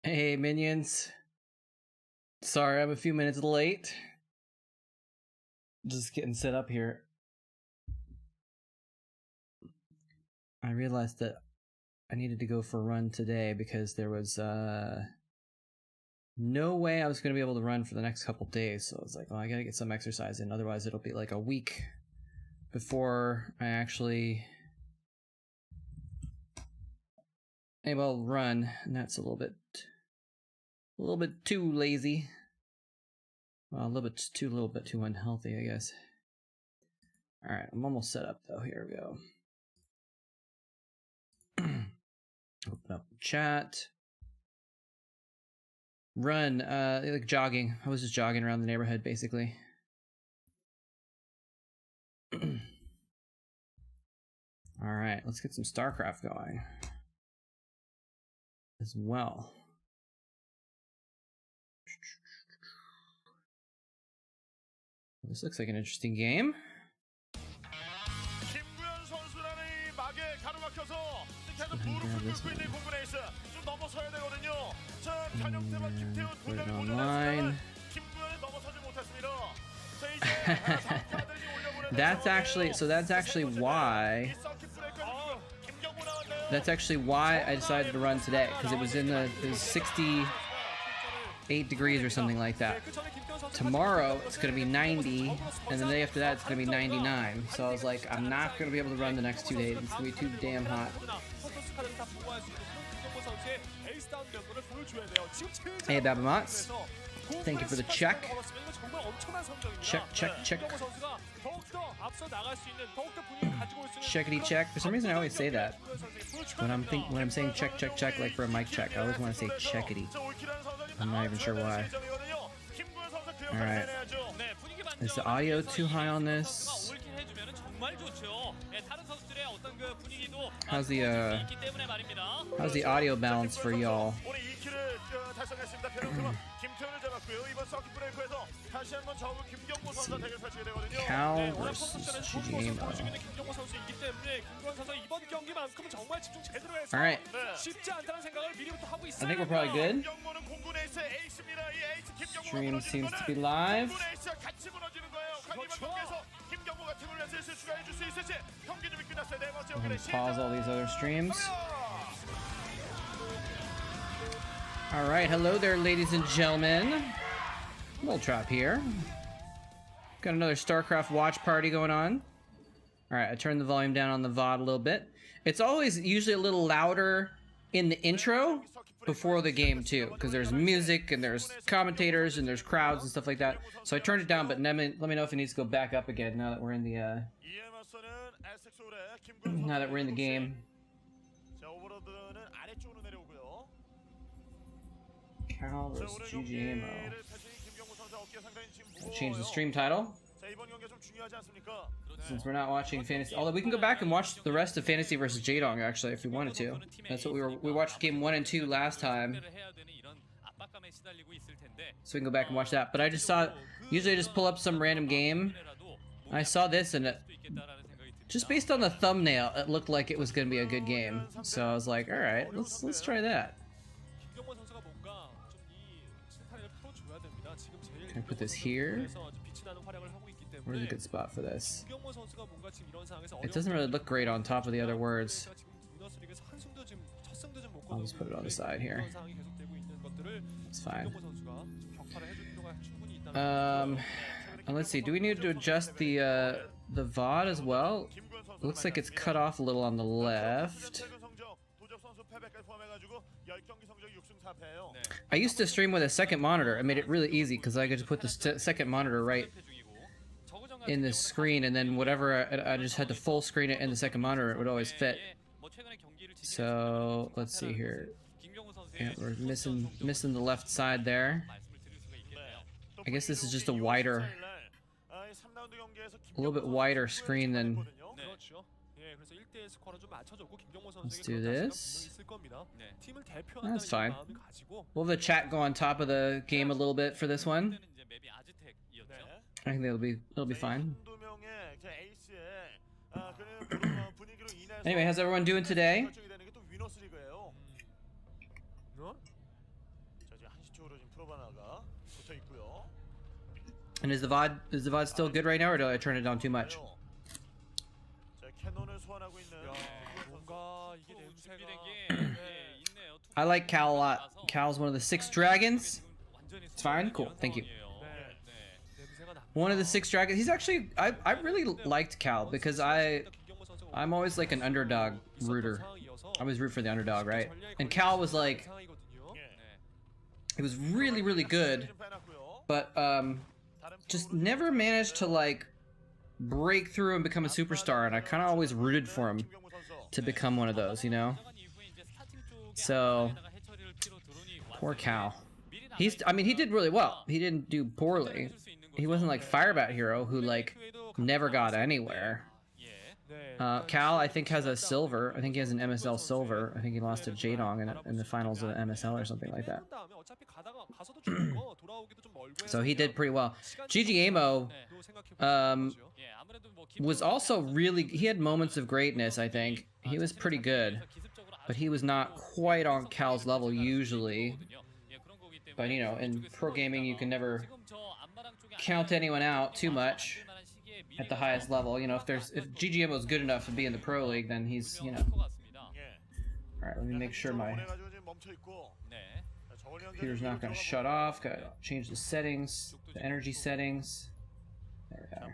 Hey minions, sorry I'm a few minutes late. Just getting set up here. I realized that I needed to go for a run today because there was no way I was going to be able to run for the next couple days. So I was like, well, I gotta get some exercise in, otherwise it'll be like a week before I actually able to run, and that's a little bit too lazy. Well, a little bit too unhealthy, I guess. All right, I'm almost set up though. Here we go. Open up the chat. Run, like jogging. I was just jogging around the neighborhood, basically. All right, let's get some Starcraft going as well. This looks like an interesting game. Put it online. That's actually why I decided to run today, because it was 68 degrees or something like that. Tomorrow it's going to be 90, and the day after that it's going to be 99. So I was like, I'm not going to be able to run the next 2 days. It's going to be too damn hot. Hey, Babamots. Thank you for the check. Check. Checkity check. For some reason I always say that when I'm saying check, like for a mic check. I always want to say checkity. I'm not even sure why. Alright. Is the audio too high on this? How's the audio balance for y'all? Cal versus GMO. Alright. I think we're probably good. Stream seems to be live. I'm gonna pause all these other streams. Alright, hello there, ladies and gentlemen. Moletrap here. Got another Starcraft watch party going on. Alright, I turned the volume down on the VOD a little bit. It's always usually a little louder in the intro before the game too, because there's music and there's commentators and there's crowds and stuff like that. So I turned it down, but let me know if it needs to go back up again now that we're in the game. Cal versus GGMO. Change the stream title since we're not watching fantasy. Although we can go back and watch the rest of Fantasy versus Jaedong actually if we wanted to. That's what we watched game 1 and 2 last time, so we can go back and watch that. But I just saw, usually I just pull up some random game. I saw this and just based on the thumbnail, it looked like it was going to be a good game. So I was like, all right, let's try that. Can I put this here? Where's a good spot for this? It doesn't really look great on top of the other words. I'll just put it on the side here. It's fine. And let's see. Do we need to adjust the VOD as well? It looks like it's cut off a little on the left. I used to stream with a second monitor. I made it really easy because I could just put the second monitor right in the screen, and then whatever I just had to full screen it in the second monitor. It would always fit. So let's see here. Yeah, we're missing the left side there. I guess this is just a wider, a little bit wider screen than. Let's do this. That's fine. We'll have the chat go on top of the game a little bit for this one. I think it'll be fine. Anyway, how's everyone doing today? And is the VOD still good right now, or did I turn it down too much? I like Cal a lot. Cal's one of the 6 dragons. It's fine? Cool, thank you. One of the 6 dragons. He's actually, I really liked Cal because I'm always like an underdog rooter. I always root for the underdog, right? And Cal was like, he was really, really good, but just never managed to like break through and become a superstar, and I kind of always rooted for him to become one of those, you know? So, poor Cal. I mean, he did really well. He didn't do poorly. He wasn't like Firebat Hero, who like never got anywhere. Cal, I think, has a silver. I think he has an MSL silver. I think he lost to Jadong in the finals of MSL or something like that. So he did pretty well. GG Amo was also really... He had moments of greatness, I think. He was pretty good. But he was not quite on Cal's level usually. But, you know, in pro gaming, you can never count anyone out too much at the highest level. You know, if GGMO is good enough to be in the pro league, then he's, you know. Alright, let me make sure my computer's not going to shut off. Got to change the settings, the energy settings. There we go.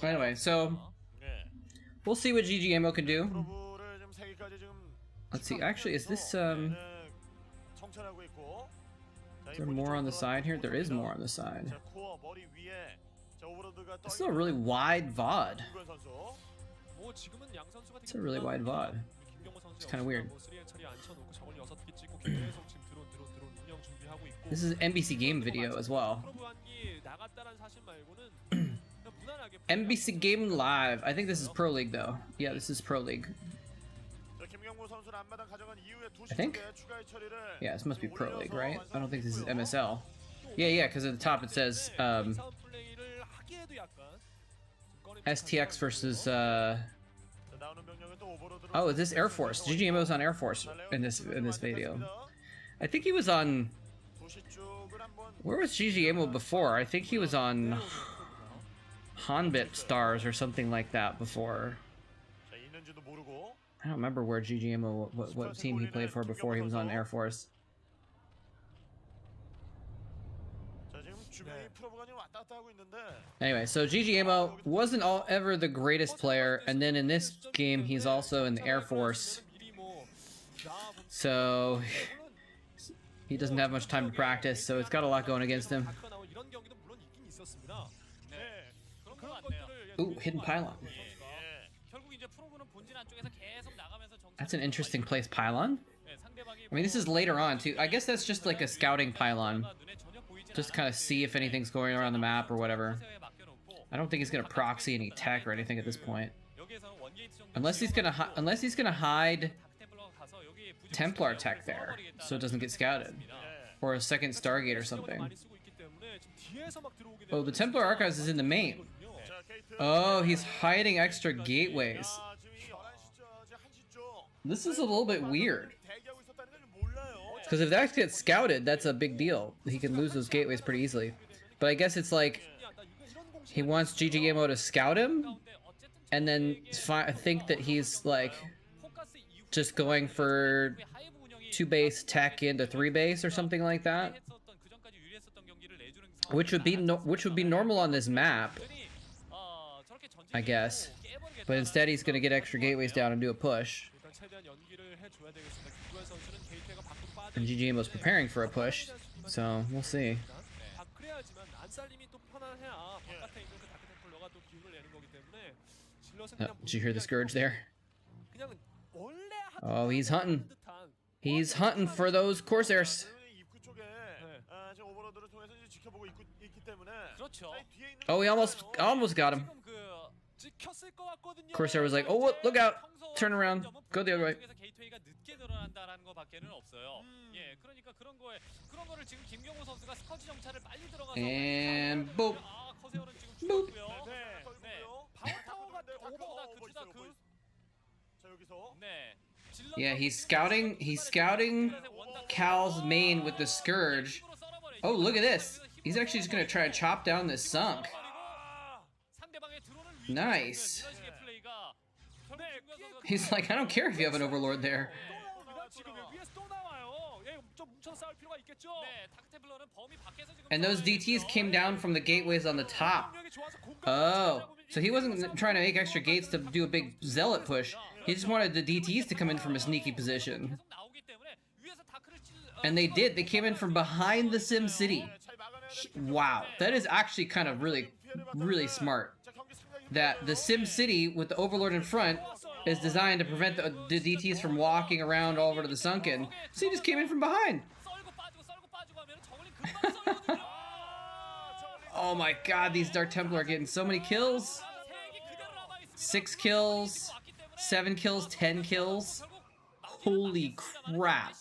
Anyway, so we'll see what GGMO can do. Let's see, actually, is this, is there more on the side here? There is more on the side. This is a really wide VOD. It's a really wide VOD. It's kind of weird. This is an NBC Game video as well. NBC Game Live. I think this is Pro League though. Yeah, this is Pro League. I think? Yeah, this must be Pro League, right? I don't think this is MSL. Yeah, because at the top it says STX versus oh, is this Air Force? GGMO's on Air Force in this video. I think he was on... Where was GGMO before? I think he was on Hanbit Stars or something like that before. I don't remember where GGMO, what team he played for before he was on Air Force. Anyway, so GGMO wasn't ever the greatest player, and then in this game he's also in the Air Force. So he doesn't have much time to practice, so it's got a lot going against him. Ooh, hidden pylon. That's an interesting place, pylon. I mean, this is later on too. I guess that's just like a scouting pylon, just to kind of see if anything's going around the map or whatever. I don't think he's gonna proxy any tech or anything at this point, unless he's gonna hide Templar tech there so it doesn't get scouted, or a second Stargate or something. Oh, the Templar Archives is in the main. Oh, he's hiding extra gateways. This is a little bit weird. Because if that gets scouted, that's a big deal. He can lose those gateways pretty easily. But I guess it's like he wants GGMO to scout him, and then think that he's like just going for 2 base tech into 3 base or something like that, which would be normal on this map, I guess. But instead, he's gonna get extra gateways down and do a push. And GGMO's preparing for a push, so we'll see. Oh, did you hear the Scourge there? Oh, he's hunting. He's hunting for those Corsairs. Oh, he almost got him. Corsair was like, oh, look out! Turn around. Go the other way. And boop. Boop. Yeah, he's scouting Cal's main with the Scourge. Oh, look at this. He's actually just gonna try to chop down this sunk. Nice. He's like, I don't care if you have an Overlord there. And those DTs came down from the gateways on the top. Oh, so he wasn't trying to make extra gates to do a big zealot push. He just wanted the DTs to come in from a sneaky position. And they did. They came in from behind the Sim City. Wow, that is actually kind of really smart. That the Sim City with the Overlord in front is designed to prevent the DTs from walking around all over to the sunken. So he just came in from behind. Oh my god, these Dark Templar are getting so many kills. 6 kills, 7 kills, 10 kills. Holy crap.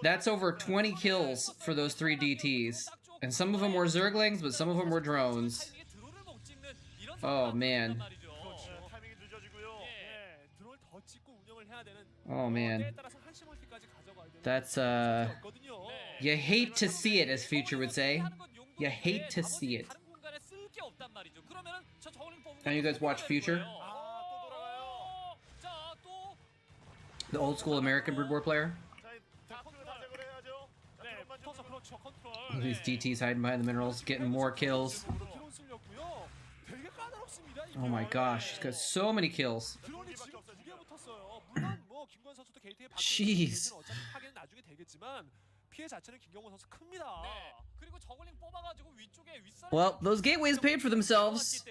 That's over 20 kills for those 3 DTs. And some of them were Zerglings, but some of them were drones. Oh man. Oh man. That's you hate to see it, as Future would say. You hate to see it. Can you guys watch Future? The old school American Brood War player? These DTs hiding behind the minerals, getting more kills. Oh my gosh, he's got so many kills. Jeez. Well, those gateways paid for themselves.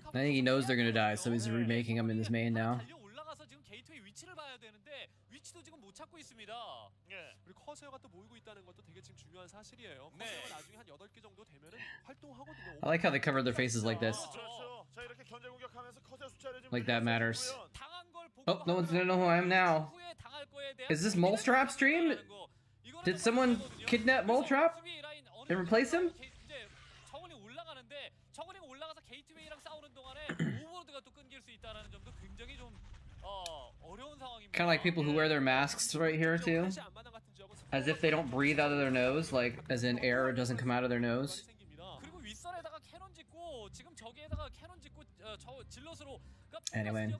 I think he knows they're gonna die, so he's remaking them in his main now. I like how they covered their faces like this. Like that matters. Oh, no one's gonna know who I am now. Is this Moletrap stream? Did someone kidnap Moletrap and replace him? Kind of like people who wear their masks right here too, as if they don't breathe out of their nose, like as in air doesn't come out of their nose. Anyway.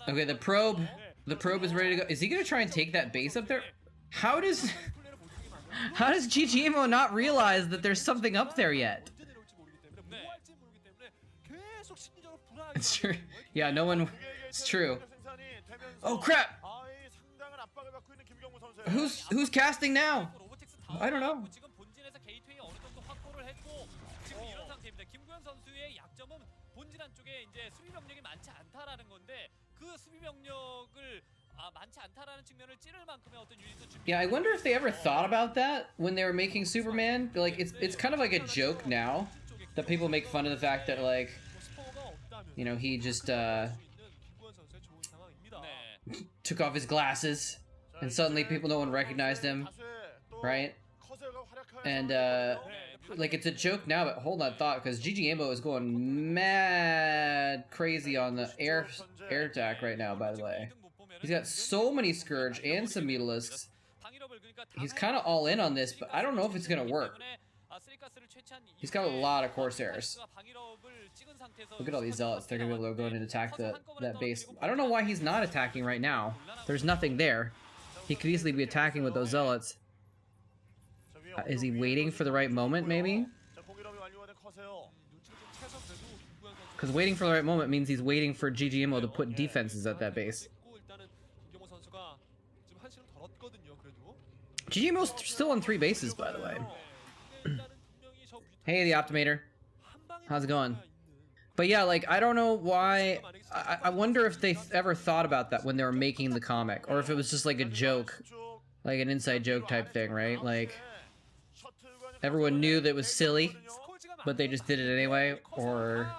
Okay, the probe is ready to go. Is he gonna try and take that base up there? How does GGMO not realize that there's something up there yet? It's true. Yeah, no one. It's true. Oh crap! Who's casting now? I don't know. Yeah, I wonder if they ever thought about that when they were making Superman. Like, it's kind of like a joke now that people make fun of the fact that, like, you know, he just took off his glasses and suddenly no one recognized him, right? And like, it's a joke now, but hold that thought, because GGMO is going mad crazy on the air attack right now, by the way. He's got so many Scourge and some Mutalisks. He's kind of all in on this, but I don't know if it's going to work. He's got a lot of Corsairs. Look at all these Zealots. They're going to be able to go in and attack that base. I don't know why he's not attacking right now. There's nothing there. He could easily be attacking with those Zealots. Is he waiting for the right moment, maybe? Because waiting for the right moment means he's waiting for GGMO to put defenses at that base. GGMO's still on 3 bases, by the way. Hey, the Optimator. How's it going? But yeah, like, I don't know why. I wonder if they ever thought about that when they were making the comic, or if it was just like a joke, like an inside joke type thing, right? Like, everyone knew that it was silly, but they just did it anyway, or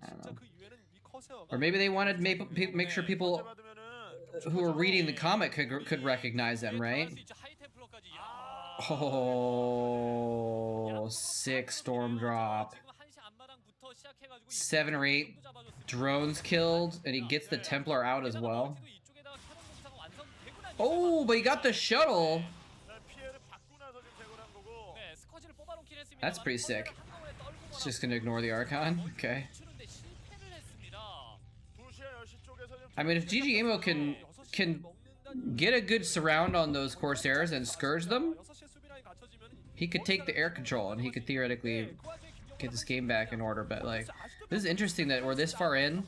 I don't know. Or maybe they wanted to make sure people who were reading the comic could recognize them, right? Oh, 6 storm drop. 7 or 8 drones killed, and he gets the Templar out as well. Oh, but he got the shuttle. That's pretty sick. It's just gonna ignore the Archon. Okay. I mean, if GG Amo can get a good surround on those Corsairs and scourge them, he could take the air control and he could theoretically get this game back in order. But like, this is interesting that we're this far in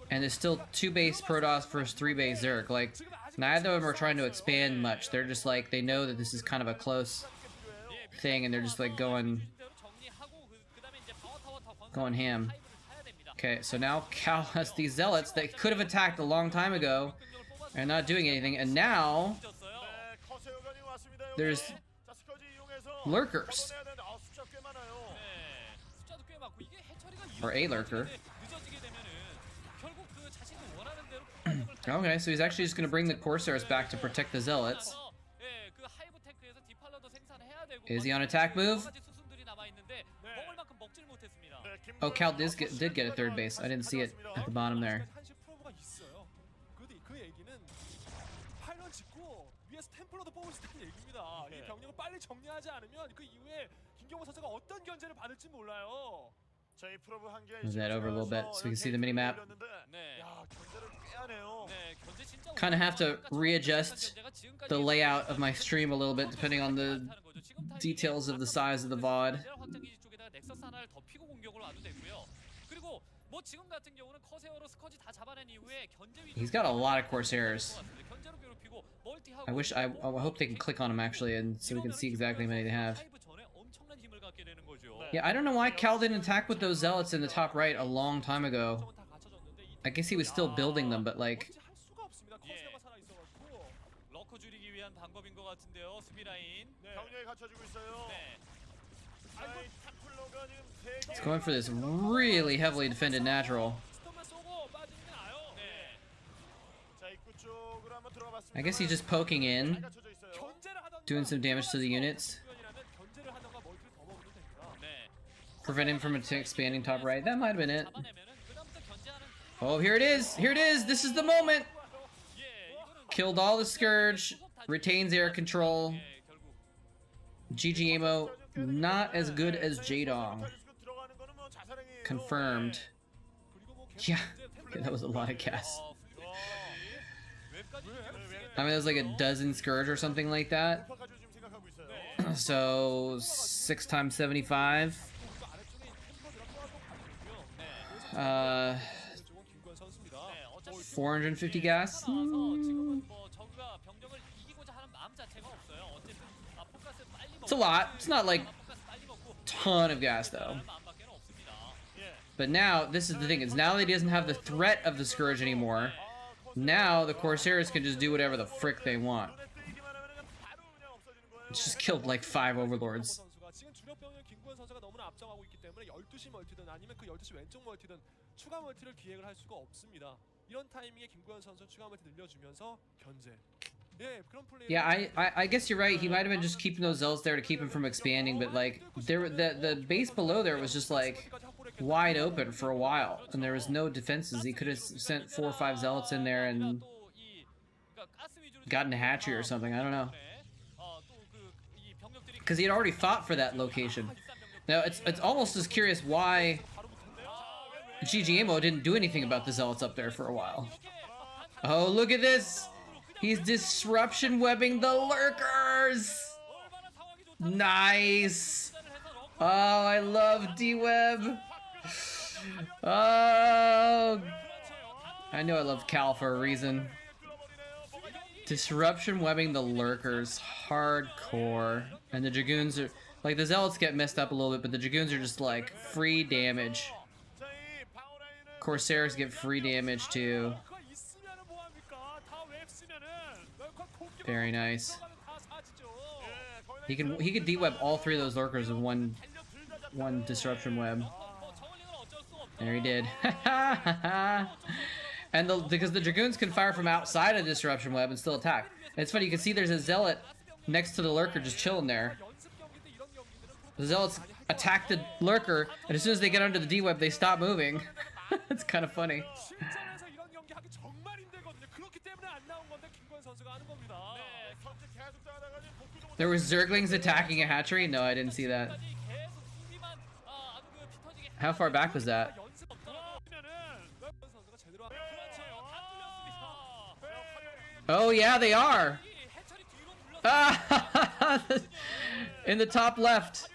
and there's still 2 base Protoss versus 3 base Zerg. Like, neither of them are trying to expand much. They're just like, they know that this is kind of a close thing and they're just like going ham. Okay, so now Cal has these zealots that could have attacked a long time ago and not doing anything, and now there's lurkers. Or a lurker. Okay, so he's actually just going to bring the Corsairs back to protect the zealots. Is he on attack move? Oh, Cal did get a 3rd base. I didn't see it at the bottom there. Move that over a little bit so we can see the mini-map. Kind of have to readjust the layout of my stream a little bit depending on the details of the size of the VOD. He's got a lot of Corsairs. I hope they can click on him actually, and so we can see exactly how many they have. Yeah, I don't know why Cal didn't attack with those zealots in the top right a long time ago. I guess he was still building them, but like... He's going for this really heavily defended natural. I guess he's just poking in, doing some damage to the units. Prevent him from expanding top right. That might have been it. Oh, here it is! Here it is! This is the moment! Killed all the Scourge, retains air control. GG Amo, not as good as Jaedong. Confirmed. Yeah, that was a lot of gas. I mean, there's like a dozen Scourge or something like that. So 6 times 75. 450 gas. It's a lot. It's not like ton of gas though. But now, this is the thing, is now that he doesn't have the threat of the Scourge anymore, now the Corsairs can just do whatever the frick they want. It's just killed like 5 Overlords. Yeah, I guess you're right. He might have been just keeping those zealots there to keep him from expanding, but like the base below there was just like wide open for a while, and there was no defenses. He could have sent 4 or 5 zealots in there and gotten a hatchery or something. I don't know, because he had already fought for that location. Now it's almost as curious why GG Amo didn't do anything about the zealots up there for a while. Oh, look at this! He's disruption webbing the lurkers! Nice! Oh, I love D-Web! Oh! I know I love Cal for a reason. Disruption webbing the lurkers. Hardcore. And the Dragoons are... Like, the Zealots get messed up a little bit, but the Dragoons are just, like, free damage. Corsairs get free damage, too. Very nice. He could D-web all 3 of those lurkers with one disruption web. There he did. And because the Dragoons can fire from outside of disruption web and still attack. And it's funny, you can see there's a zealot next to the lurker, just chilling there. The Zealots attack the lurker, and as soon as they get under the D-web, they stop moving. It's kind of funny. There were Zerglings attacking a hatchery? No, I didn't see that. How far back was that? Oh yeah, they are! Ah, in the top left.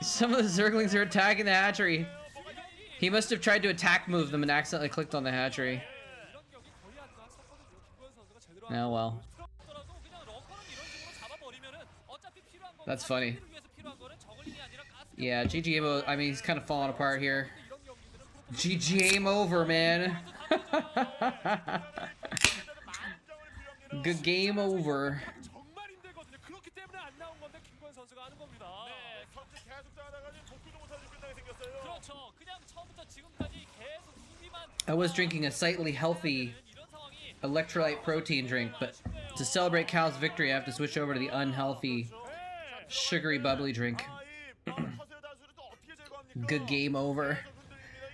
Some of the Zerglings are attacking the hatchery. He must have tried to attack move them and accidentally clicked on the hatchery. Oh well. That's funny. Yeah, GG, I mean, he's kind of falling apart here. GG, game over, man. Good game over. I was drinking a slightly healthy electrolyte protein drink, but to celebrate Cal's victory, I have to switch over to the unhealthy, sugary, bubbly drink. Good game over.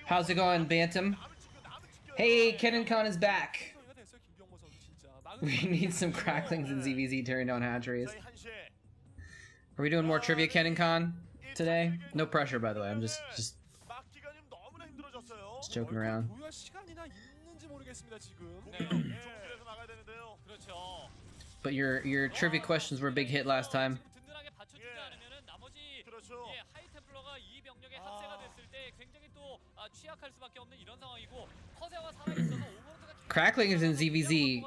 How's it going, Bantam? Hey, KennonCon is back. We need some cracklings in ZVZ tearing down hatcheries. Are we doing more trivia, KennonCon, today? No pressure, by the way. I'm just joking around. But your trivia questions were a big hit last time. Cracklings in ZVZ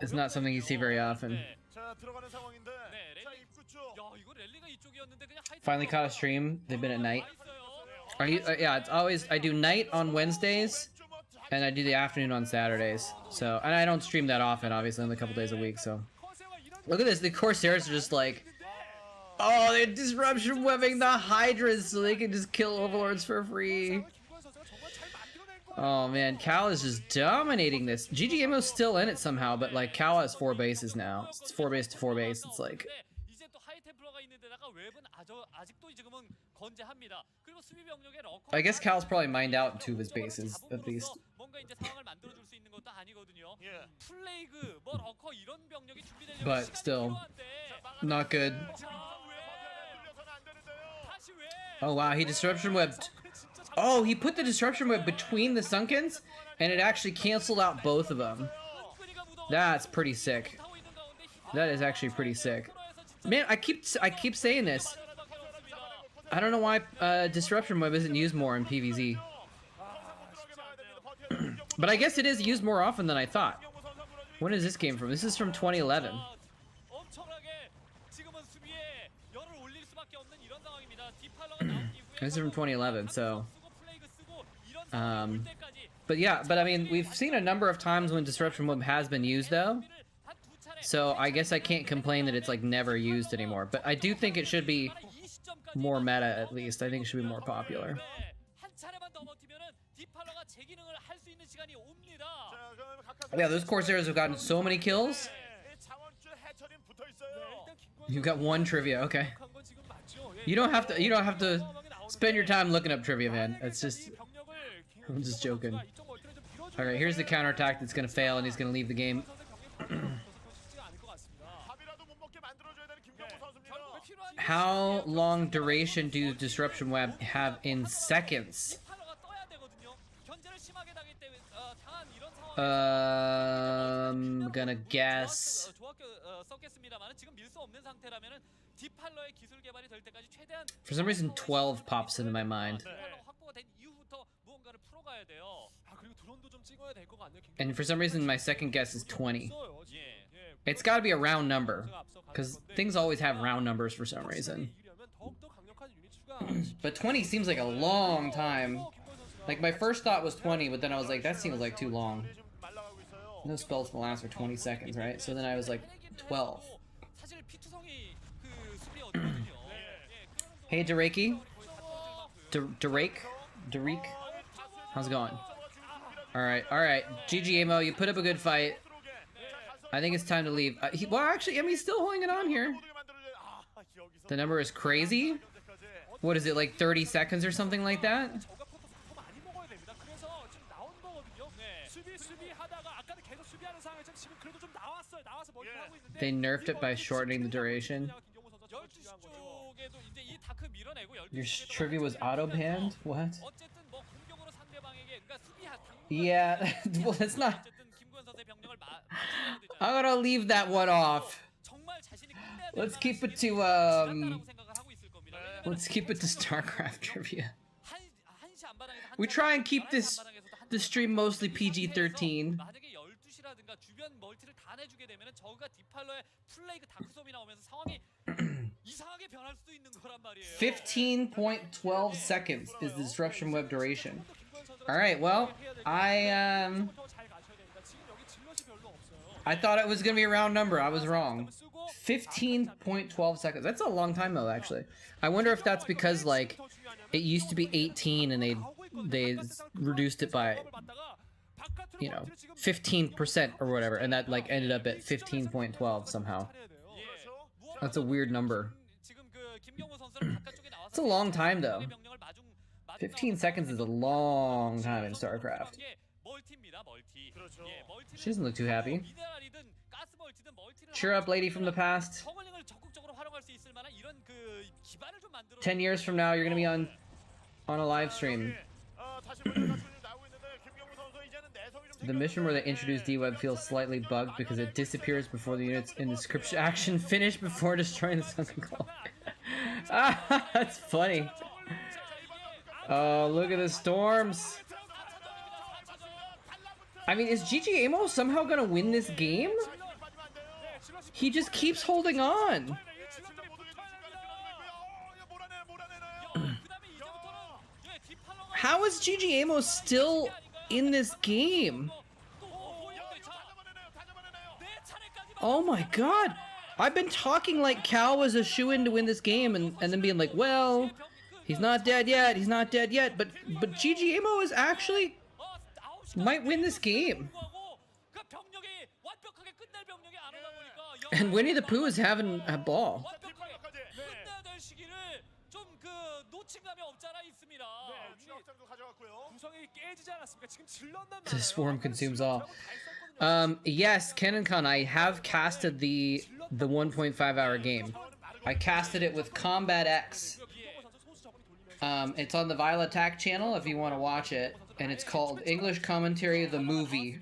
is not something you see very often. Finally caught a stream. They've been at night. Are you? Yeah, it's always I do night on Wednesdays, and I do the afternoon on Saturdays. So, and I don't stream that often, obviously, only a couple days a week. So, look at this. The Corsairs are just like, oh, they're disruption webbing the Hydras so they can just kill overlords for free. Oh man, Cal is just dominating this. GGMO's still in it somehow, but like Cal has 4 bases now. It's 4 base to 4 base. It's like. I guess Cal's probably mined out 2 of his bases, at least. But still, not good. Oh wow, he disruption webbed. Oh, he put the disruption web between the Sunkens, and it actually canceled out both of them. That's pretty sick. That is actually pretty sick. Man, I keep saying this. I don't know why disruption web isn't used more in PvZ. But I guess it is used more often than I thought. When is this game from? This is from 2011. This is from 2011, so. But yeah, I mean, we've seen a number of times when disruption web has been used, though. So I guess I can't complain that it's like never used anymore. But I do think it should be more meta, at least. I think it should be more popular. Yeah, those Corsairs have gotten so many kills. You've got 1 trivia, okay. You don't have to spend your time looking up trivia, man. It's just, I'm just joking. All right, here's the counterattack that's gonna fail, and he's gonna leave the game. How long duration do disruption web have in seconds? I'm gonna guess. For some reason, 12 pops into my mind. And for some reason, my second guess is 20. It's got to be a round number, because things always have round numbers for some reason. But 20 seems like a long time. Like, my first thought was 20, but then I was like, that seems like too long. No spells can last for 20 seconds, right? So then I was like, 12. Hey, Dareki. Darek? How's it going? Alright. GG, Amo, you put up a good fight. I think it's time to leave. Well, actually, I mean, he's still holding it on here. The number is crazy. What is it, like 30 seconds or something like that? They nerfed it by shortening the duration. Your trivia was auto-banned? What? Yeah, well, that's not... I'm gonna leave that one off. Let's keep it to, let's keep it to Starcraft trivia. We try and keep this stream mostly PG-13. 15.12 seconds is the disruption web duration. Alright, well, I thought it was gonna be a round number. I was wrong. 15.12 seconds. That's a long time though, actually. I wonder if that's because, like, it used to be 18 and they reduced it by, you know, 15% or whatever, and that, like, ended up at 15.12 somehow. That's a weird number. It's a long time though. 15 seconds is a long time in StarCraft. She doesn't look too happy. Cheer up, lady from the past. 10 years from now, you're gonna be on a live stream. The mission where they introduce D-Web feels slightly bugged because it disappears before the units in the script action finish before destroying the sunken clock. Ah, that's funny. Oh, look at the storms. I mean, is GG Amo somehow gonna win this game? He just keeps holding on. How is GG Amo still in this game? Oh my god. I've been talking like Cal was a shoo-in to win this game and then being like, well, he's not dead yet, he's not dead yet, but GG Amo is actually might win this game. And Winnie the Pooh is having a ball. The swarm consumes all. Yes, CannonCon, I have casted the 1.5 hour game. I casted it with Combat X. It's on the Vile Attack channel if you want to watch it, and it's called English Commentary of the Movie.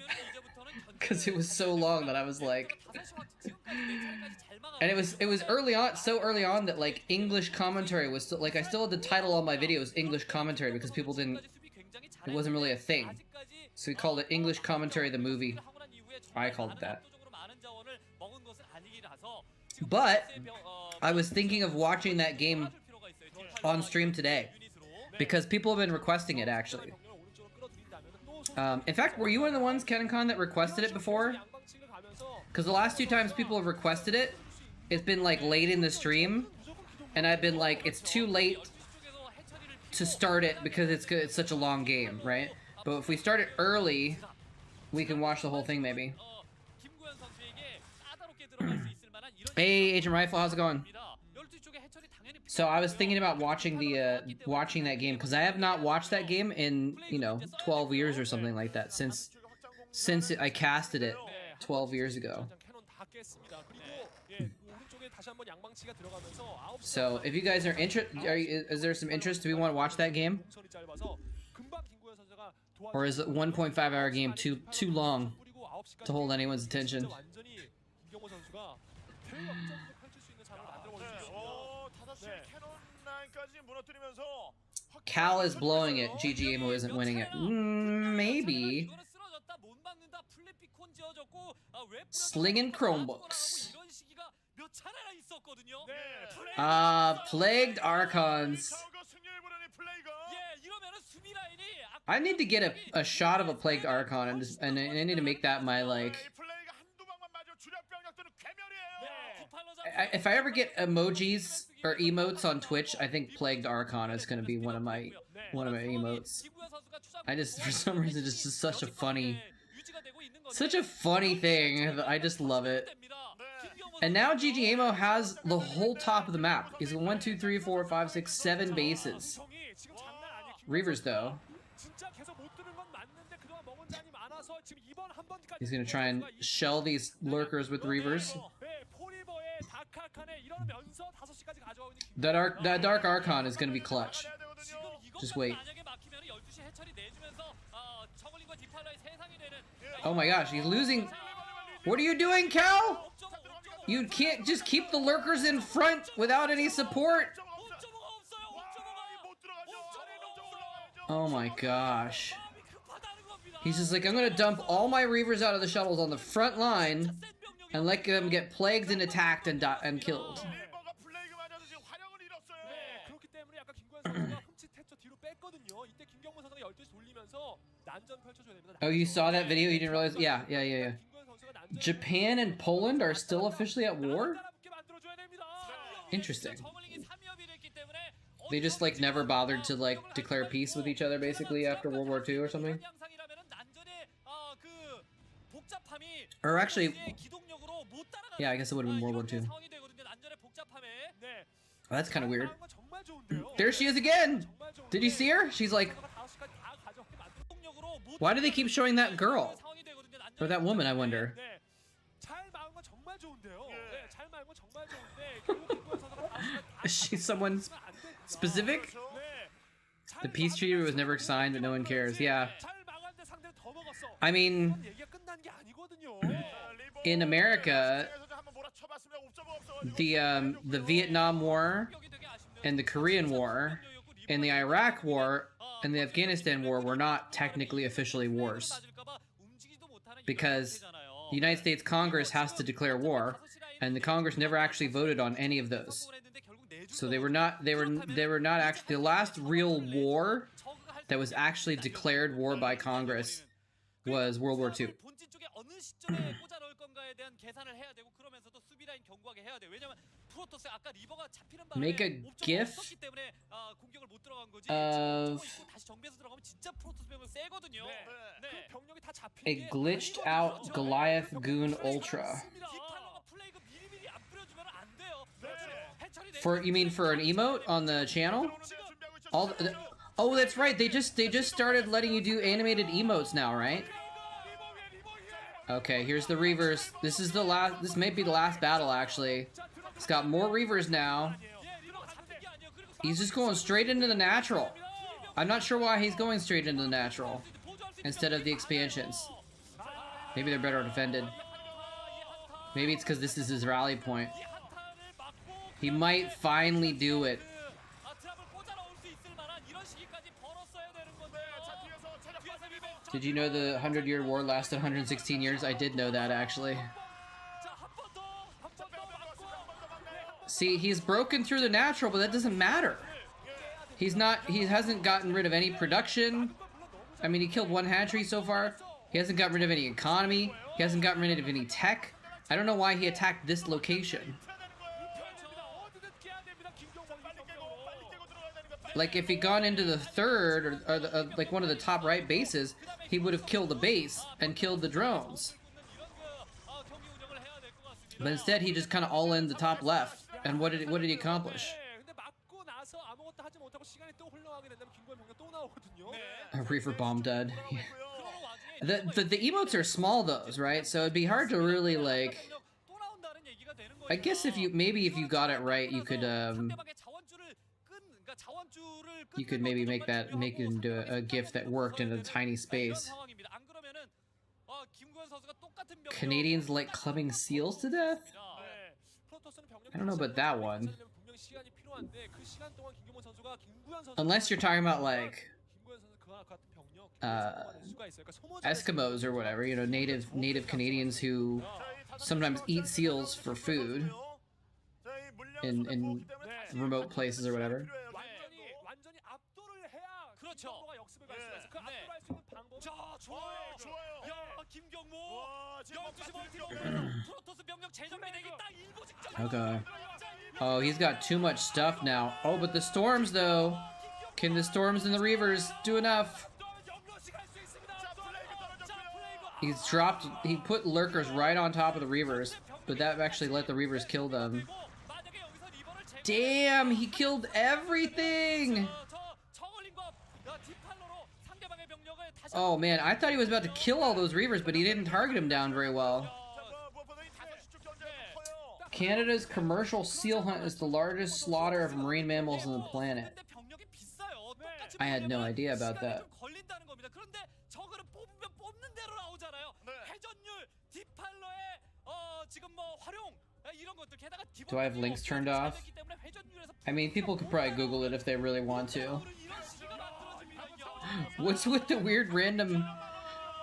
Because it was so long that I was like... And it was early on, so early on that, like, English commentary was still, like, I still had the title on my videos English commentary because people didn't, it wasn't really a thing. So we called it English Commentary the Movie. I called it that. But I was thinking of watching that game on stream today because people have been requesting it, actually. In fact, were you one of the ones, CannonCon, that requested it before? Because the last 2 times people have requested it, it's been like late in the stream, and I've been like, it's too late to start it because it's such a long game, right? But if we start it early, we can watch the whole thing maybe. Hey, Agent Rifle, how's it going? So I was thinking about watching the watching that game because I have not watched that game in, you know, 12 years or something like that since I casted it 12 years ago. So if you guys are interested, is there some interest? Do we want to watch that game? Or is it 1.5 hour game too long to hold anyone's attention? Cal is blowing it. GG Amo isn't winning it. Maybe. Slinging Chromebooks. Plagued Archons. I need to get a shot of a Plagued Archon and I need to make that my, like... If I ever get emojis or emotes on Twitch, I think Plagued Archon is going to be one of my emotes. I just, for some reason, it's just such a funny Such a funny thing. I just love it. And now GG Amo has the whole top of the map. He's 1, 2, 3, 4, 5, 6, 7 bases. Reavers though. He's gonna try and shell these lurkers with Reavers. That Dark Archon is gonna be clutch. Just wait. Oh my gosh, he's losing. What are you doing, Cal? You can't just keep the lurkers in front without any support. Oh my gosh. He's just like, I'm gonna dump all my Reavers out of the shuttles on the front line and let them get plagued and attacked and killed. Oh, you saw that video? You didn't realize? Yeah. Japan and Poland are still officially at war? Interesting. They just like never bothered to like declare peace with each other basically after World War II or something? Or actually, yeah, I guess it would have been World War II. Oh, that's kind of weird. There she is again! Did you see her? She's like... Why do they keep showing that girl? Or that woman, I wonder. Is she someone specific? The peace treaty was never signed, but no one cares. Yeah. I mean... In America, the Vietnam War and the Korean War and the Iraq War and the Afghanistan War were not technically officially wars because the United States Congress has to declare war, and the Congress never actually voted on any of those. So they were not actually the last real war that was actually declared war by Congress was World War II. Make a GIF of a glitched out Goliath Goon Ultra. You mean for an emote on the channel? Oh, that's right. They just started letting you do animated emotes now, right? Okay, here's the Reavers. This may be the last battle, actually. He's got more Reavers now. He's just going straight into the natural. I'm not sure why he's going straight into the natural instead of the expansions. Maybe they're better defended. Maybe it's because this is his rally point. He might finally do it. Did you know the 100-year war lasted 116 years? I did know that, actually. See, he's broken through the natural, but that doesn't matter. He hasn't gotten rid of any production. I mean, he killed one hatchery so far. He hasn't gotten rid of any economy. He hasn't gotten rid of any tech. I don't know why he attacked this location. Like, if he'd gone into the third, or like one of the top right bases, he would have killed the base and killed the drones. But instead, he just kind of all in the top left. And what did he accomplish? A Reaver bomb dead. Yeah. The emotes are small, those, right? So it'd be hard to really, like... I guess if you got it right, you could maybe make it into a GIF that worked in a tiny space. Canadians like clubbing seals to death? I don't know about that one. Unless you're talking about like Eskimos or whatever, you know, native Canadians who sometimes eat seals for food in remote places or whatever. Okay. Oh, he's got too much stuff now. Oh, but the storms, though. Can the storms and the Reavers do enough? He put lurkers right on top of the Reavers, but that actually let the Reavers kill them. Damn, he killed everything! Oh man, I thought he was about to kill all those Reavers, but he didn't target him down very well. Canada's commercial seal hunt is the largest slaughter of marine mammals on the planet. I had no idea about that. Do I have links turned off? I mean, people could probably Google it if they really want to. What's with the weird random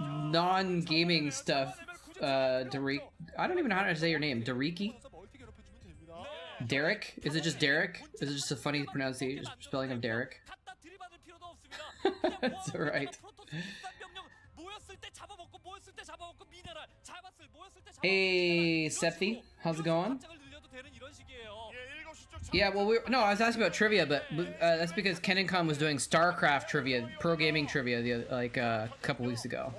non-gaming stuff? Derek? I don't even know how to say your name. Dereki? Derek? Is it just Derek? Is it just a funny pronunciation, spelling of Derek? That's alright. Hey, Septhi, how's it going? Yeah, well, I was asking about trivia, but that's because KennenCon was doing Starcraft trivia, pro gaming trivia, a couple weeks ago.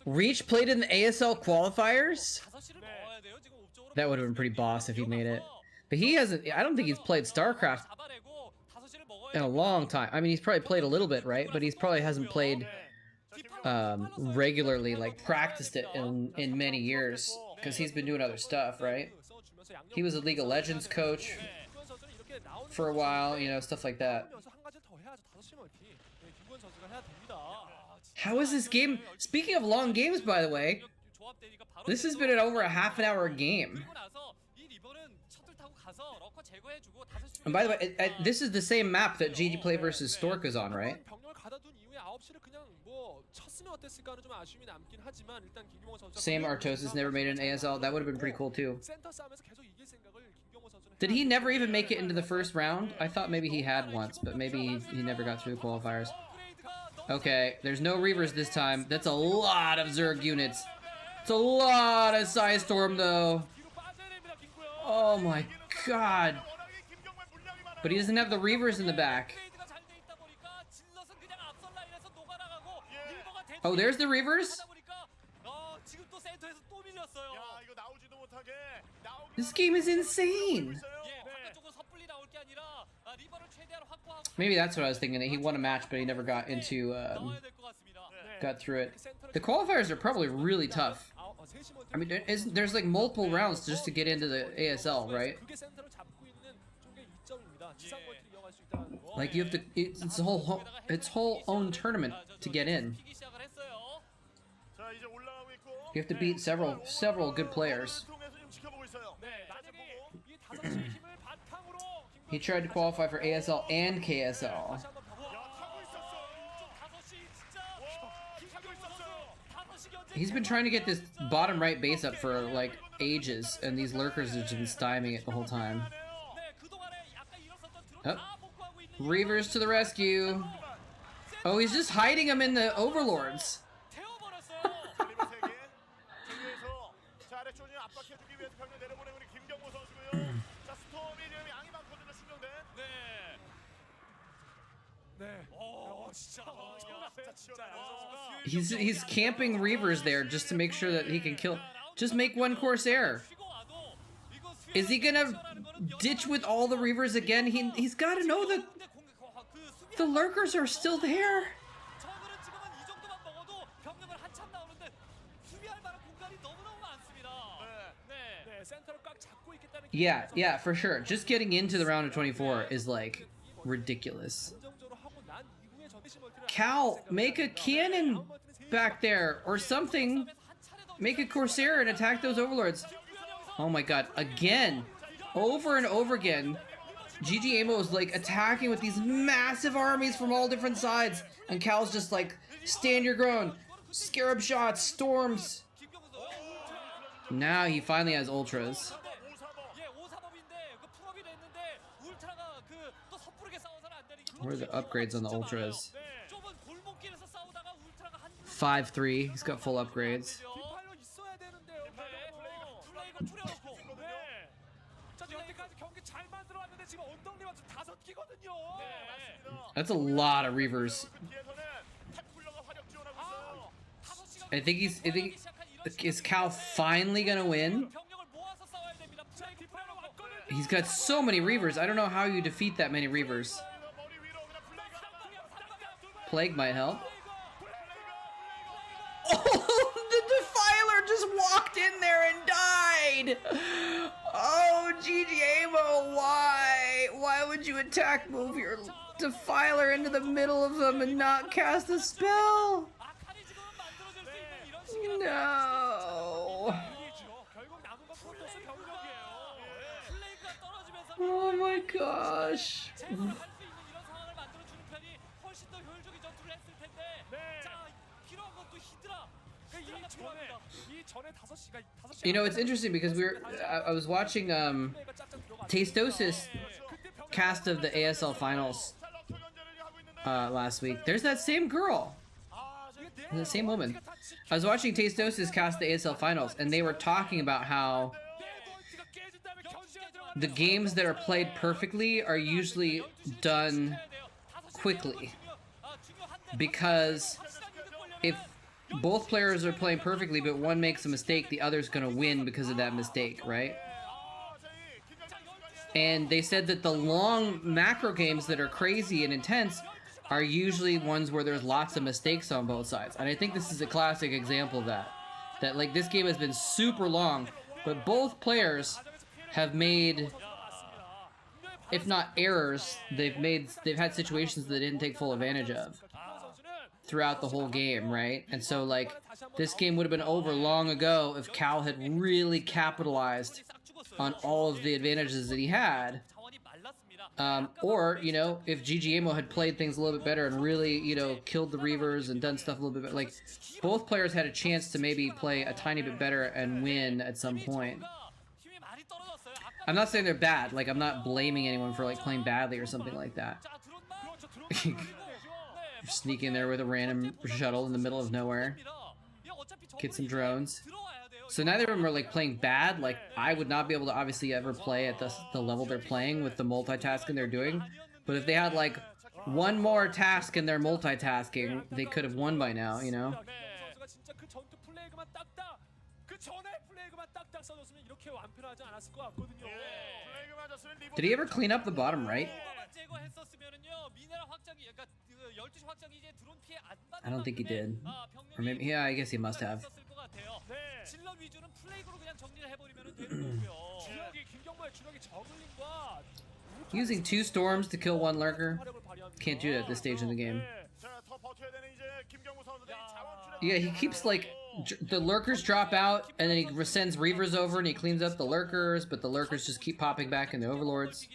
Reach played in the ASL qualifiers? That would have been pretty boss if he made it. But he hasn't, I don't think he's played Starcraft in a long time. I mean, he's probably played a little bit, right? But he's probably hasn't played regularly, like practiced it in many years, because he's been doing other stuff, right? He was a League of Legends coach for a while, you know, stuff like that. How is this game? Speaking of long games, by the way, this has been an over a half-an-hour game. And by the way, this is the same map that GG Play versus Stork is on, right? Same Artosis never made an ASL. That would have been pretty cool too. Did he never even make it into the first round? I thought maybe he had once, but maybe he never got through the qualifiers. Okay, there's no Reavers this time. That's a lot of Zerg units. It's a lot of Psystorm though. Oh my god. But he doesn't have the Reavers in the back. Oh, there's the Reavers? This game is insane. Maybe that's what I was thinking, that he won a match, but he never got into, got through it. The qualifiers are probably really tough. I mean, there's like multiple rounds just to get into the ASL, right? Like you have to, it's whole own tournament to get in. You have to beat several good players. He tried to qualify for ASL and KSL. He's been trying to get this bottom right base up for like ages, and these lurkers have just been stymieing it the whole time. Oh. Reavers to the rescue. Oh, he's just hiding them in the overlords. He's camping Reavers there just to make sure that he can kill. Just make one Corsair. Is he gonna ditch with all the Reavers again? He's got to know that the lurkers are still there. Yeah, for sure. Just getting into the round of 24 is like ridiculous. Cal, make a cannon back there or something. Make a Corsair and attack those overlords. Oh my god, again. Over and over again. GG Amo is like attacking with these massive armies from all different sides. And Cal's just like, stand your ground. Scarab shots, storms. Now he finally has ultras. Where are the upgrades on the ultras? 5-3. He's got full upgrades. That's a lot of Reavers. I think is Cal finally gonna win? He's got so many Reavers. I don't know how you defeat that many Reavers. Plague might help. Oh, the Defiler just walked in there and died. Oh, GG why? Why would you attack move your Defiler into the middle of them and not cast a spell? No. Oh my gosh. You know, it's interesting because I was watching Tastosis cast of the ASL finals last week. There's that same girl. The same woman. I was watching Tastosis cast the ASL finals, and they were talking about how the games that are played perfectly are usually done quickly. Because if both players are playing perfectly, but one makes a mistake, the other's gonna win because of that mistake, right? And they said that the long macro games that are crazy and intense are usually ones where there's lots of mistakes on both sides. And I think this is a classic example of that. That, like, this game has been super long, but both players have made, if not errors, they've had situations that they didn't take full advantage of throughout the whole game, right? And so, like, this game would have been over long ago if Cal had really capitalized on all of the advantages that he had. Or, you know, if GGAMO had played things a little bit better and really, you know, killed the Reavers and done stuff a little bit better. Like, both players had a chance to maybe play a tiny bit better and win at some point. I'm not saying they're bad. Like, I'm not blaming anyone for, like, playing badly or something like that. Sneak in there with a random shuttle in the middle of nowhere. Get some drones. So neither of them are, like, playing bad. Like, I would not be able to obviously ever play at the level they're playing with the multitasking they're doing. But if they had, like, one more task in their multitasking, they could have won by now, you know? Did he ever clean up the bottom right? I don't think he did. Or maybe, yeah, I guess he must have. Using 2 storms to kill 1 lurker? Can't do it at this stage in the game. Yeah, he keeps, like, the lurkers drop out, and then he sends Reavers over and he cleans up the lurkers, but the lurkers just keep popping back in the overlords.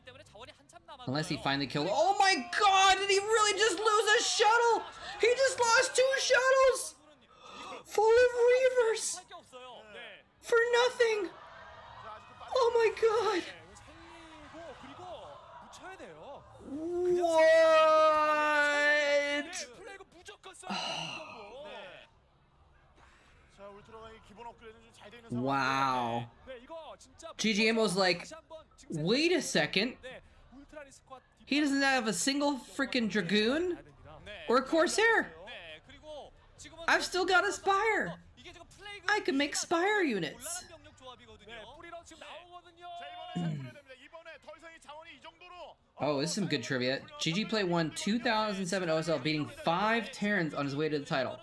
Unless he finally killed— oh my god, did he really just lose a shuttle? He just lost 2 shuttles! Full of Reavers! For nothing! Oh my god! What? Wow. GGAMO's like, wait a second. He doesn't have a single freaking Dragoon or a Corsair. I've still got a Spire. I can make Spire units. Oh, this is some good trivia. GG Play won 2007 OSL, beating 5 Terrans on his way to the title.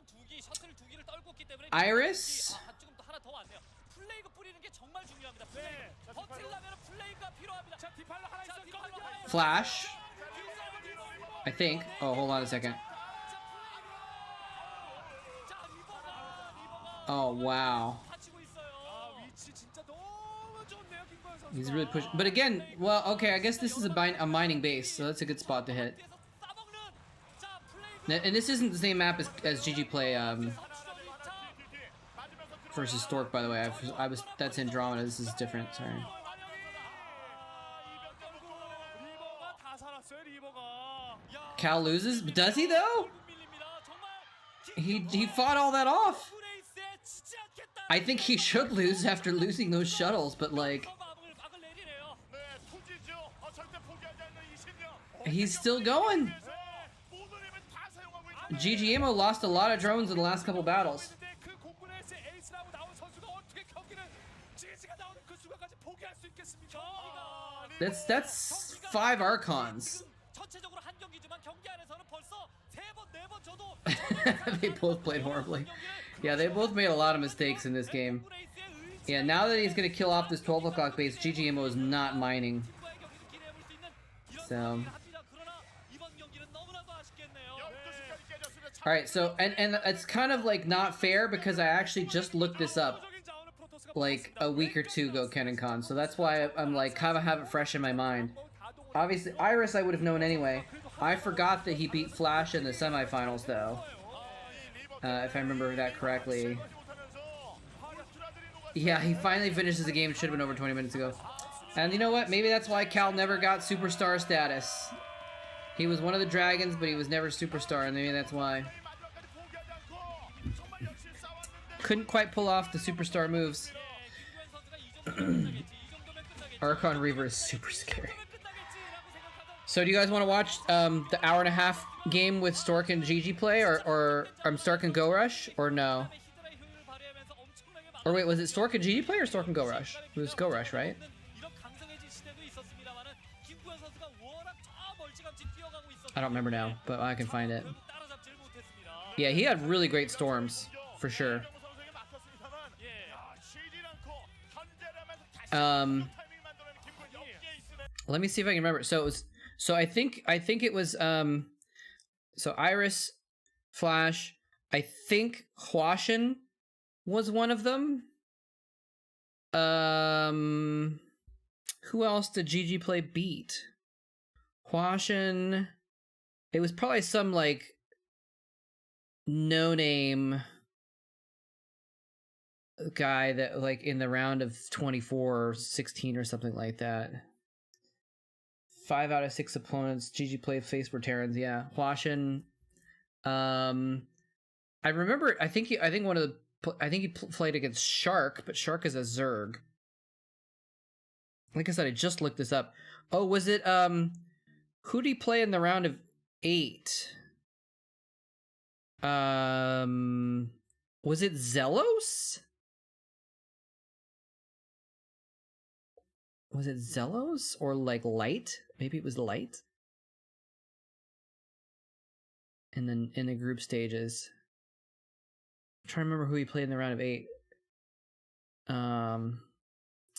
Iris, Flash, I think. Oh, hold on a second. Oh, wow. He's really pushing. But again, well, okay, I guess this is a mining base, so that's a good spot to hit. And this isn't the same map as GG Play versus Stork, by the way. That's Andromeda. This is different. Sorry. Cal loses, but does he though? He fought all that off. I think he should lose after losing those shuttles, but like, he's still going. GGAMO lost a lot of drones in the last couple battles. That's 5 Archons. They both played horribly. Yeah, they both made a lot of mistakes in this game. Yeah, now that he's gonna kill off this 12 o'clock base, GGMO is not mining. So. Alright, so, and it's kind of like not fair because I actually just looked this up like a week or two ago, Ken and Con, so that's why I'm like, kind of have it fresh in my mind. Obviously, Iris I would have known anyway. I forgot that he beat Flash in the semifinals, though. If I remember that correctly. Yeah, he finally finishes the game. It should have been over 20 minutes ago. And you know what? Maybe that's why Cal never got superstar status. He was one of the dragons, but he was never superstar, and maybe that's why. Couldn't quite pull off the superstar moves. Archon Reaver is super scary. So do you guys want to watch the hour-and-a-half game with Stork and Gigi play, or Stork and Go Rush, or no? Or wait, was it Stork and Gigi play or Stork and Go Rush? It was Go Rush, right? I don't remember now, but I can find it. Yeah, he had really great storms, for sure. Let me see if I can remember. So it was, so I think it was so Iris, Flash, I think Huashin was one of them. Who else did Gigi play beat? Huashin. It was probably some like no-name guy that like in the round of 24 or 16 or something like that. 5 out of 6 opponents. Gigi played face for Terrans. Yeah, Huashin. I remember. I think he played against Shark, but Shark is a Zerg. Like I said, I just looked this up. Oh, was it who did he play in the round of 8? Was it Zelos? Was it Zelos or like Light? Maybe it was Light. And then in the group stages, I'm trying to remember who he played in the round of 8.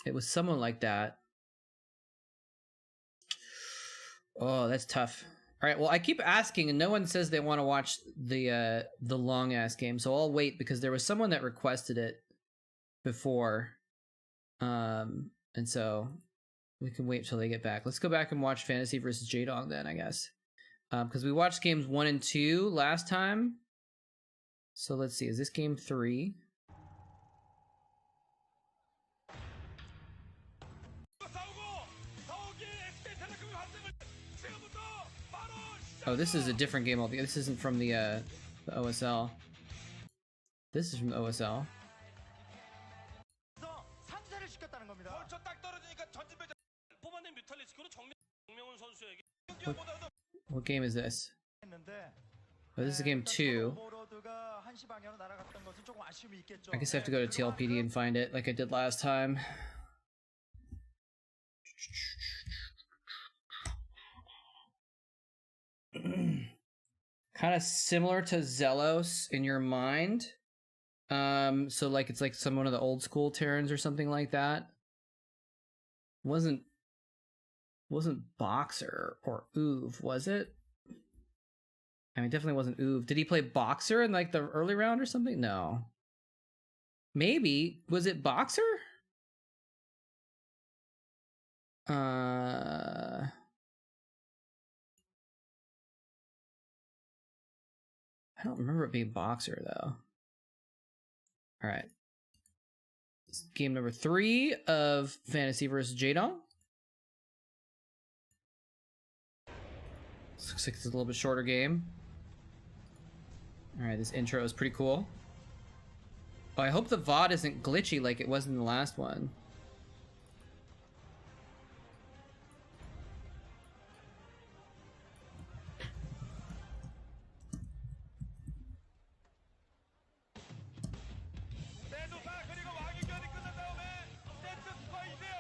It was someone like that. Oh, that's tough. All right, well, I keep asking, and no one says they want to watch the long ass game, so I'll wait because there was someone that requested it before, and so we can wait till they get back. Let's go back and watch Fantasy versus J-Dog then, I guess, because we watched games 1 and 2 last time. So let's see, is this game 3? Oh, this is a different game altogether. This isn't from the OSL. This is from the OSL. What game is this? Oh, this is game 2. I guess I have to go to TLPD and find it like I did last time. Kind of similar to Zelos in your mind. So like it's like some one of the old school Terrans or something like that. Wasn't Boxer or Oov, was it? I mean, definitely wasn't Oov. Did he play Boxer in like the early round or something? No. Maybe. Was it Boxer? I don't remember it being Boxer, though. All right. This is game number 3 of Fantasy vs. J-Dong. Looks like it's a little bit shorter game. All right, this intro is pretty cool. Oh, I hope the VOD isn't glitchy like it was in the last one.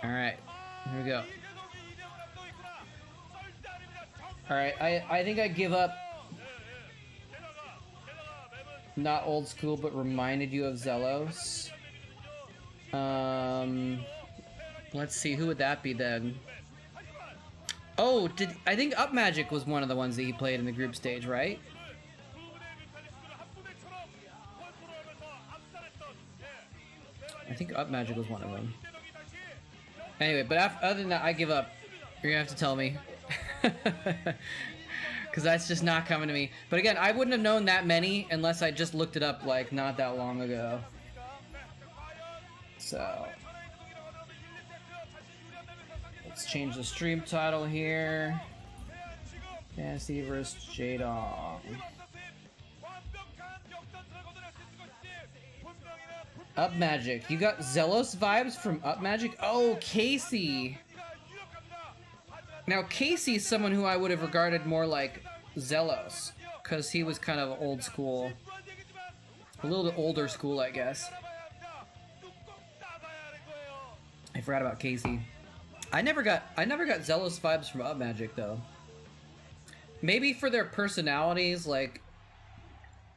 All right. Here we go. Alright, I think I give up. Not old school, but reminded you of Zelos. Let's see, who would that be then? Oh, I think Up Magic was one of the ones that he played in the group stage, right? I think Up Magic was one of them. Anyway, but other than that, I give up. You're gonna have to tell me. Because that's just not coming to me. But again, I wouldn't have known that many unless I just looked it up, like, not that long ago. So... let's change the stream title here. Fantasy vs. Jadong. Up Magic. You got Zelos vibes from Up Magic? Oh, Casey! Now, Casey's someone who I would have regarded more like Zelos, because he was kind of old school. A little bit older school, I guess. I forgot about Casey. I never got Zelos vibes from Up Magic, though. Maybe for their personalities, like...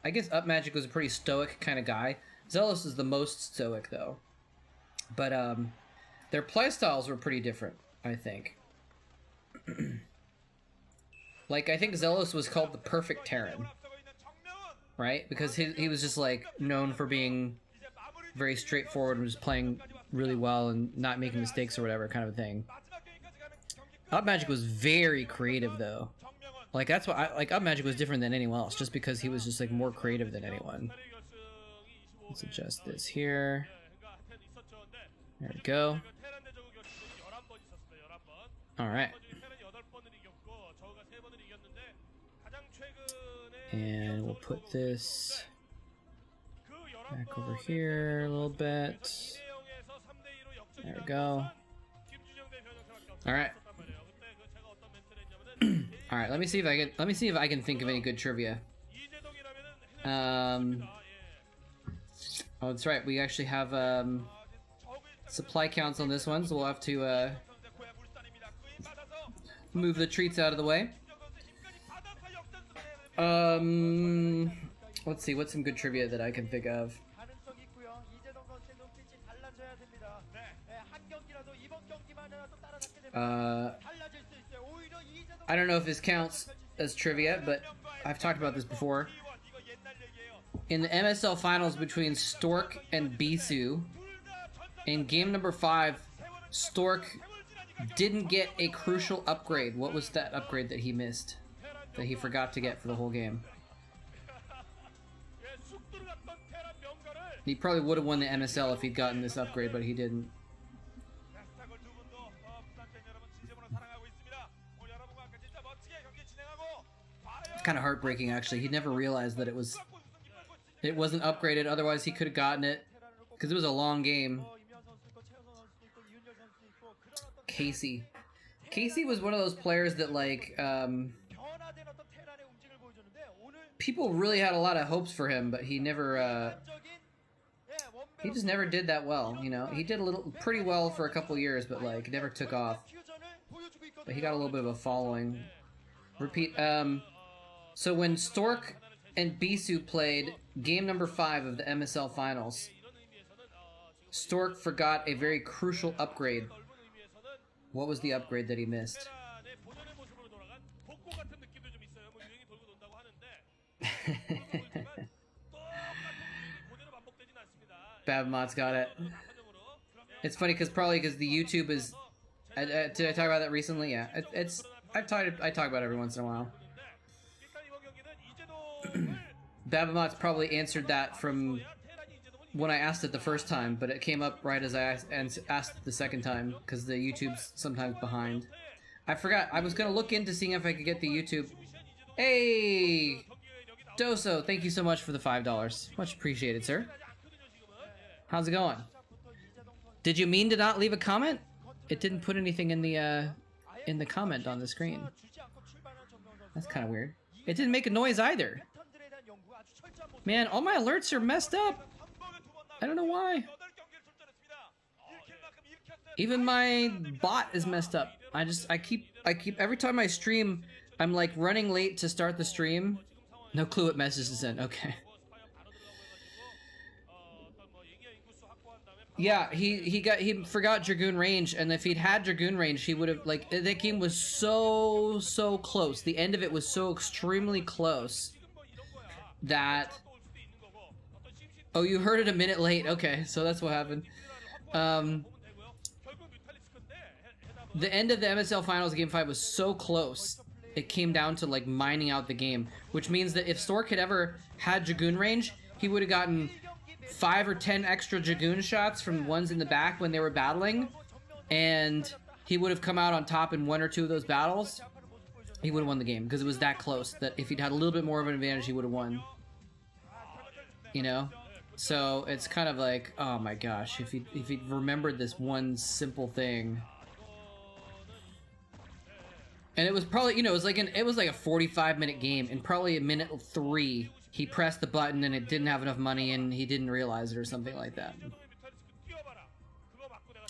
I guess Up Magic was a pretty stoic kind of guy. Zelos is the most stoic, though. But, their playstyles were pretty different, I think. Like, I think Zelos was called the perfect Terran, right? Because he was just, like, known for being very straightforward and just playing really well and not making mistakes or whatever kind of a thing. Up Magic was very creative, though. Like, that's why Up Magic was different than anyone else, just because he was just, like, more creative than anyone. Let's adjust this here. There we go. Alright. And we'll put this back over here a little bit. There we go. Alright. Alright, let me see if I can think of any good trivia. Oh, that's right, we actually have supply counts on this one, so we'll have to move the treats out of the way. Let's see, what's some good trivia that I can think of? I don't know if this counts as trivia, but I've talked about this before. In the MSL finals between Stork and Bisu, in game number 5, Stork didn't get a crucial upgrade. What was that upgrade that he missed? That he forgot to get for the whole game? He probably would have won the MSL if he'd gotten this upgrade, but he didn't. Kind of heartbreaking, actually. He never realized that it wasn't upgraded, otherwise he could have gotten it, because it was a long game. Casey was one of those players that, like, people really had a lot of hopes for him, but he never, he just never did that well, you know? He did pretty well for a couple years, but, like, never took off. But he got a little bit of a following. Repeat, so when Stork and Bisu played game number 5 of the MSL finals, Stork forgot a very crucial upgrade. What was the upgrade that he missed? Babamot's got it. It's funny because the YouTube is... did I talk about that recently? Yeah, I talk about it every once in a while. Babamot's probably answered that from when I asked it the first time, but it came up right as I asked it the second time, because the YouTube's sometimes behind. I forgot. I was going to look into seeing if I could get the YouTube... Hey! Doso, thank you so much for the $5. Much appreciated, sir. How's it going? Did you mean to not leave a comment? It didn't put anything in the comment on the screen. That's kind of weird. It didn't make a noise either. Man, all my alerts are messed up. I don't know why. Even my bot is messed up. I keep every time I stream, I'm like running late to start the stream. No clue what message is in. Okay. Yeah, he forgot Dragoon range, and if he'd had Dragoon range, he would have, like, that game was so close. The end of it was so extremely close that... Oh, you heard it a minute late. Okay, so that's what happened. The end of the MSL Finals Game 5 was so close, it came down to, like, mining out the game, which means that if Stork had ever had Dragoon range, he would have gotten 5 or 10 extra Dragoon shots from ones in the back when they were battling, and he would have come out on top in 1 or 2 of those battles. He would have won the game, because it was that close, that if he'd had a little bit more of an advantage, he would have won. You know? So, it's kind of like, oh my gosh, if he remembered this one simple thing. And it was probably, you know, it was like a 45-minute game, and probably at minute 3, he pressed the button and it didn't have enough money and he didn't realize it or something like that.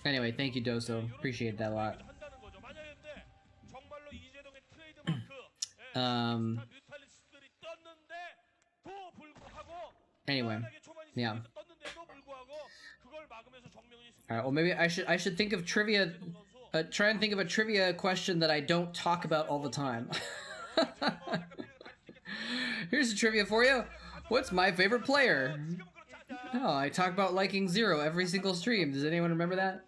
Anyway, thank you, Doso. Appreciate that a lot. Anyway, yeah. Alright, well maybe I should think of trivia, try and think of a trivia question that I don't talk about all the time. Here's a trivia for you. What's my favorite player? Oh, I talk about liking Zero every single stream. Does anyone remember that?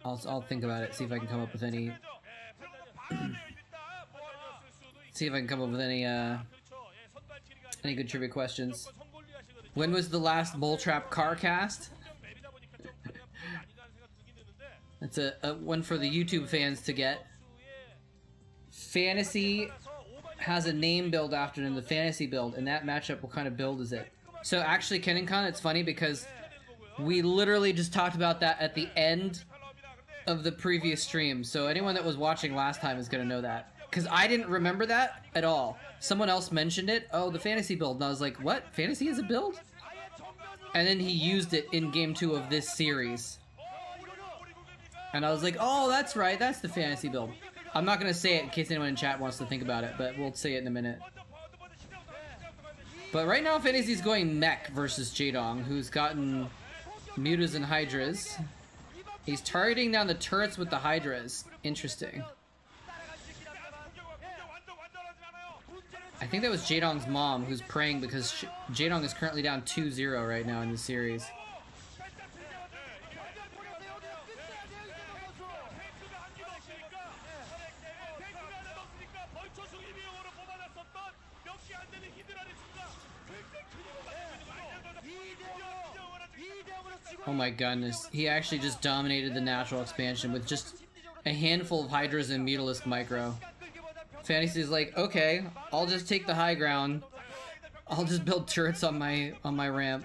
I'll think about it, see if I can come up with any... see if I can come up with any good trivia questions. When was the last moletrap car cast? That's a one for the YouTube fans to get. Fantasy has a name build after them, the Fantasy build, and that matchup, what kind of build is it? So actually, KennenCon, it's funny because we literally just talked about that at the end of the previous stream, so anyone that was watching last time is gonna know that. Because I didn't remember that at all. Someone else mentioned it, oh, the Fantasy build, and I was like, what? Fantasy is a build? And then he used it in Game 2 of this series. And I was like, oh, that's right, that's the Fantasy build. I'm not gonna say it in case anyone in chat wants to think about it, but we'll say it in a minute. But right now, Fantasy's going Mech versus Jaedong, who's gotten Mutas and Hydras. He's targeting down the turrets with the Hydras. Interesting. I think that was Jaedong's mom who's praying because Jaedong is currently down 2-0 right now in the series. Oh my goodness, he actually just dominated the natural expansion with just a handful of Hydras and Mutalisk Micro. Fantasy's like, okay, I'll just take the high ground. I'll just build turrets on my ramp.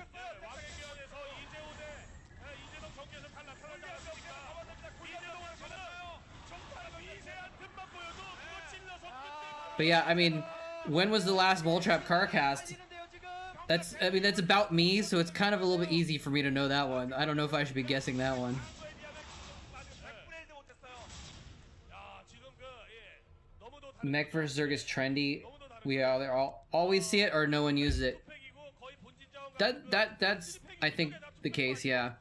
But yeah, I mean, when was the last moletrap car cast? That's about me, so it's kind of a little bit easy for me to know that one. I don't know if I should be guessing that one. Mech vs. Zerg is trendy. We either always see it or no one uses it. That's I think the case, yeah.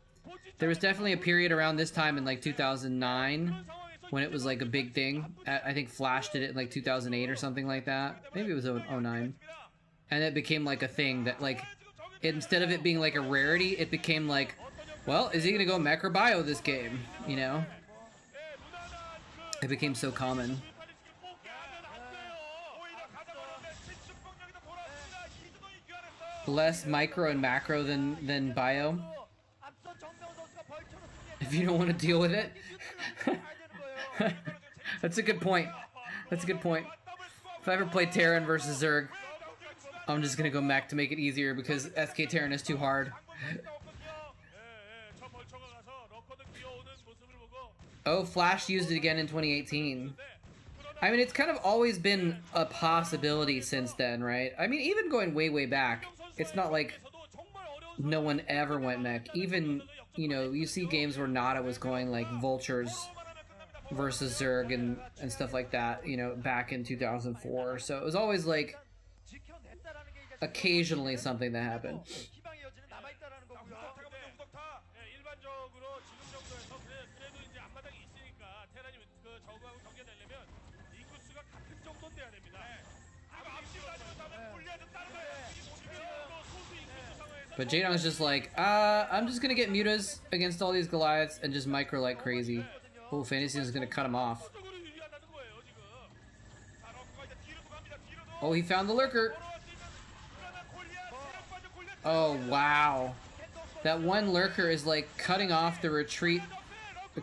There was definitely a period around this time in like 2009 when it was like a big thing. I think Flash did it in like 2008 or something like that. Maybe it was 09. And it became like a thing that like, instead of it being like a rarity, it became like, well, is he gonna go mech or bio this game? You know? It became so common. Less micro and macro than bio. If you don't want to deal with it. That's a good point. That's a good point. If I ever play Terran versus Zerg, I'm just gonna go mech to make it easier because SK Terran is too hard. Oh, Flash used it again in 2018. I mean, it's kind of always been a possibility since then, right? I mean, even going way, way back, it's not like no one ever went mech. Even, you know, you see games where Nada was going like Vultures versus Zerg and stuff like that, you know, back in 2004. So it was always like occasionally something that happened. But Jadong's just like, I'm just gonna get mutas against all these Goliaths and just micro like crazy. Oh, Fantasy is gonna cut him off. Oh, he found the lurker. Oh, wow. That one lurker is like cutting off the retreat,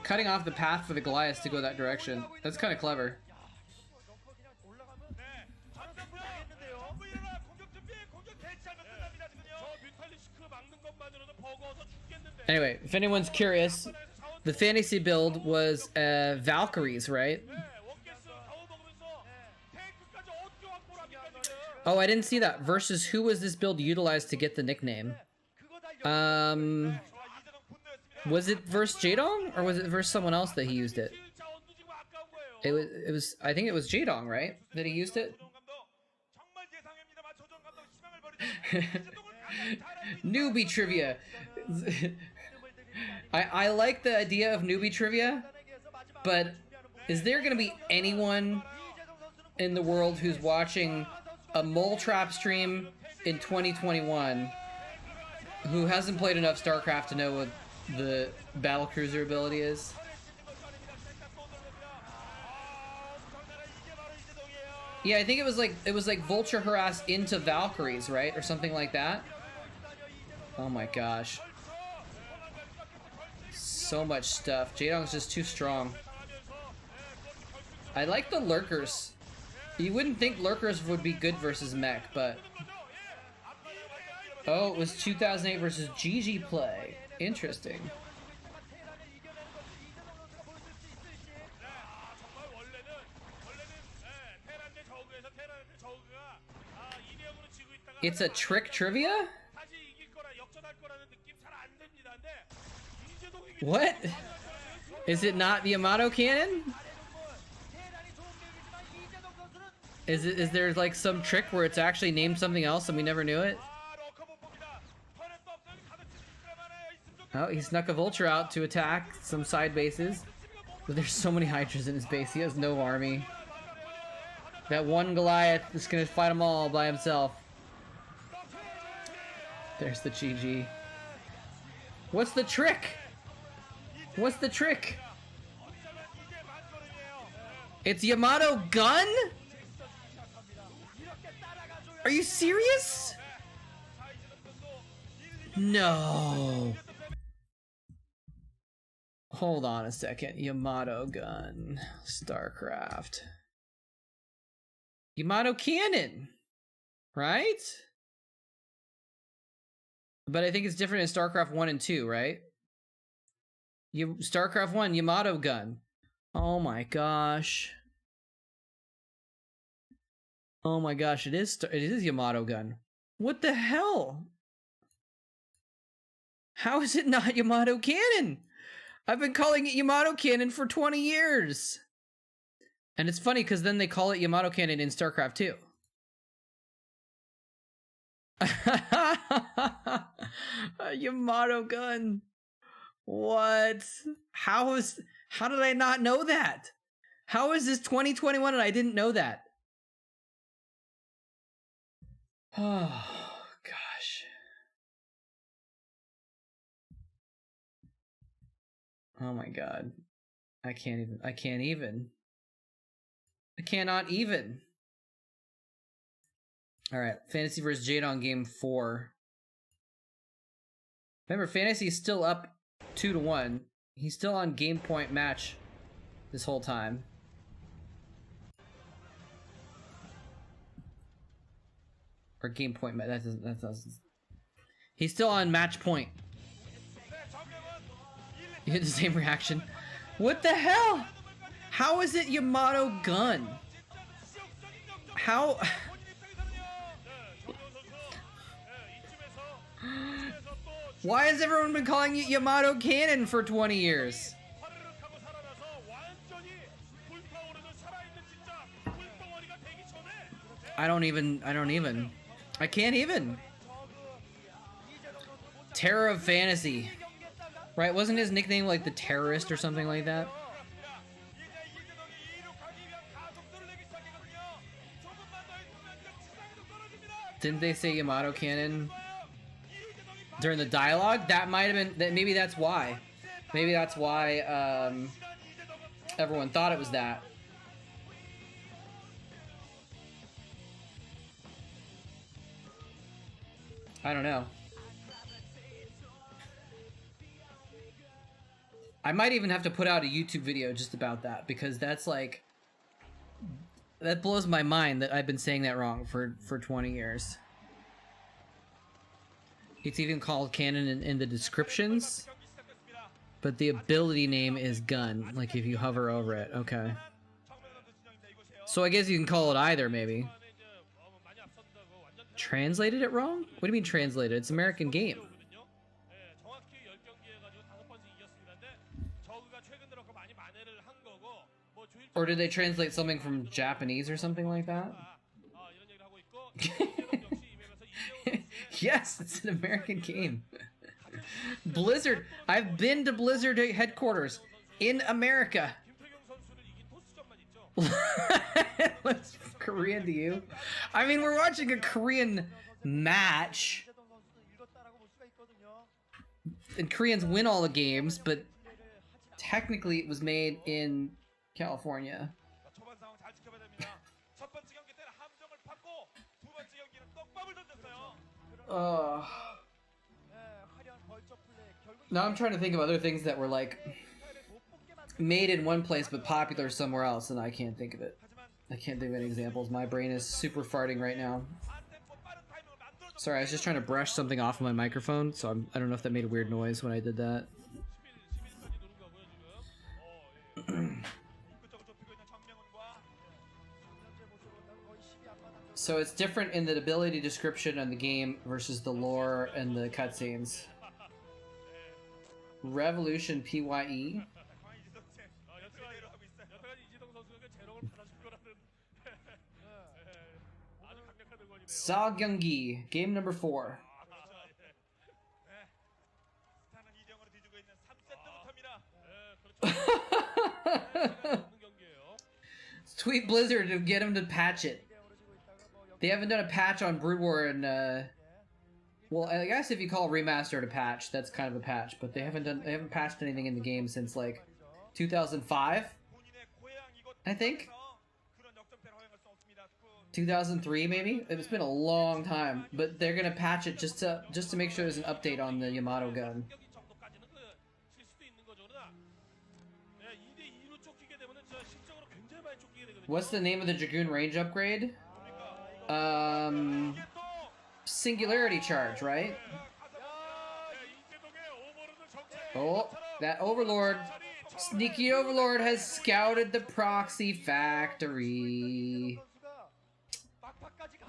cutting off the path for the Goliaths to go that direction. That's kind of clever. Anyway, if anyone's curious, the fantasy build was Valkyries, right? Oh, I didn't see that. Versus who was this build utilized to get the nickname? Was it versus Jadong, or was it versus someone else that he used it? It was I think it was Jadong, right? That he used it? Newbie trivia. I like the idea of newbie trivia, but is there gonna be anyone in the world who's watching a moletrap stream in 2021 who hasn't played enough Starcraft to know what the battlecruiser ability is? Yeah, I think it was like Vulture harass into Valkyries, right? Or something like that. Oh my gosh. So much stuff. Jadong's just too strong. I like the lurkers. You wouldn't think lurkers would be good versus mech, but... Oh, it was 2008 versus GG play. Interesting. It's a trick trivia? What? Is it not the Yamato cannon? Is there like some trick where it's actually named something else and we never knew it? Oh, he snuck a Vulture out to attack some side bases. But there's so many Hydras in his base, he has no army. That one Goliath is gonna fight them all by himself. There's the GG. What's the trick? What's the trick? It's Yamato gun? Are you serious? No. Hold on a second. Yamato gun. Starcraft. Yamato cannon. Right? But I think it's different in StarCraft 1 and 2, right? StarCraft 1, Yamato gun. Oh my gosh. Oh my gosh, it is Yamato gun. What the hell? How is it not Yamato cannon? I've been calling it Yamato cannon for 20 years. And it's funny because then they call it Yamato cannon in StarCraft 2. A Yamato gun. What? How did I not know that? How is this 2021 and I didn't know that? Oh gosh. Oh my god. I cannot even. Alright, Fantasy vs. Jadong game 4. Remember, Fantasy is still up 2-1. He's still on game point match this whole time. Or game point match. That doesn't. He's still on match point. You had the same reaction. What the hell? How is it Yamato gun? How? Why has everyone been calling it Yamato Cannon for 20 years? I can't even. Terror of Fantasy. Right, wasn't his nickname like the Terrorist or something like that? Didn't they say Yamato Cannon during the dialogue? That might have been, maybe that's why. Maybe that's why everyone thought it was that. I don't know. I might even have to put out a YouTube video just about that, because that's like, that blows my mind that I've been saying that wrong for 20 years. It's even called Canon in the descriptions, but the ability name is gun, like if you hover over it. Okay. So I guess you can call it either, maybe. Translated it wrong? What do you mean translated? It's an American game. Or did they translate something from Japanese or something like that? Yes, it's an American game. Blizzard. I've been to Blizzard headquarters in America. What's Korean to you? I mean, we're watching a Korean match. And Koreans win all the games, but technically it was made in California. Now I'm trying to think of other things that were like made in one place but popular somewhere else, and I can't think of it. I can't think of any examples. My brain is super farting right now. Sorry, I was just trying to brush something off of my microphone, so I don't know if that made a weird noise when I did that. So it's different in the ability description on the game versus the lore and the cutscenes. Revolution PYE. Sagyungi, game number 4. Tweet Blizzard to get him to patch it. They haven't done a patch on Brood War in, well, I guess if you call remastered a patch, that's kind of a patch, but they haven't patched anything in the game since like 2005, I think. 2003 maybe. It's been a long time, but they're gonna patch it just to make sure there's an update on the Yamato gun. What's the name of the Dragoon range upgrade? Singularity charge, right? Oh, that Overlord, sneaky Overlord has scouted the proxy factory.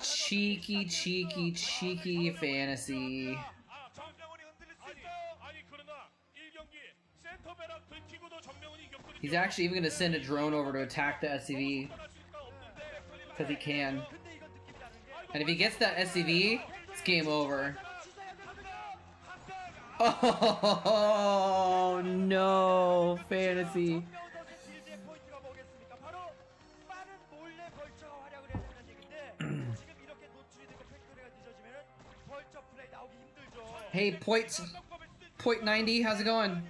Cheeky, cheeky, cheeky fantasy. He's actually even going to send a drone over to attack the SCV. Because he can. And if he gets that SCV, it's game over. Oh, no. Fantasy. Hey, Point 90, how's it going?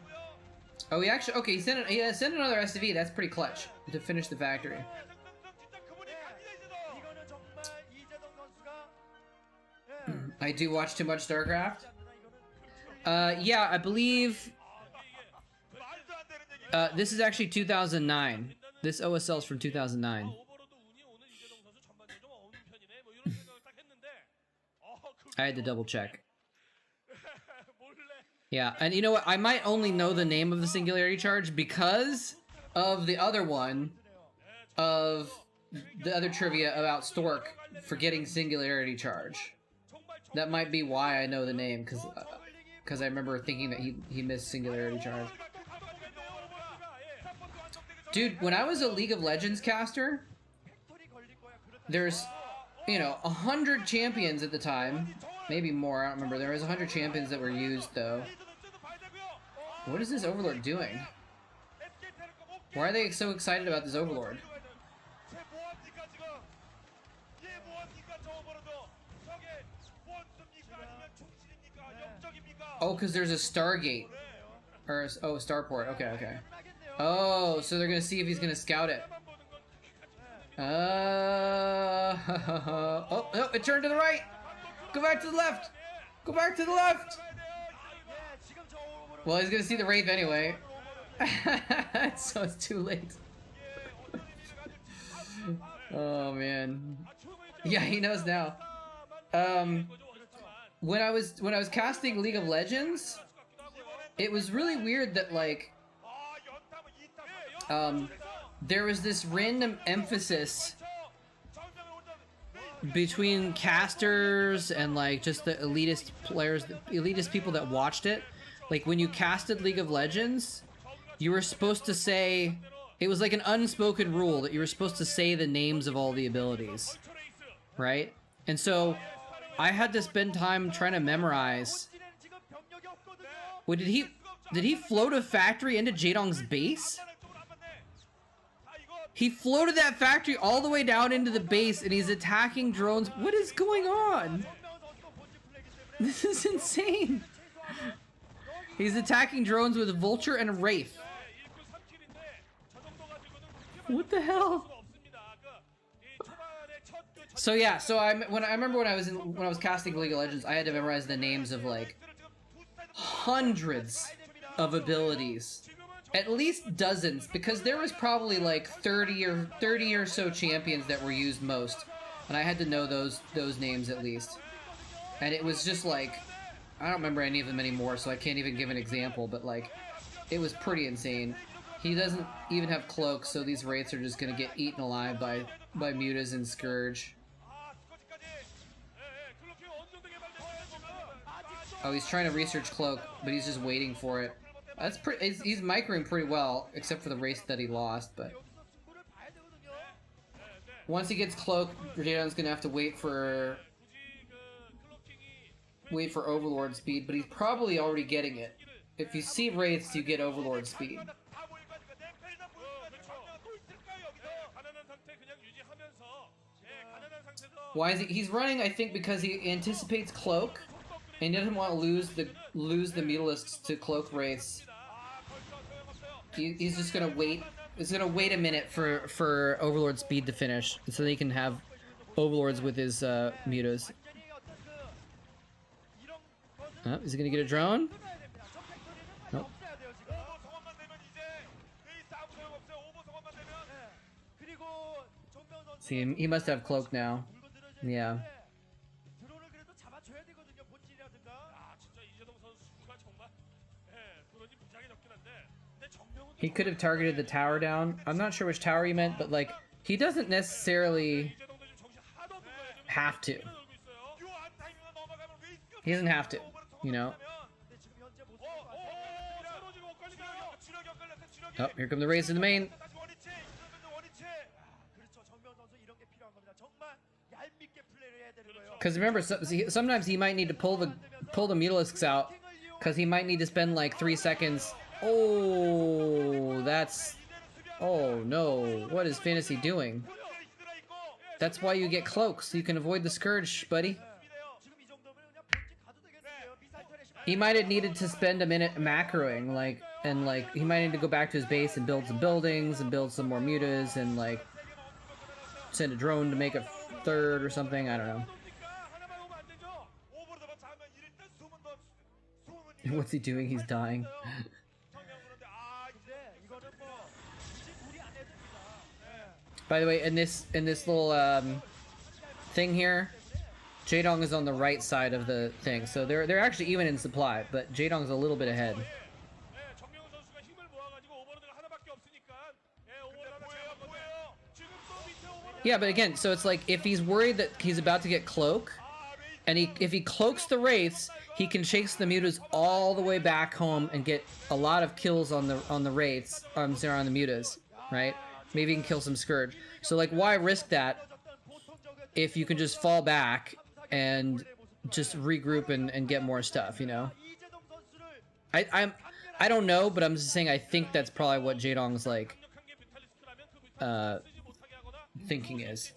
Oh, he actually, okay, he sent another SCV. That's pretty clutch to finish the factory. I do watch too much Starcraft. Yeah, I believe this is actually 2009. This OSL is from 2009. I had to double check. Yeah, and you know what? I might only know the name of the Singularity Charge because of the other one, of the other trivia about Stork forgetting Singularity Charge. That might be why I know the name, because I remember thinking that he missed Singularity Charge. Dude, when I was a League of Legends caster, there's, you know, 100 champions at the time. Maybe more, I don't remember. There was 100 champions that were used, though. What is this Overlord doing? Why are they so excited about this Overlord? Oh, because there's a Stargate. Or, oh, Starport. Okay, okay. Oh, so they're gonna see if he's gonna scout it. Oh, no, it turned to the right! Go back to the left! Go back to the left! Well, he's gonna see the Wraith anyway. So it's too late. Oh, man. Yeah, he knows now. When I was casting League of Legends, it was really weird that, like, there was this random emphasis between casters and, like, just the elitist players, the elitist people that watched it. Like, when you casted League of Legends, you were supposed to say, it was like an unspoken rule that you were supposed to say the names of all the abilities, right? And so I had to spend time trying to memorize. Wait, did he float a factory into Jaedong's base? He floated that factory all the way down into the base, and he's attacking drones. What is going on? This is insane. He's attacking drones with a Vulture and a Wraith. What the hell? So yeah, so I remember when I was casting League of Legends, I had to memorize the names of like hundreds of abilities. At least dozens, because there was probably like 30 or so champions that were used most, and I had to know those names at least. And it was just like, I don't remember any of them anymore, so I can't even give an example, but like, it was pretty insane. He doesn't even have cloaks, so these Wraiths are just gonna get eaten alive by Mutas and Scourge. Oh, he's trying to research cloak, but he's just waiting for it. That's pretty. He's microing pretty well, except for the race that he lost. But once he gets cloak, Jaedong's gonna have to wait for Overlord speed. But he's probably already getting it. If you see Wraiths, you get Overlord speed. Why is he? He's running, I think, because he anticipates cloak. And he doesn't want to lose the Mutalisks to cloak Wraiths. He's just gonna wait. He's gonna wait a minute for Overlord speed to finish, so that he can have Overlords with his Mutas. Oh, is he gonna get a drone? Nope. See, he must have cloak now. Yeah. He could have targeted the tower down. I'm not sure which tower he meant, but like, he doesn't necessarily have to. He doesn't have to, you know? Oh, here come the Wraiths in the main. Because remember, sometimes he might need to pull the Mutalisks out, because he might need to spend like 3 seconds. Oh, that's... Oh no, what is Fantasy doing? That's why you get cloaks, so you can avoid the Scourge, buddy. He might have needed to spend a minute macroing, like, and like, he might need to go back to his base and build some buildings, and build some more mutas, and like, send a drone to make a third or something, I don't know. What's he doing? He's dying. By the way, in this little thing here, Jaedong is on the right side of the thing, so they're actually even in supply, but Jaedong's a little bit ahead. Yeah, but again, so it's like if he's worried that he's about to get cloak, and if he cloaks the wraiths, he can chase the mutas all the way back home and get a lot of kills on the wraiths. On the mutas, right? Maybe he can kill some scourge. So like, why risk that if you can just fall back and just regroup and get more stuff, you know? I don't know, but I'm just saying I think that's probably what Jaedong's like thinking is.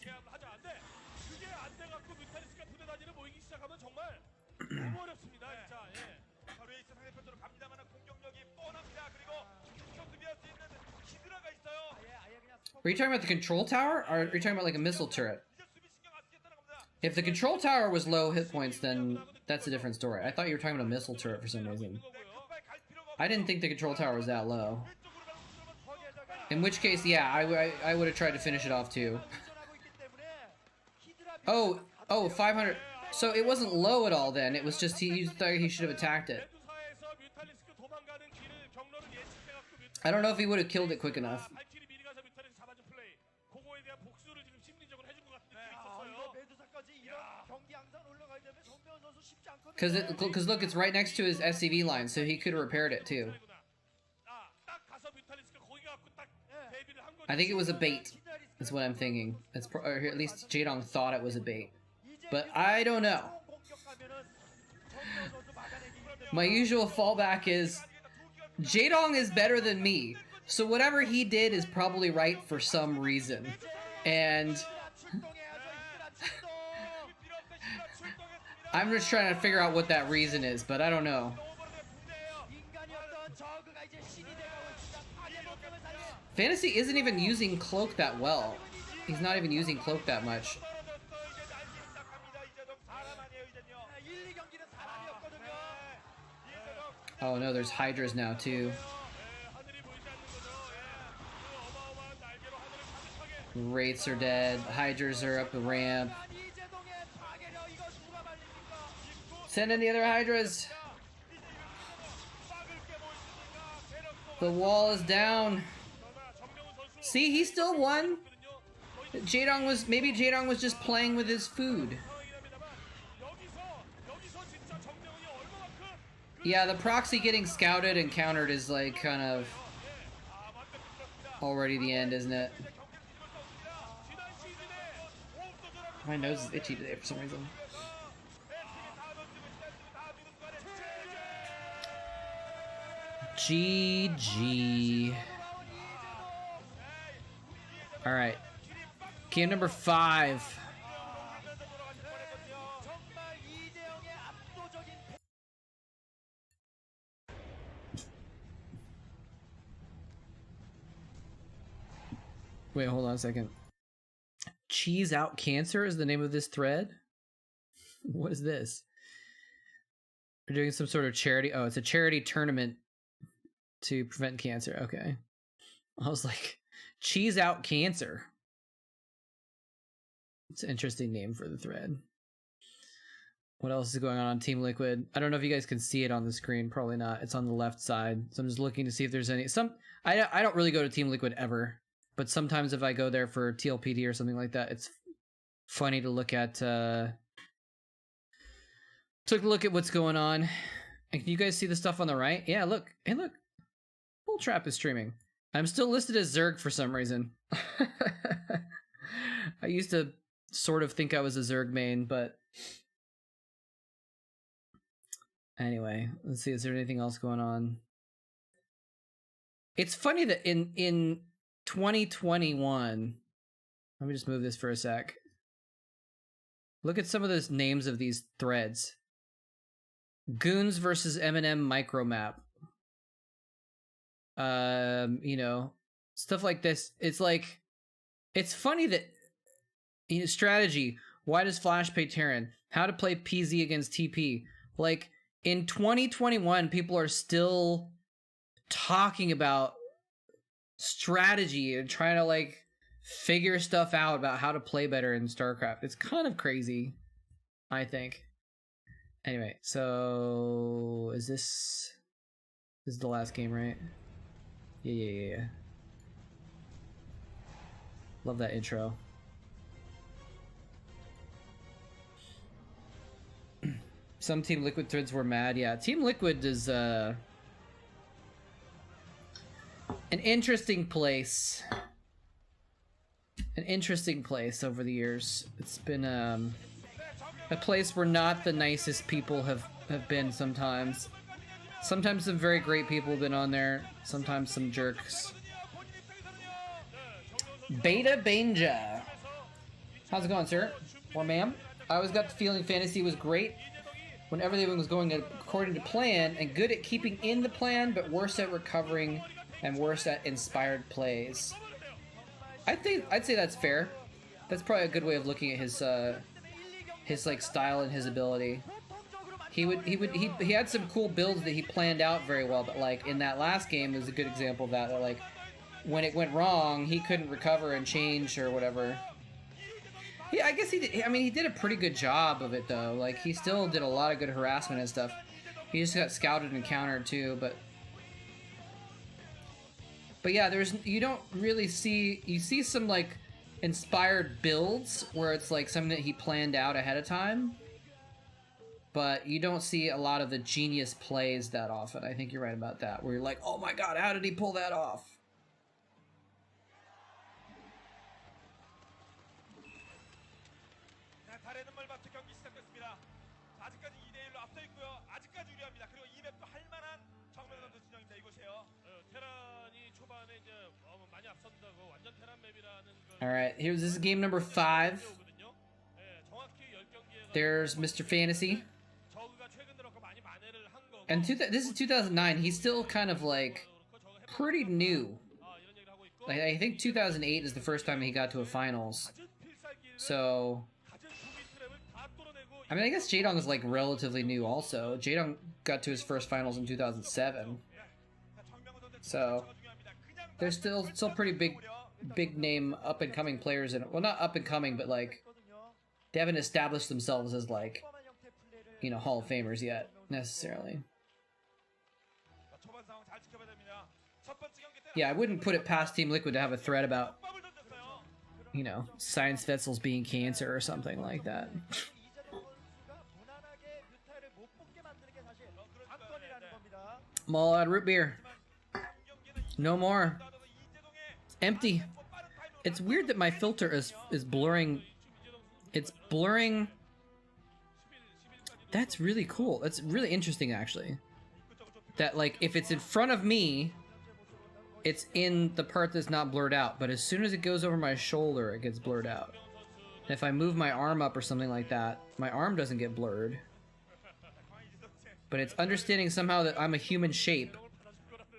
Are you talking about the control tower, or are you talking about like a missile turret? If the control tower was low hit points, then that's a different story. I thought you were talking about a missile turret for some reason. I didn't think the control tower was that low. In which case, yeah, I would have tried to finish it off too. Oh, 500. So it wasn't low at all then. It was just he thought he should have attacked it. I don't know if he would have killed it quick enough. Because look, it's right next to his SCV line, so he could have repaired it too. I think it was a bait, is what I'm thinking. Or at least Jaedong thought it was a bait. But I don't know. My usual fallback is Jaedong is better than me, so whatever he did is probably right for some reason. And I'm just trying to figure out what that reason is, but I don't know. Fantasy isn't even using Cloak that well. He's not even using Cloak that much. Oh no, there's Hydras now too. Wraiths are dead. Hydras are up the ramp. Send in the other Hydras. The wall is down. See, he still won. Maybe Jaedong was just playing with his food. Yeah, the proxy getting scouted and countered is like kind of already the end, isn't it? My nose is itchy today for some reason. GG. Alright. Game number 5. Wait, hold on a second. Cheese Out Cancer is the name of this thread? What is this? We're doing some sort of charity. Oh, it's a charity tournament to prevent cancer. Okay. I was like, Cheese Out Cancer. It's an interesting name for the thread. What else is going on Team Liquid? I don't know if you guys can see it on the screen. Probably not. It's on the left side. So I'm just looking to see if there's any... I don't really go to Team Liquid ever. But sometimes if I go there for TLPD or something like that, it's funny to look at... Took a look at what's going on. And can you guys see the stuff on the right? Yeah, look. Hey, look. Moletrap is streaming. I'm still listed as Zerg for some reason. I used to sort of think I was a Zerg main, but... Anyway, let's see. Is there anything else going on? It's funny that in 2021... Let me just move this for a sec. Look at some of those names of these threads. Goons versus Eminem micromap. You know, stuff like this. It's like, it's funny that, you know, strategy. Why does Flash pay Terran? How to play PZ against TP. Like, in 2021, people are still talking about strategy and trying to, like, figure stuff out about how to play better in StarCraft. It's kind of crazy. I think. Anyway, so this is the last game, right? Yeah. Love that intro. Some Team Liquid threads were mad. Yeah, Team Liquid is an interesting place. An interesting place over the years. It's been a place where not the nicest people have been sometimes. Sometimes some very great people have been on there. Sometimes some jerks. Beta Banja. How's it going, sir? Or ma'am? I always got the feeling Fantasy was great when everything was going according to plan and good at keeping in the plan, but worse at recovering and worse at inspired plays. I'd say that's fair. That's probably a good way of looking at his like style and his ability. He had some cool builds that he planned out very well, but like in that last game was a good example of that. That like when it went wrong, he couldn't recover and change or whatever. Yeah, I guess he did. I mean, he did a pretty good job of it though. Like he still did a lot of good harassment and stuff. He just got scouted and countered too, but yeah, you don't really see, you see some like inspired builds where it's like something that he planned out ahead of time, but you don't see a lot of the genius plays that often. I think you're right about that, where you're like, oh my god, how did he pull that off? Alright, this is game number 5. There's Mr. Fantasy. And this is 2009. He's still kind of like pretty new. Like, I think 2008 is the first time he got to a finals. So, I mean, I guess Jaedong is like relatively new also. Jaedong got to his first finals in 2007. So, there's still pretty big name up and coming players in it. Well, not up and coming, but like they haven't established themselves as like, you know, Hall of Famers yet necessarily. Yeah, I wouldn't put it past Team Liquid to have a thread about, you know, science vessels being cancer or something like that. Mall out root beer. No more. Empty. It's weird that my filter is blurring. It's blurring. That's really cool. That's really interesting, actually. That, like, if it's in front of me, it's in the part that's not blurred out. But as soon as it goes over my shoulder, it gets blurred out. And if I move my arm up or something like that, my arm doesn't get blurred. But it's understanding somehow that I'm a human shape.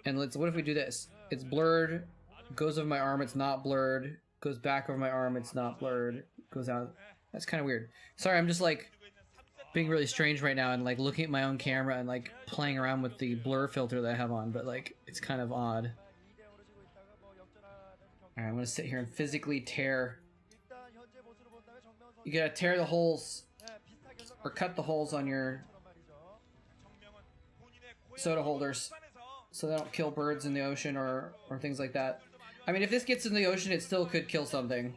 And what if we do this? It's blurred. Goes over my arm, it's not blurred. Goes back over my arm, it's not blurred. Goes out. That's kind of weird. Sorry, I'm just like being really strange right now and like looking at my own camera and like playing around with the blur filter that I have on, but like it's kind of odd. Alright, I'm gonna sit here and physically tear. You gotta tear the holes or cut the holes on your soda holders so they don't kill birds in the ocean or things like that. I mean, if this gets in the ocean, it still could kill something,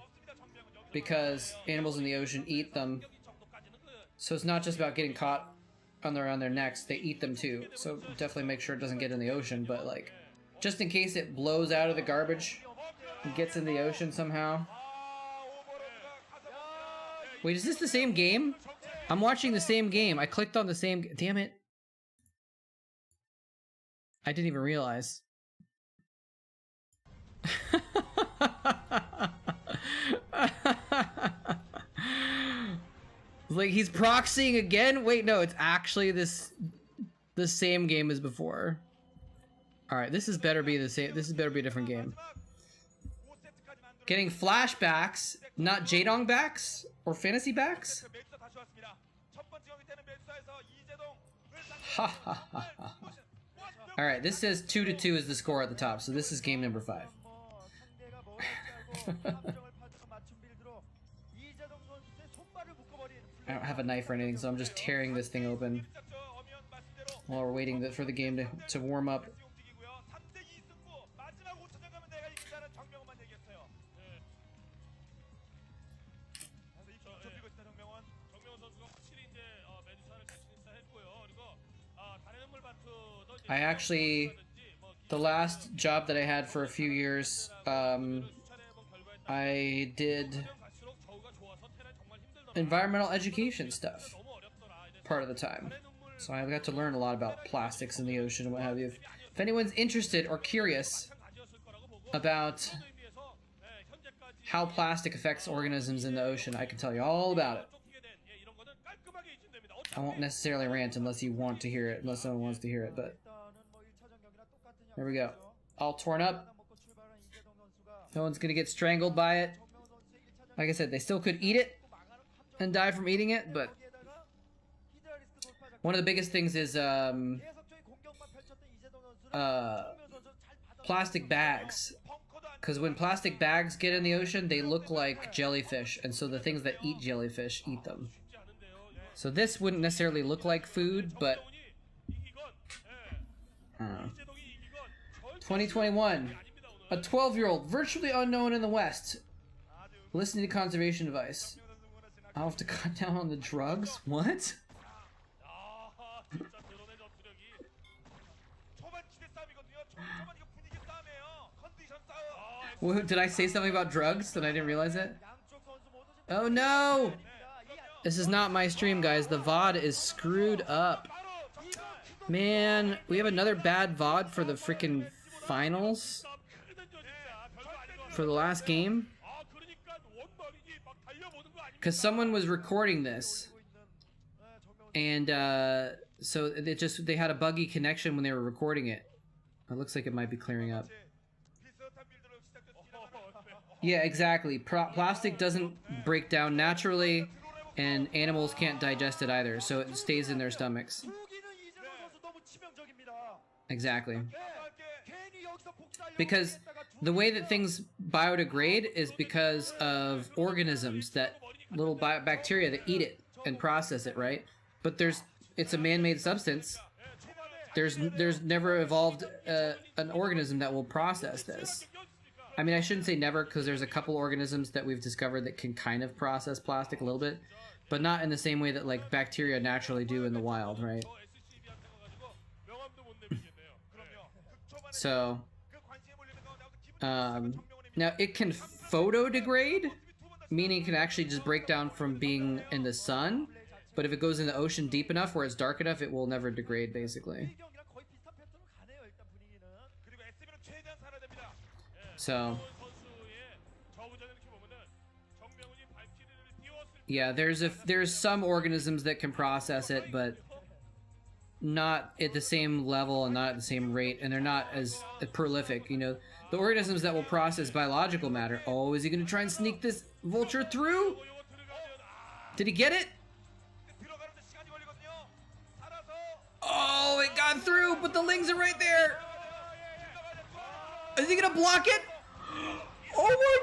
because animals in the ocean eat them. So it's not just about getting caught on their necks, they eat them too. So definitely make sure it doesn't get in the ocean, but like, just in case it blows out of the garbage and gets in the ocean somehow. Wait, is this the same game? I'm watching the same game. I clicked on the same... Damn it. I didn't even realize. Like, he's proxying again? Wait, no, it's actually the same game as before. Alright, this better be the same. This better be a different game. Getting flashbacks, not Jaedong backs or fantasy backs? Ha ha ha ha. Alright, this says 2-2 is the score at the top, so this is game number 5. I don't have a knife or anything, so I'm just tearing this thing open while we're waiting for the game to warm up. I actually, the last job that I had for a few years, I did environmental education stuff part of the time. So I got to learn a lot about plastics in the ocean and what have you. If anyone's interested or curious about how plastic affects organisms in the ocean, I can tell you all about it. I won't necessarily rant unless you want to hear it, unless someone wants to hear it, but there we go. All torn up. No one's gonna get strangled by it. Like I said, they still could eat it and die from eating it, but one of the biggest things is plastic bags. Because when plastic bags get in the ocean, they look like jellyfish, and so the things that eat jellyfish eat them. So this wouldn't necessarily look like food, but 2021, a 12-year-old virtually unknown in the West listening to conservation advice. I'll have to cut down on the drugs? What? Did I say something about drugs and I didn't realize it? Oh no! This is not my stream, guys. The VOD is screwed up. Man, we have another bad VOD for the freaking finals? For the last game? Because someone was recording this. And, so they had a buggy connection when they were recording it. It looks like it might be clearing up. Yeah, exactly. Plastic doesn't break down naturally, and animals can't digest it either, so it stays in their stomachs. Exactly. Because the way that things biodegrade is because of organisms, that little bacteria that eat it and process it, right? But it's a man-made substance. There's never evolved an organism that will process this. I mean, I shouldn't say never, because there's a couple organisms that we've discovered that can kind of process plastic a little bit, but not in the same way that like bacteria naturally do in the wild, right? So, now it can photodegrade, meaning it can actually just break down from being in the sun, but if it goes in the ocean deep enough where it's dark enough, it will never degrade, basically. So, yeah, there's some organisms that can process it, but not at the same level and not at the same rate, and they're not as prolific. You know, the organisms that will process biological matter. Oh, is he gonna try and sneak this vulture through? Did he get it? Oh, it got through, but the lings are right there. Is he gonna block it? Oh my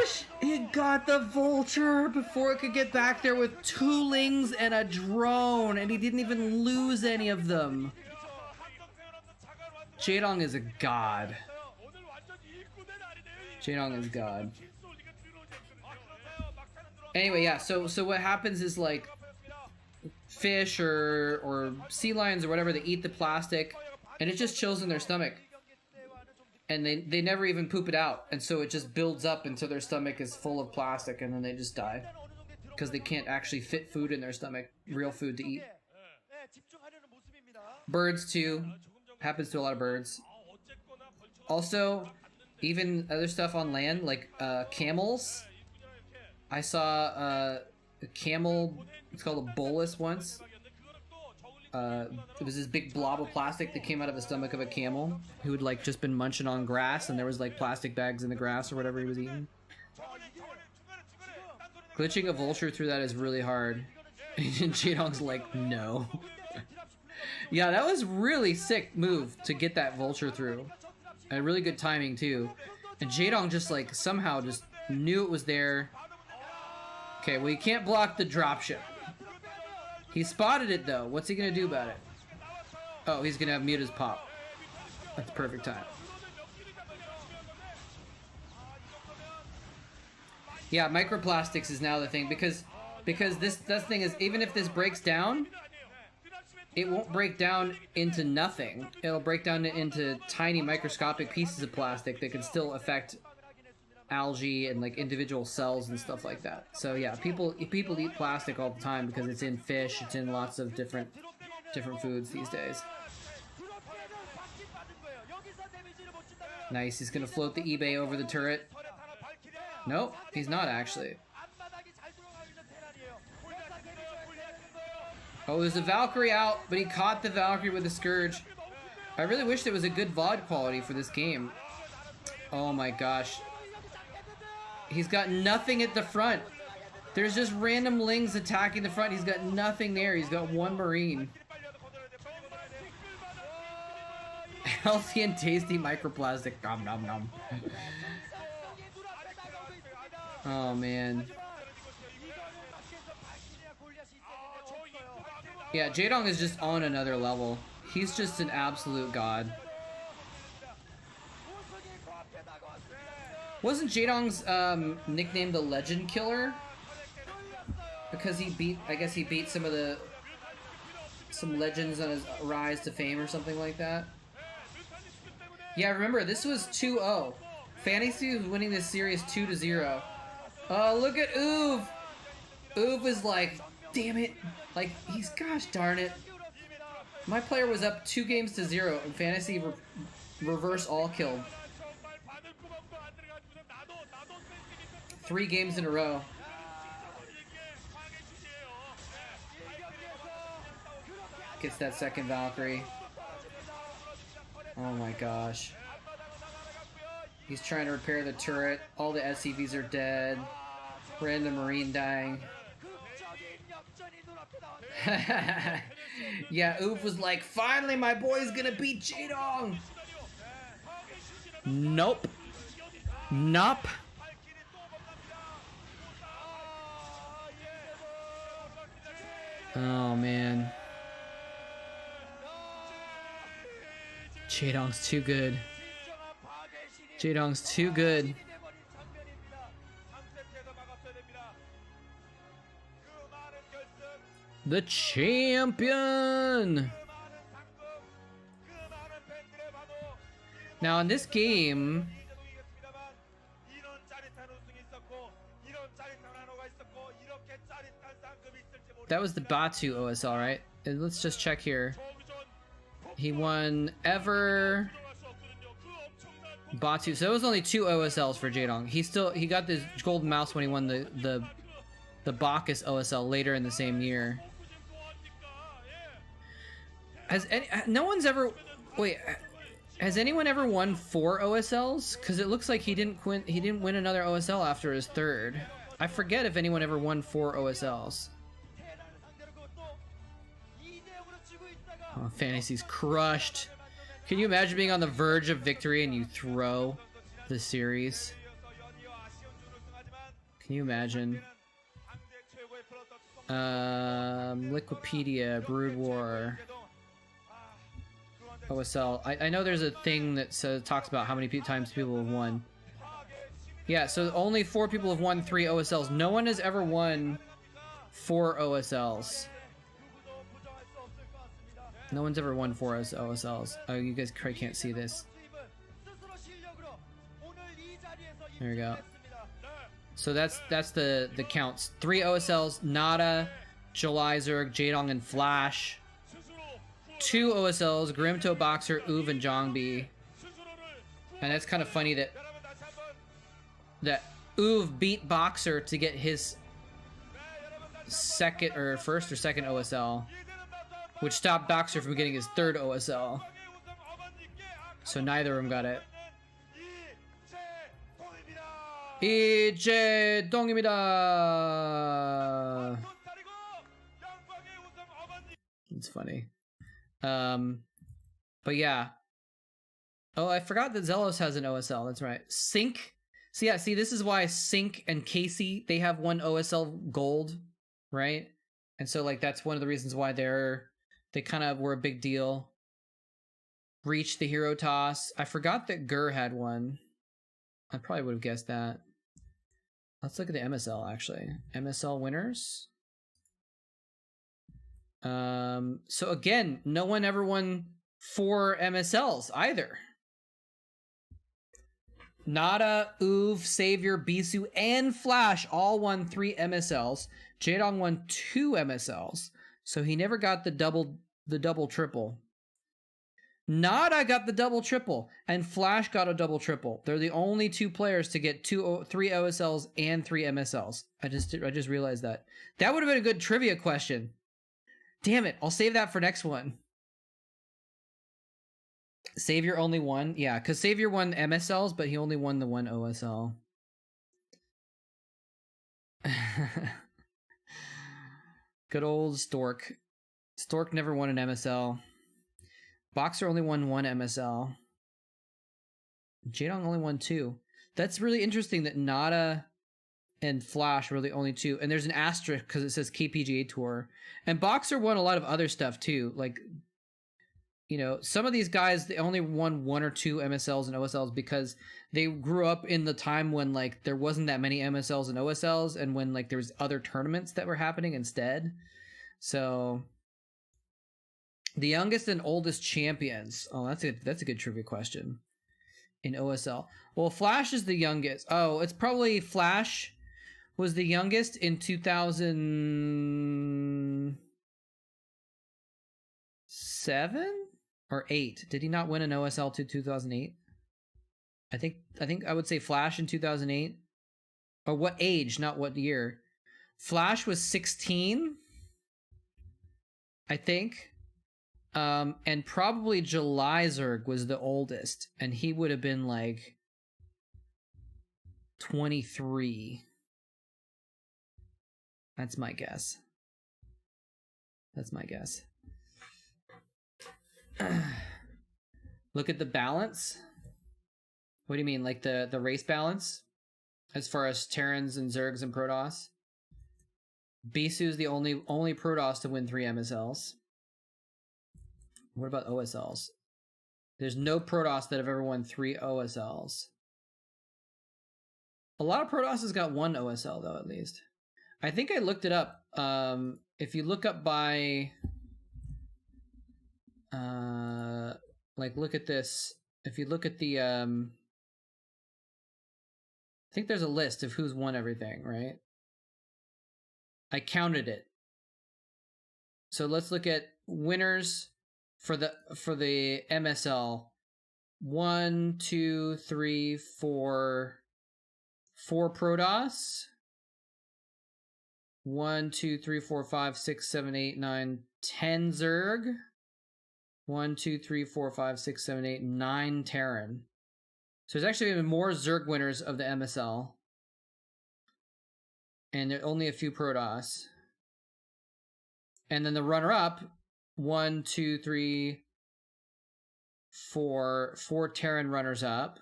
gosh! It got the vulture before it could get back there with 2 lings and a drone, and he didn't even lose any of them. Jaedong is a god. Jaedong is god. Anyway, yeah, so what happens is, like, fish or sea lions or whatever, they eat the plastic, and it just chills in their stomach. And they never even poop it out, and so it just builds up until their stomach is full of plastic, and then they just die. Because they can't actually fit food in their stomach, real food to eat. Birds, too. Happens to a lot of birds. Also, even other stuff on land, like camels. I saw a camel, it's called a bolus once. It was this big blob of plastic that came out of the stomach of a camel who had like just been munching on grass, and there was like plastic bags in the grass or whatever he was eating. Glitching a vulture through that is really hard. And Jaedong's like, no. Yeah, that was really sick move to get that vulture through. And really good timing too. And Jaedong just like somehow just knew it was there. Okay, well you can't block the dropship. He spotted it though. What's he gonna do about it? Oh, he's gonna have mute his pop. That's the perfect time. Yeah, microplastics is now the thing because this thing is, even if this breaks down, it won't break down into nothing. It'll break down into tiny microscopic pieces of plastic that can still affect algae and like individual cells and stuff like that. So yeah, people eat plastic all the time because it's in fish, it's in lots of different foods these days. Nice, he's gonna float the eBay over the turret. Nope, he's not actually. Oh, there's a Valkyrie out, but he caught the Valkyrie with a Scourge. I really wish there was a good VOD quality for this game. Oh my gosh. He's got nothing at the front. There's just random lings attacking the front. He's got nothing there. He's got one Marine. Healthy and tasty microplastic. Nom nom nom. Oh man. Yeah, Jaedong is just on another level. He's just an absolute god. Wasn't Jaedong's nickname the Legend Killer? Because he beat, I guess he beat some legends on his rise to fame or something like that. Yeah, remember, this was 2-0. Fantasy was winning this series 2-0. Oh, look at Uv! Uv is like, damn it. Like, he's, gosh darn it. My player was up 2-0 and Fantasy reverse all killed. 3 games in a row. Gets that second Valkyrie. Oh my gosh. He's trying to repair the turret. All the SCVs are dead. Random Marine dying. Yeah, Oof was like, finally my boy's gonna beat Jaedong! Nope. Nope. Oh man. Jaedong's too good. Jaedong's too good. The champion! Now in this game, that was the Batu OSL, right? And let's just check here. He won Ever, Batu. So it was only 2 OSLs for Jaedong. He got this golden mouse when he won the Bacchus OSL later in the same year. Has anyone ever won 4 OSLs? Because it looks like he didn't win another OSL after his 3rd. I forget if anyone ever won 4 OSLs. Oh, Fantasy's crushed. Can you imagine being on the verge of victory and you throw the series? Can you imagine? Liquipedia, Brood War, OSL. I know there's a thing that talks about how many times people have won. Yeah, so only 4 people have won 3 OSLs. No one has ever won 4 OSLs. No one's ever won 4 OSLs. Oh, you guys can't see this. There we go. So that's the counts. 3 OSLs, Nada, Jolizerg, Jaedong, and Flash. 2 OSLs, Grimto, Boxer, Uv, and Jongbi. And that's kind of funny that Uv beat Boxer to get his first or second OSL, which stopped Boxer from getting his 3rd OSL. So neither of them got it. 이재동입니다. It's funny. But yeah. Oh, I forgot that Zelos has an OSL. That's right. Sync. So yeah, see, this is why Sync and Casey, they have 1 OSL gold, right? And so like that's one of the reasons why they kind of were a big deal. Reached the hero toss. I forgot that Gur had one. I probably would have guessed that. Let's look at the MSL actually. MSL winners. So again, no one ever won 4 MSLs either. Nada, Uv, Savior, Bisu, and Flash all won 3 MSLs. Jaedong won 2 MSLs, so he never got the double triple. Nada got the double triple, and Flash got a double triple. They're the only 2 players to get 3 OSLs and 3 MSLs. I just realized that. That would have been a good trivia question. Damn it, I'll save that for next one. Savior only won? Yeah, because Savior won MSLs, but he only won the 1 OSL. Good old Stork. Stork never won an MSL. Boxer only won 1 MSL. Jaedong only won 2. That's really interesting that Nada and Flash were the only 2. And there's an asterisk because it says KPGA Tour. And Boxer won a lot of other stuff too. Like, you know, some of these guys, they only won 1 or 2 MSLs and OSLs because they grew up in the time when like there wasn't that many MSLs and OSLs, and when like there was other tournaments that were happening instead. So the youngest and oldest champions. Oh, that's a good trivia question. In OSL. Well, Flash is the youngest. Oh, it's probably Flash was the youngest in 2007 or 8. Did he not win an OSL to 2008? I think I would say Flash in 2008. Or what age, not what year. Flash was 16, I think. And probably Jelizerg was the oldest, and he would have been like 23. That's my guess. Look at the balance. What do you mean, like the race balance? As far as Terrans and Zergs and Protoss? Bisu's the only Protoss to win 3 MSLs. What about OSLs? There's no Protoss that have ever won 3 OSLs. A lot of Protosses got 1 OSL though, at least. I think I looked it up. If you look up by, like, look at this. If you look at the, I think there's a list of who's won everything, right? I counted it. So let's look at winners for the MSL. 1, 2, 3, 4 Protoss. 1, 2, 3, 4, 5, 6, 7, 8, 9, 10 Zerg. 1, 2, 3, 4, 5, 6, 7, 8, 9 Terran. So there's actually been more Zerg winners of the MSL. And there are only a few Protoss. And then the runner-up, 1, 2, 3, 4 Terran runners-up.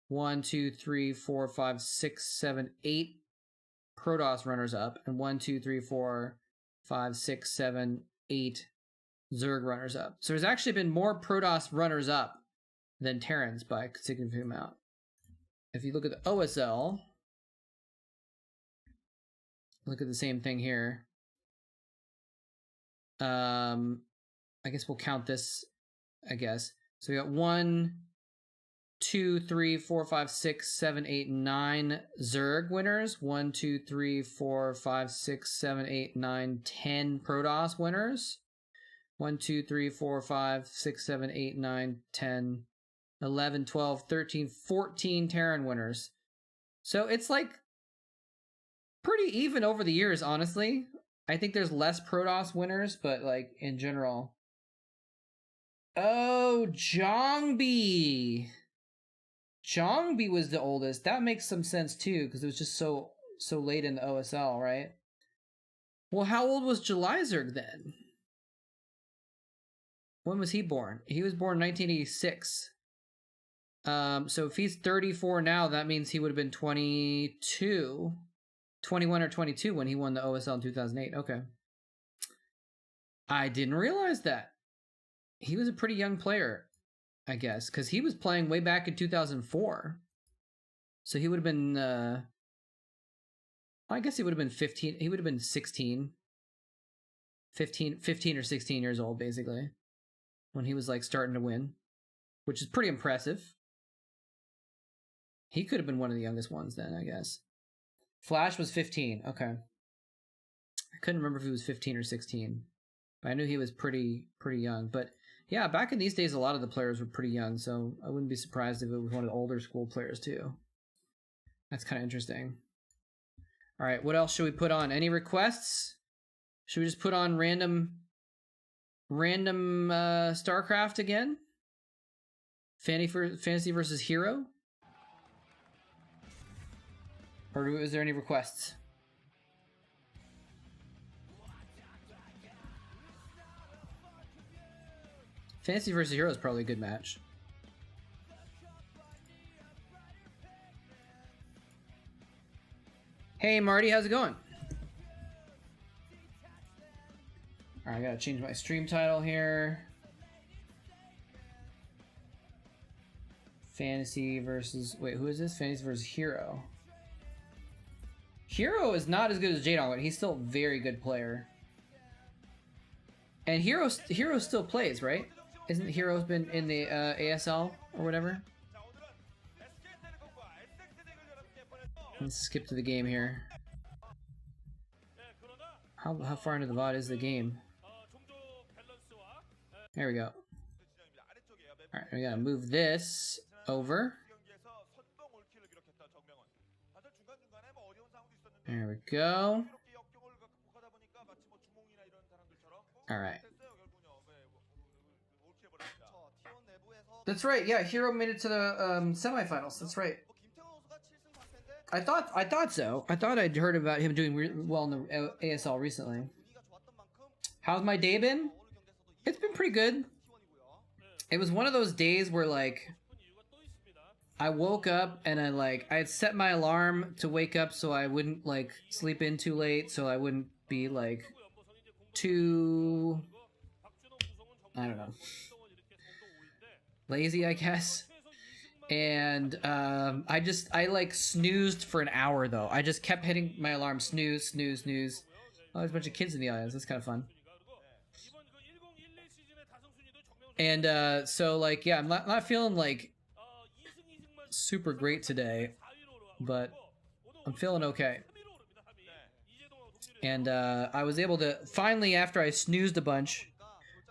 1, 2, 3, 4, 5, 6, 7, 8 Protoss runners-up. And 1, 2, 3, 4, 5, 6, 7, 8 Zerg runners-up. So there's actually been more Protoss runners-up than Terrans by a significant amount. If you look at the OSL, look at the same thing here. I guess we'll count this, I guess. So we got 1, 2, 3, 4, 5, 6, 7, 8, 9 Zerg winners. 1, 2, 3, 4, 5, 6, 7, 8, 9, 10 Protoss winners. 1, 2, 3, 4, 5, 6, 7, 8, 9, 10, 11, 12, 13, 14 Terran winners. So it's like pretty even over the years, honestly. I think there's less Protoss winners, but like in general. Oh, Jongbi. Jongbi was the oldest. That makes some sense too, because it was just so late in the OSL, right? Well, how old was Jelizerg then? When was he born? He was born in 1986. So if he's 34 now, that means he would have been 21 or 22 when he won the OSL in 2008. Okay. I didn't realize that. He was a pretty young player, I guess, because he was playing way back in 2004. So he would have been, I guess he would have been 15. He would have been 16. 15 or 16 years old, basically, when he was like starting to win, which is pretty impressive. He could have been one of the youngest ones then, I guess. Flash was 15. Okay. I couldn't remember if he was 15 or 16. But I knew he was pretty young. But yeah, back in these days, a lot of the players were pretty young, so I wouldn't be surprised if it was one of the older school players too. That's kind of interesting. All right, what else should we put on? Any requests? Should we just put on random Starcraft again? Fantasy versus Hero? Or is there any requests? Fantasy versus Hero is probably a good match. Hey Marty, how's it going? Alright, I gotta change my stream title here. Fantasy versus... Wait, who is this? Fantasy versus Hero. Hero is not as good as Jadon, but he's still a very good player. And Hero still plays, right? Isn't Hero's been in the ASL or whatever? Let's skip to the game here. How far into the VOD is the game? There we go. Alright, we gotta move this over. There we go. Alright. That's right, yeah, Hero made it to the semifinals, that's right. I thought so. I thought I'd heard about him doing well in the ASL recently. How's my day been? It's been pretty good. It was one of those days where like I woke up and I had set my alarm to wake up so I wouldn't like sleep in too late, so I wouldn't be like too, I don't know, lazy, I guess. And I like snoozed for an hour though. I just kept hitting my alarm, snooze, snooze, snooze. Oh, there's a bunch of kids in the audience. That's kind of fun. And so like, yeah, I'm not feeling like super great today, but I'm feeling okay. And I was able to finally, after I snoozed a bunch,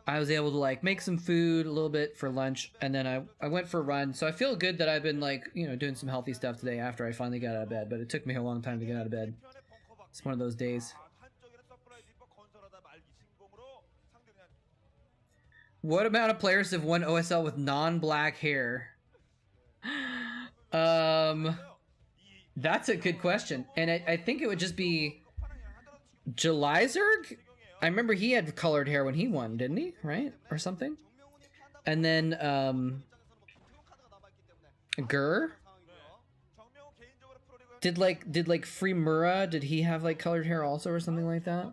I was able to like make some food a little bit for lunch, and then I went for a run. So I feel good that I've been like, you know, doing some healthy stuff today after I finally got out of bed, but it took me a long time to get out of bed. It's one of those days. What amount of players have won OSL with non-black hair? That's a good question. And I think it would just be Jelizerg? I remember he had colored hair when he won, didn't he? Right? Or something? And then, Gur? Did Freemura, did he have like colored hair also or something like that?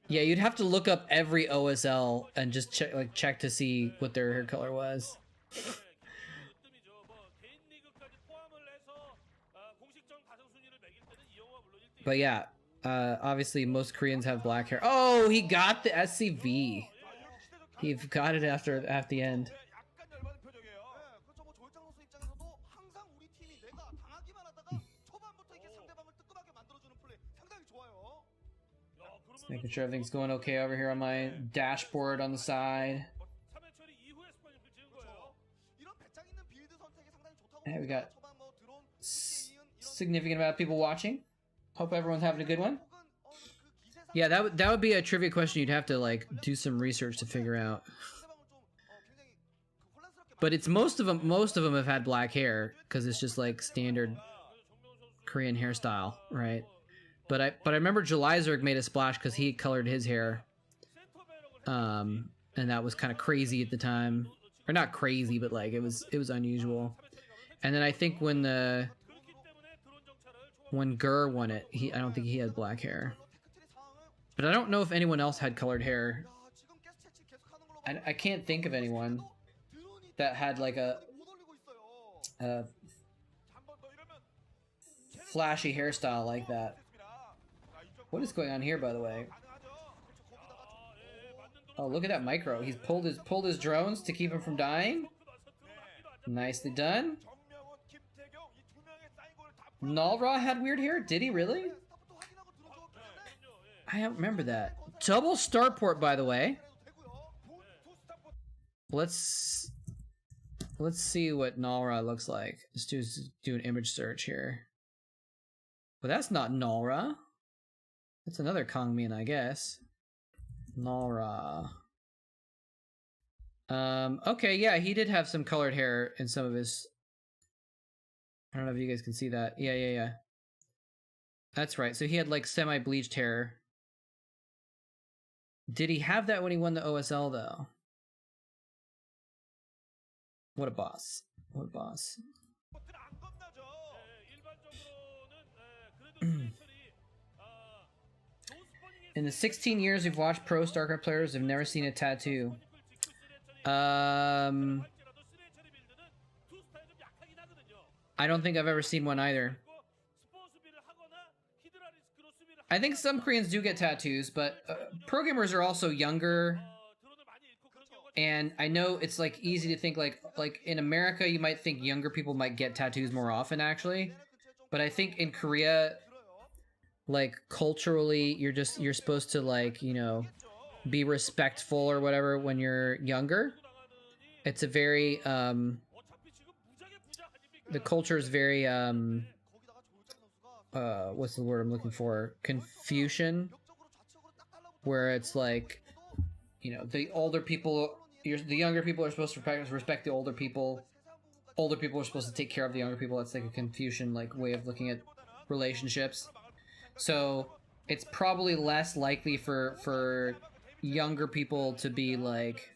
Yeah, you'd have to look up every OSL and just check to see what their hair color was. But yeah, obviously most Koreans have black hair. Oh, he got the SCV. He got it at the end. Just making sure everything's going okay over here on my dashboard on the side. Hey, we got significant amount of people watching. Hope everyone's having a good one. Yeah, that would be a trivia question you'd have to like do some research to figure out. But it's most of them have had black hair because it's just like standard Korean hairstyle, right? But I remember Jelizerg made a splash because he colored his hair. And that was kind of crazy at the time. Or not crazy, but like it was unusual. And then I think when Gur won it, I don't think he had black hair. But I don't know if anyone else had colored hair. I can't think of anyone that had like a flashy hairstyle like that. What is going on here, by the way? Oh, look at that micro. He's pulled his drones to keep him from dying. Nicely done. Nalra had weird hair? Did he really? I don't remember that. Double starport, by the way. Let's see what Nalra looks like. Let's do an image search here. But that's not Nalra. That's another Kongmin, I guess. Nalra. Okay, yeah, he did have some colored hair in some of his... I don't know if you guys can see that. Yeah. That's right. So he had like semi-bleached hair. Did he have that when he won the OSL, though? What a boss. What a boss. In the 16 years we've watched pro StarCraft players, I've never seen a tattoo. I don't think I've ever seen one either. I think some Koreans do get tattoos, but pro gamers are also younger. And I know it's like easy to think like in America you might think younger people might get tattoos more often actually. But I think in Korea, like culturally you're supposed to like, you know, be respectful or whatever when you're younger. It's a very the culture is very what's the word I'm looking for? Confucian, where it's like, you know, the older people, the younger people are supposed to respect the older people. Older people are supposed to take care of the younger people. That's like a Confucian like way of looking at relationships. So it's probably less likely for younger people to be like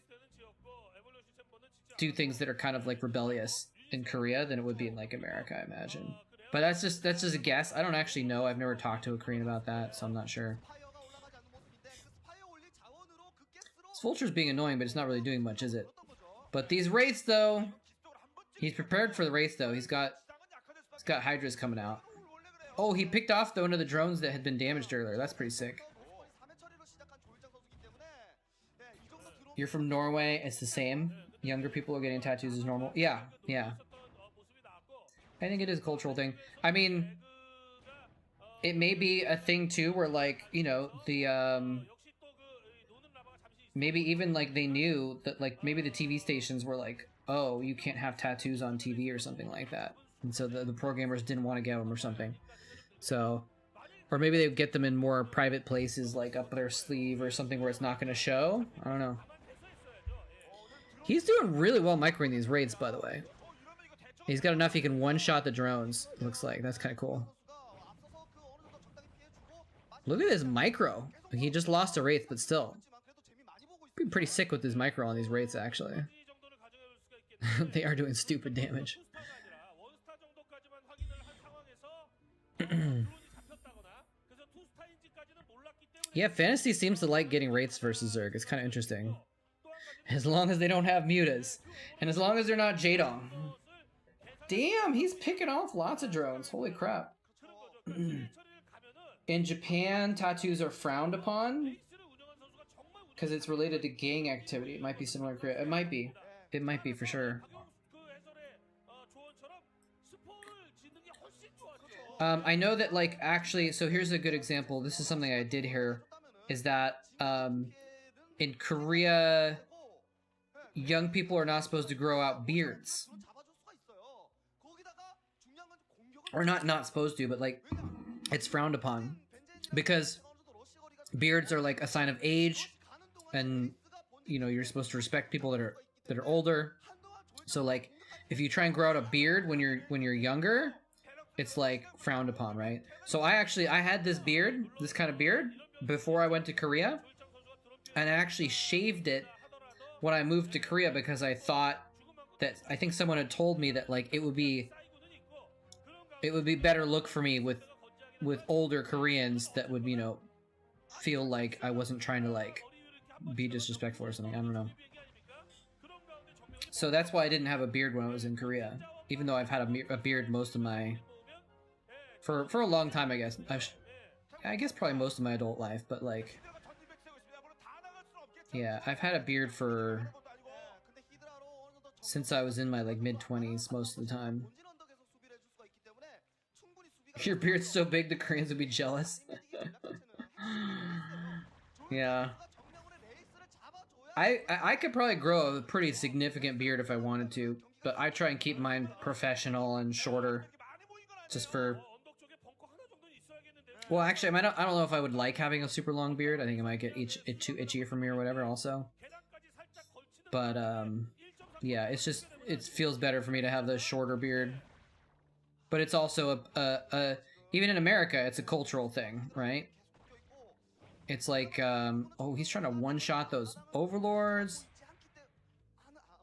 do things that are kind of like rebellious in Korea than it would be in like America, I imagine. But that's just a guess. I don't actually know. I've never talked to a Korean about that, so I'm not sure. This vulture's being annoying, but it's not really doing much, is it? But these wraiths, though, he's prepared for the wraiths, though. He's got hydras coming out. Oh, he picked off one of the drones that had been damaged earlier. That's pretty sick. You're from Norway. It's the same. Younger people are getting tattoos as normal. Yeah. I think it is a cultural thing. I mean, it may be a thing too where like, you know, the maybe even like they knew that like maybe the TV stations were like, oh, you can't have tattoos on TV or something like that. And so the pro gamers didn't want to get them or something. So, or maybe they would get them in more private places like up their sleeve or something where it's not going to show. I don't know. He's doing really well microing these raids, by the way. He's got enough he can one-shot the drones, it looks like. That's kind of cool. Look at this micro. He just lost a wraith, but still. Been pretty sick with his micro on these wraiths, actually. They are doing stupid damage. Yeah, Fantasy seems to like getting wraiths versus Zerg. It's kind of interesting. As long as they don't have mutas. And as long as they're not Jadong. Damn, he's picking off lots of drones. Holy crap. In Japan, tattoos are frowned upon because it's related to gang activity. It might be similar to Korea. It might be. It might be for sure. I know that, like, actually, so here's a good example. This is something I did hear, is that in Korea, young people are not supposed to grow out beards. Or not supposed to, but like it's frowned upon because beards are like a sign of age, and you know you're supposed to respect people that are older. So like if you try and grow out a beard when you're younger, it's like frowned upon, right? So I had this beard, this kind of beard, before I went to Korea, and I actually shaved it when I moved to Korea because I thought that I think someone had told me that like it would be better look for me with older Koreans that would, you know, feel like I wasn't trying to like be disrespectful or something. I don't know. So that's why I didn't have a beard when I was in Korea, even though I've had a beard most of my for a long time. I guess I guess probably most of my adult life, but like yeah, I've had a beard for since I was in my like mid-20s most of the time. Your beard's so big the Koreans would be jealous. Yeah. I could probably grow a pretty significant beard if I wanted to, but I try and keep mine professional and shorter, just for. Well, actually, I don't know if I would like having a super long beard. I think it might get too itchy for me or whatever. Also, but yeah, it feels better for me to have the shorter beard. But it's also even in America, it's a cultural thing, right? It's like, oh, he's trying to one-shot those overlords.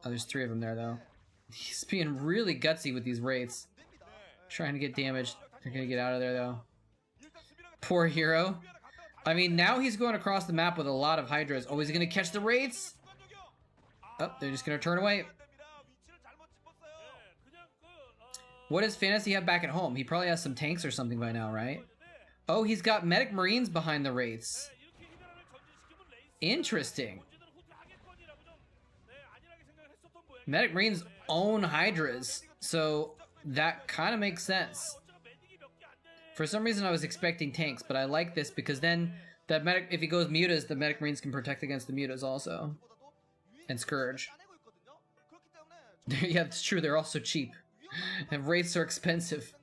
Oh, there's 3 of them there, though. He's being really gutsy with these wraiths. Trying to get damaged. They're gonna get out of there, though. Poor hero. I mean, now he's going across the map with a lot of hydras. Oh, he's gonna catch the wraiths? Oh, they're just gonna turn away. What does Fantasy have back at home? He probably has some tanks or something by now, right? Oh, he's got medic marines behind the wraiths. Interesting. Medic marines own hydras, so that kind of makes sense. For some reason I was expecting tanks, but I like this because then that medic, if he goes mutas, the medic marines can protect against the mutas also. And Scourge. Yeah, it's true, they're also cheap. And wraiths are expensive.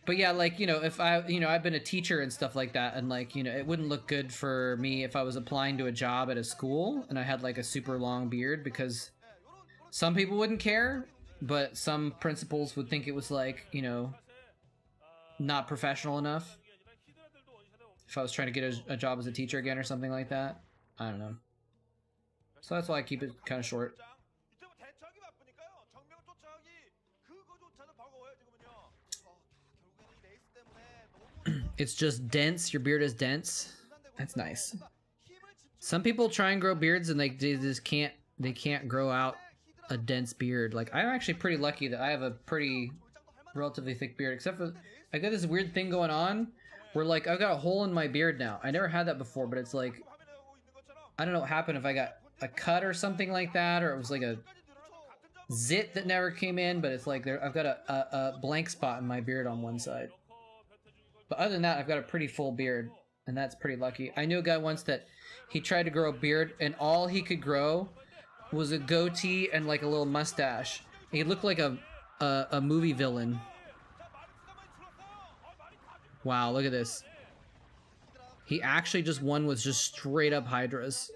But yeah, like, you know, if I've been a teacher and stuff like that, and like, you know, it wouldn't look good for me if I was applying to a job at a school and I had like a super long beard, because some people wouldn't care, but some principals would think it was like, you know, not professional enough. If I was trying to get a job as a teacher again or something like that. I don't know. So that's why I keep it kind of short. It's just dense. Your beard is dense. That's nice. Some people try and grow beards and they just can't. They can't grow out a dense beard. Like, I'm actually pretty lucky that I have a pretty relatively thick beard. Except for I got this weird thing going on where like I've got a hole in my beard now. I never had that before, but it's like I don't know what happened, if I got a cut or something like that, or it was like a zit that never came in. But it's like I've got a blank spot in my beard on one side. But other than that, I've got a pretty full beard, and that's pretty lucky. I knew a guy once that he tried to grow a beard, and all he could grow was a goatee and like a little mustache. He looked like a movie villain. Wow, look at this. He actually just won with just straight up hydras.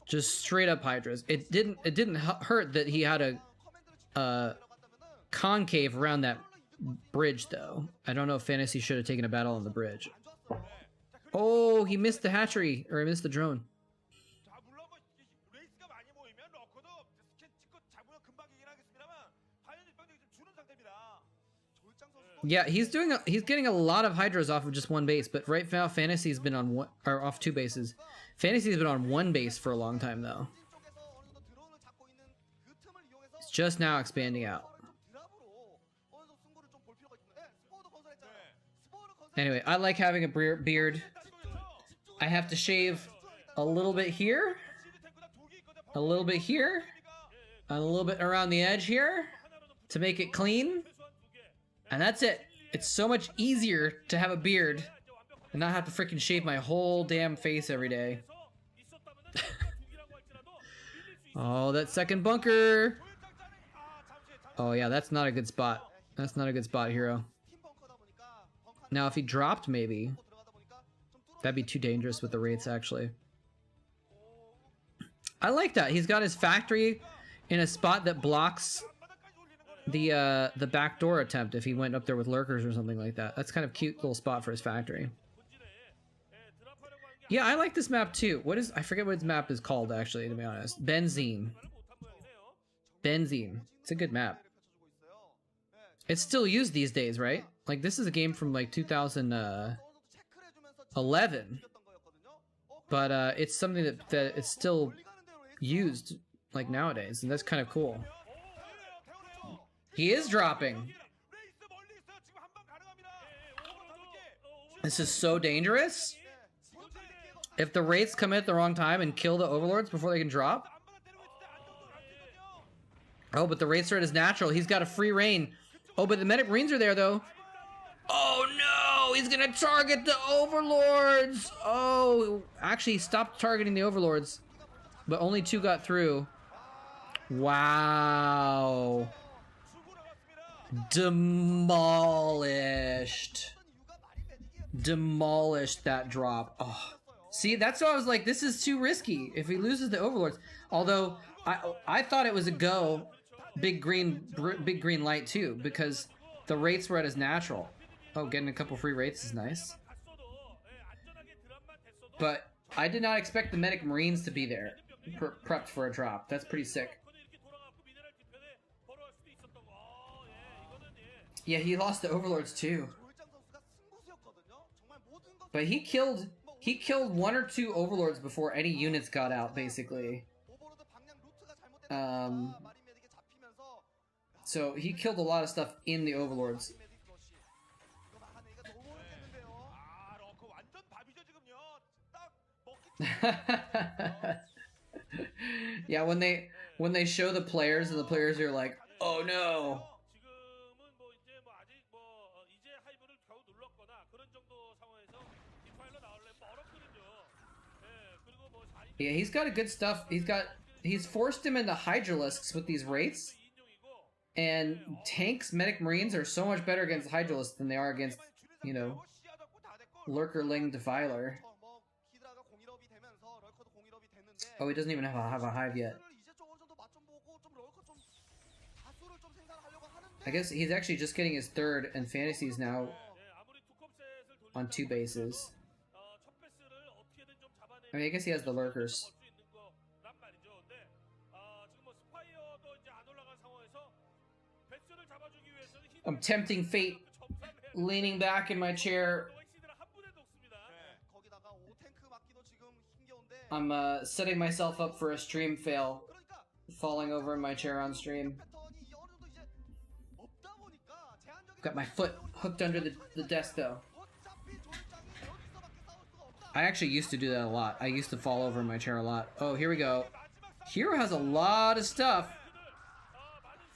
Just straight up hydras. It didn't hurt that he had a concave around that bridge, though. I don't know if Fantasy should have taken a battle on the bridge. Oh, he missed the hatchery, or he missed the drone. Yeah, he's getting a lot of hydras off of just one base, but right now Fantasy's been on one, or off 2 bases. Fantasy's been on 1 base for a long time, though. It's just now expanding out. Anyway, I like having a beard. I have to shave a little bit here, a little bit here, and a little bit around the edge here to make it clean. And that's it. It's so much easier to have a beard and not have to freaking shave my whole damn face every day. Oh, that second bunker. Oh yeah, that's not a good spot. That's not a good spot, hero. Now, if he dropped, maybe. That'd be too dangerous with the wraiths, actually. I like that. He's got his factory in a spot that blocks the backdoor attempt if he went up there with lurkers or something like that. That's kind of cute little spot for his factory. Yeah, I like this map too. I forget what its map is called, actually, to be honest. Benzene. Benzene. It's a good map. It's still used these days, right? Like, this is a game from like 2000, 11. But it's something that it's still used like nowadays, and that's kind of cool. He is dropping. This is so dangerous. If the Wraiths come in at the wrong time and kill the Overlords before they can drop. Oh, but the Wraith threat is natural. He's got a free reign. Oh, but the Medic Marines are there, though. Oh, no! He's gonna target the Overlords! Oh, actually, he stopped targeting the Overlords. But only 2 got through. Wow. Demolished. Demolished that drop. Oh. See, that's why I was like, this is too risky if he loses the Overlords. Although, I thought it was a go, big green light too, because the Wraiths were at his natural. Oh, getting a couple free Wraiths is nice. But I did not expect the Medic Marines to be there, prepped for a drop. That's pretty sick. Yeah, he lost the Overlords too. But he killed 1 or 2 Overlords before any units got out, basically. So he killed a lot of stuff in the Overlords. Yeah, when they show the players and the players are like, oh no. Yeah, he's got a good stuff. He's forced him into Hydralisks with these Wraiths. And tanks, Medic Marines are so much better against Hydralisks than they are against, you know, Lurkerling Defiler. Oh, he doesn't even have a hive yet. I guess he's actually just getting his 3rd, and Fantasy's now on 2 bases. I mean, I guess he has the Lurkers. I'm tempting fate, leaning back in my chair. I'm setting myself up for a stream fail, falling over in my chair on stream. Got my foot hooked under the desk though. I actually used to do that a lot. I used to fall over in my chair a lot. Oh, here we go. Hero has a lot of stuff.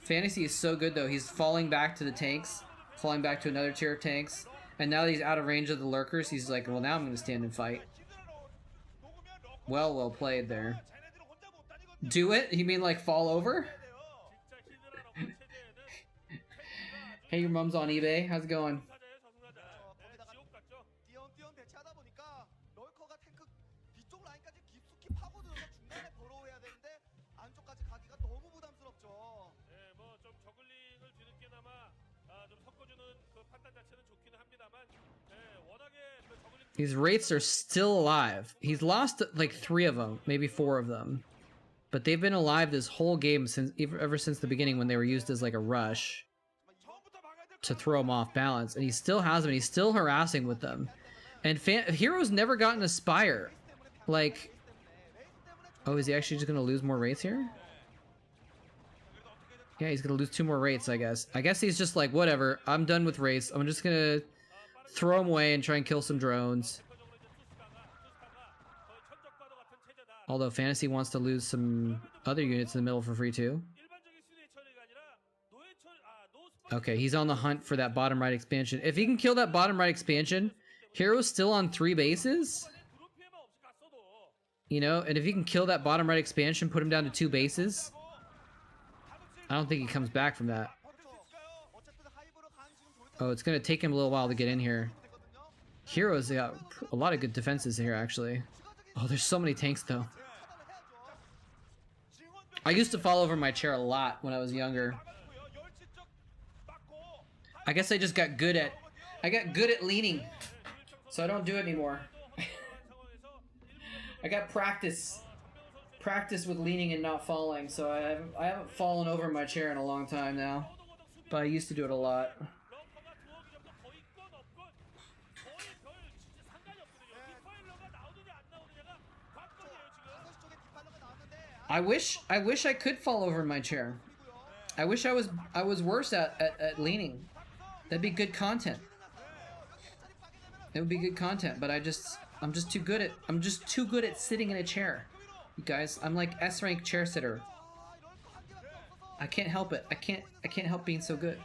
Fantasy is so good though. He's falling back to the tanks, falling back to another tier of tanks, and now that he's out of range of the Lurkers, he's like, well, now I'm gonna stand and fight. Well played there. Do it? You mean like fall over? Hey, your mom's on eBay. How's it going? These Wraiths are still alive. He's lost like 3 of them, maybe 4 of them. But they've been alive this whole game ever since the beginning when they were used as like a rush to throw him off balance. And he still has them, and he's still harassing with them. And Hero's never gotten a Spire. Like, oh, is he actually just going to lose more Wraiths here? Yeah, he's going to lose 2 more Wraiths, I guess. I guess he's just like, whatever, I'm done with Wraiths. I'm just going to throw them away and try and kill some drones. Although Fantasy wants to lose some other units in the middle for free too. Okay, he's on the hunt for that bottom right expansion. If he can kill that bottom right expansion, Hero's still on 3 bases. You know, and if he can kill that bottom right expansion, put him down to 2 bases. I don't think he comes back from that. Oh, it's going to take him a little while to get in here. Hero's got a lot of good defenses here, actually. Oh, there's so many tanks, though. I used to fall over my chair a lot when I was younger. I guess I just got good at... I got good at leaning. So I don't do it anymore. I got practice. Practice with leaning and not falling, so I haven't fallen over my chair in a long time now. But I used to do it a lot. I wish I could fall over in my chair. I wish I was worse at leaning. That'd be good content. It would be good content, but I'm just too good at sitting in a chair. You guys, I'm like S rank chair sitter. I can't help it. I can't help being so good.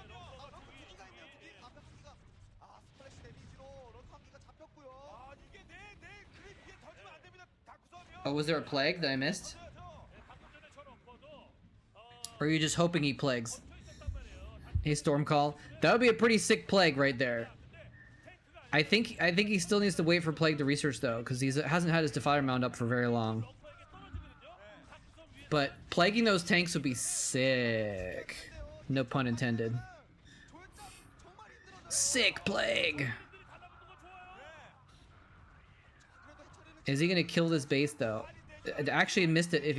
Oh, was there a plague that I missed? Or are you just hoping he plagues? Hey, Stormcall. That would be a pretty sick plague right there. I think he still needs to wait for plague to research though, because he hasn't had his Defiler Mound up for very long. But plaguing those tanks would be sick. No pun intended. Sick plague. Is he gonna kill this base though? I actually missed it if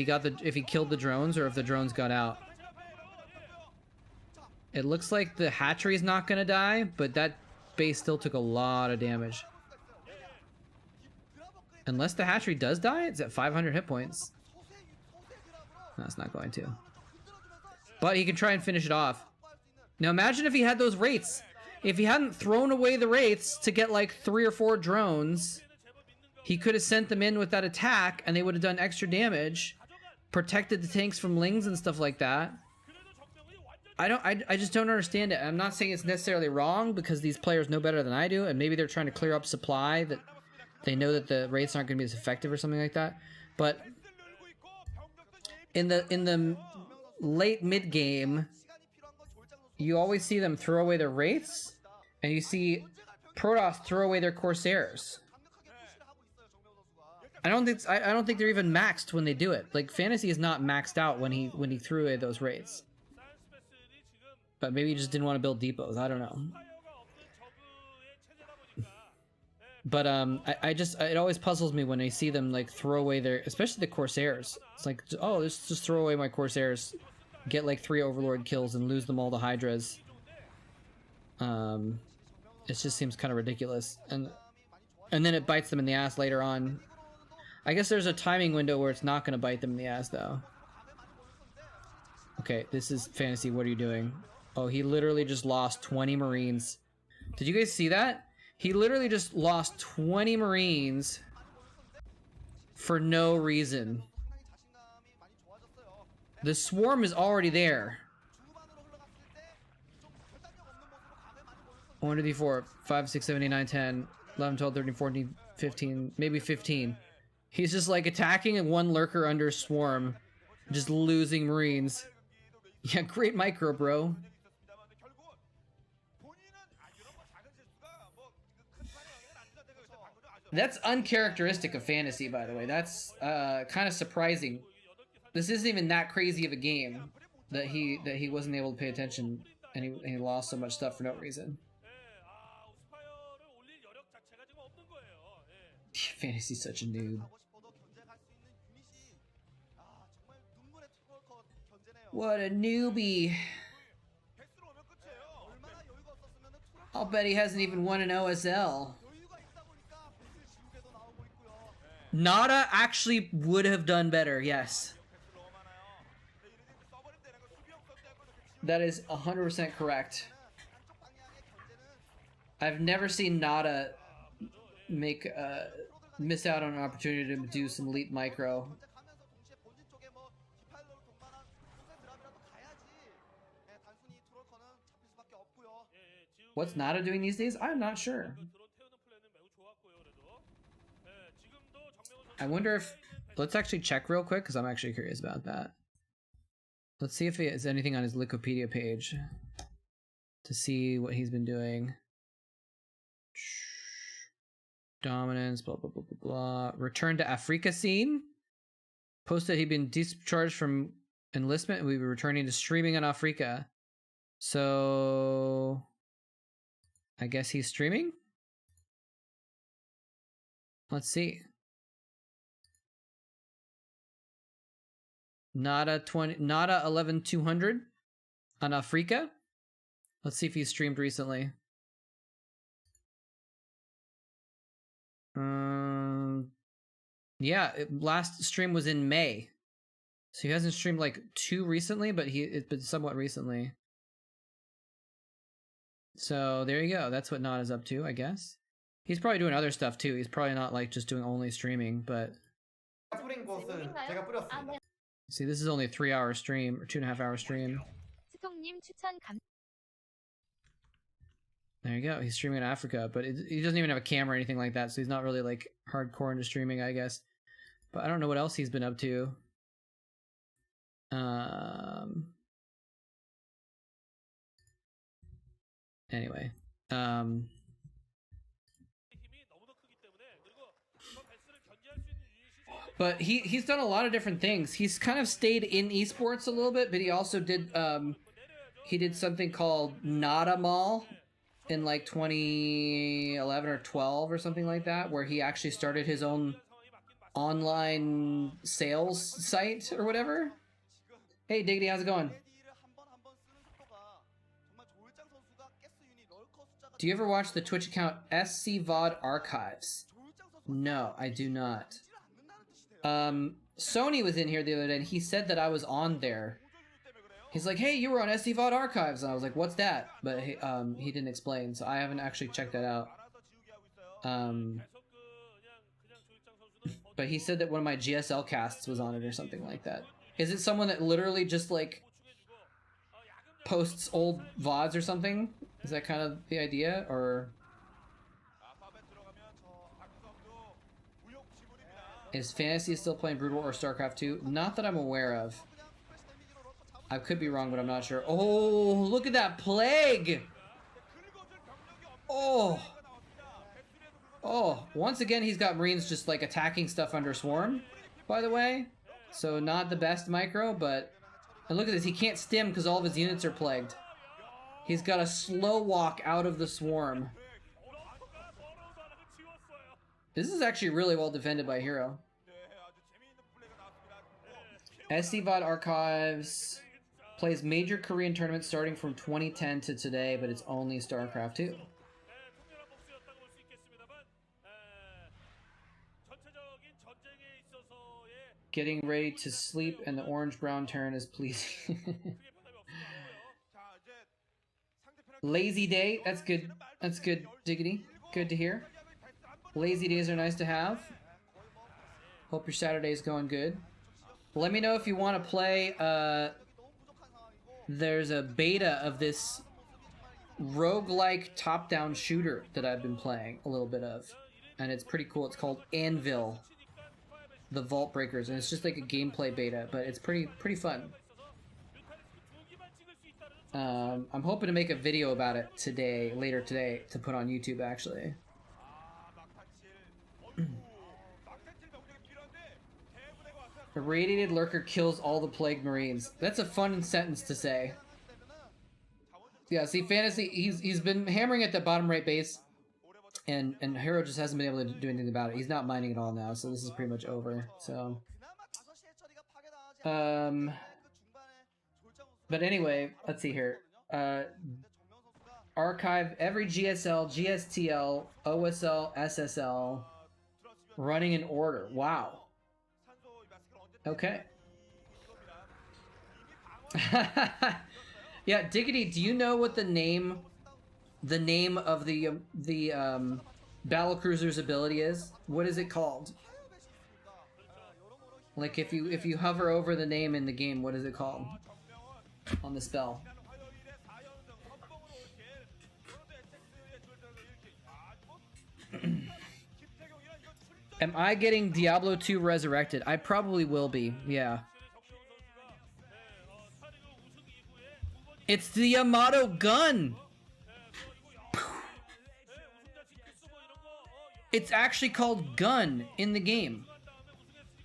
he killed the drones or if the drones got out. It looks like the hatchery's not gonna die, but that base still took a lot of damage. Unless the hatchery does die, it's at 500 hit points. No, it's not going to. But he can try and finish it off. Now imagine if he had those wraiths. If he hadn't thrown away the wraiths to get like 3 or 4 drones, he could have sent them in with that attack and they would have done extra damage, protected the tanks from lings and stuff like that. I just don't understand it. I'm not saying it's necessarily wrong because these players know better than I do, and maybe they're trying to clear up supply that they know that the wraiths aren't going to be as effective or something like that. But in the late mid game, you always see them throw away their wraiths, and you see Protoss throw away their Corsairs. I don't think they're even maxed when they do it. Like Fantasy is not maxed out when he threw away those wraiths. But maybe he just didn't want to build depots. I don't know. But it always puzzles me when I see them like throw away their, especially the Corsairs. It's like, oh, let's just throw away my Corsairs, get like 3 Overlord kills and lose them all to Hydras. It just seems kind of ridiculous, and then it bites them in the ass later on. I guess there's a timing window where it's not going to bite them in the ass though. Okay, this is Fantasy. What are you doing? Oh, he literally just lost 20 Marines. Did you guys see that? He literally just lost 20 Marines for no reason. The swarm is already there. 1, 2, 3, 4, 5, 6, 7, 8, 9, 10, 11, 12, 13, 14, 15, maybe 15. He's just like attacking one lurker under swarm, just losing Marines. Yeah, great micro, bro. That's uncharacteristic of Fantasy, by the way. That's kind of surprising. This isn't even that crazy of a game that he wasn't able to pay attention and he lost so much stuff for no reason. Fantasy's such a noob. What a newbie. I'll bet he hasn't even won an OSL. Nada actually would have done better, yes. That is 100% correct. I've never seen Nada miss out on an opportunity to do some elite micro. What's Nada doing these days? I'm not sure. I wonder if... Let's actually check real quick, because I'm actually curious about that. Let's see if he has anything on his Wikipedia page to see what he's been doing. Dominance, blah, blah, blah, blah, blah. Return to Africa scene. Posted he'd been discharged from enlistment and we'd be returning to streaming on Africa. So... I guess he's streaming? Let's see. Nada 11200 on Africa. Let's see if he's streamed recently. Yeah, last stream was in May. So he hasn't streamed like too recently, but it's been somewhat recently. So there you go. That's what Nod is up to, I guess. He's probably doing other stuff too. He's probably not like just doing only streaming, but see, this is only a 3-hour stream or 2.5-hour stream. There you go. He's streaming in Africa, but he doesn't even have a camera or anything like that, so he's not really like hardcore into streaming, I guess. But I don't know what else he's been up to. Anyway. But he's done a lot of different things. He's kind of stayed in esports a little bit, but he also did he did something called Nada Mall in like 2011 or 12 or something like that, where he actually started his own online sales site or whatever. Hey Diggity, how's it going? Do you ever watch the Twitch account SCVOD Archives? No, I do not. Sony was in here the other day and he said that I was on there. He's like, hey, you were on SCVOD Archives. And I was like, what's that? But he didn't explain, so I haven't actually checked that out. But he said that one of my GSL casts was on it or something like that. Is it someone that literally just like posts old VODs or something? Is that kind of the idea, or is Fantasy still playing Brood War or Starcraft 2? Not that I'm aware of. I could be wrong, but I'm not sure. Oh, look at that plague! Oh! Oh, once again he's got Marines just like attacking stuff under Swarm, by the way. So not the best micro, but... And look at this, he can't stim because all of his units are plagued. He's got a slow walk out of the Swarm. This is actually really well defended by Hero. SCVOD Archives plays major Korean tournaments starting from 2010 to today, but it's only Starcraft 2. Getting ready to sleep and the orange-brown turn is pleasing. Lazy day, that's good. That's good, Diggity. Good to hear. Lazy days are nice to have. Hope your Saturday's going good. Let me know if you want to play, there's a beta of this roguelike top-down shooter that I've been playing a little bit of. And it's pretty cool. It's called Anvil. The Vault Breakers, and it's just like a gameplay beta, but it's pretty fun. I'm hoping to make a video about it today, later today, to put on YouTube actually. The radiated lurker kills all the plagued Marines. That's a fun sentence to say. Yeah, see, Fantasy, he's been hammering at the bottom right base. And Hero just hasn't been able to do anything about it. He's not mining at all now, so this is pretty much over. So, but anyway, let's see here. Archive every GSL, GSTL, OSL, SSL, running in order. Wow. Okay. Yeah, Diggity, do you know what the name of the battlecruiser's ability is? What is it called? Like if you hover over the name in the game, what is it called on the spell? Am I getting Diablo 2 resurrected? I probably will be. Yeah. It's the Yamato gun. It's actually called gun in the game.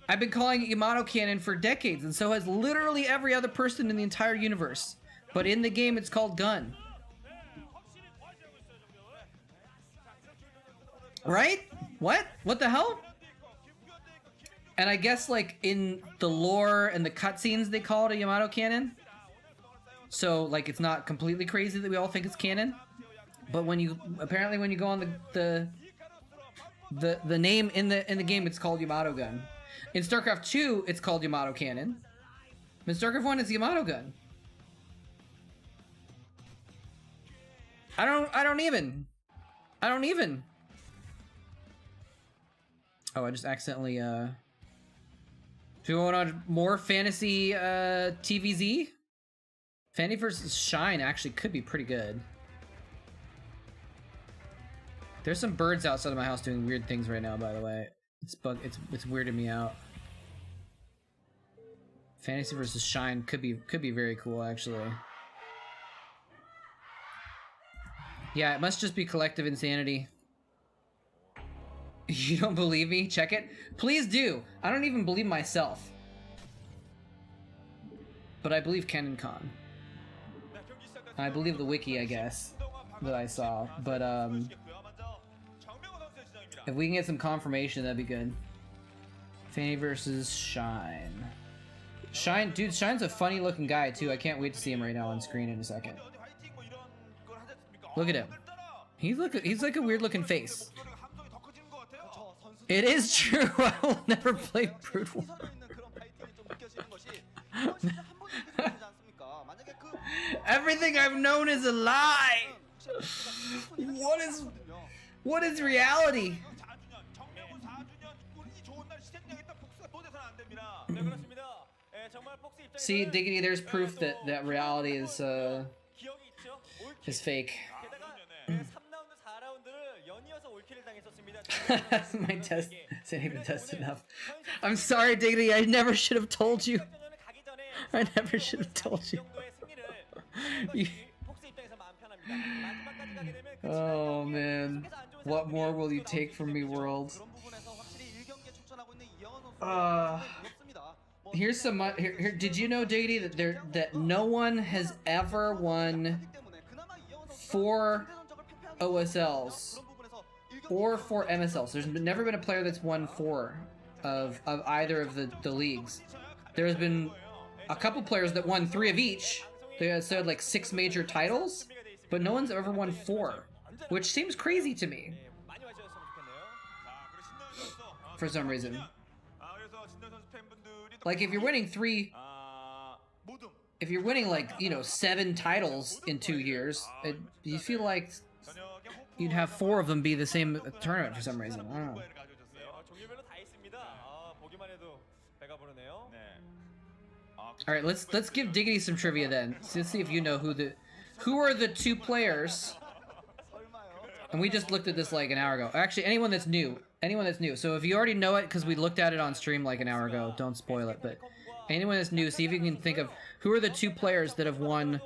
I've been calling it Yamato Cannon for decades, and so has literally every other person in the entire universe. But in the game, it's called gun. Right? What? What the hell? And I guess, like, in the lore and the cutscenes, they call it a Yamato Cannon. So, like, it's not completely crazy that we all think it's canon. But when you, apparently when you go on the name in the game, it's called Yamato Gun. In StarCraft 2, it's called Yamato Cannon. Miss Starcraft 1 is Yamato gun. I don't even. Oh, I just accidentally, Do we want on more fantasy, TVZ? Fanny versus Shine actually could be pretty good. There's some birds outside of my house doing weird things right now, by the way. It's weirding me out. Fantasy versus Shine could be very cool, actually. Yeah, it must just be collective insanity. You don't believe me? Check it. Please do. I don't even believe myself. But I believe CanonCon. I believe the wiki, I guess, that I saw. But, if we can get some confirmation, that'd be good. Fanny versus Shine. Shine, dude, Shine's a funny looking guy, too. I can't wait to see him right now on screen in a second. Look at him. He's like a weird looking face. It is true. I will never play Brood War. Everything I've known is a lie. What is reality? See, Diggity, there's proof that reality is fake. My test isn't even test enough. I'm sorry, Diggity, I never should have told you. I never should have told you. Oh man, what more will you take from me, world? Here's some. Here, did you know, Diggity, that no one has ever won 4 OSLs or 4 MSLs? There's never been a player that's won 4 of either of the leagues. There's been a couple players that won 3 of each. They had like 6 major titles, but no one's ever won 4, which seems crazy to me for some reason. Like if you're winning like, you know, 7 titles in 2 years, you feel like you'd have 4 of them be the same tournament for some reason. I don't know. All right, let's give Diggity some trivia then. Let's see if you know who are the 2 players. And we just looked at this like an hour ago. Actually, anyone that's new. So if you already know it because we looked at it on stream like an hour ago, don't spoil it. But anyone that's new, see if you can think of who are the 2 players that have won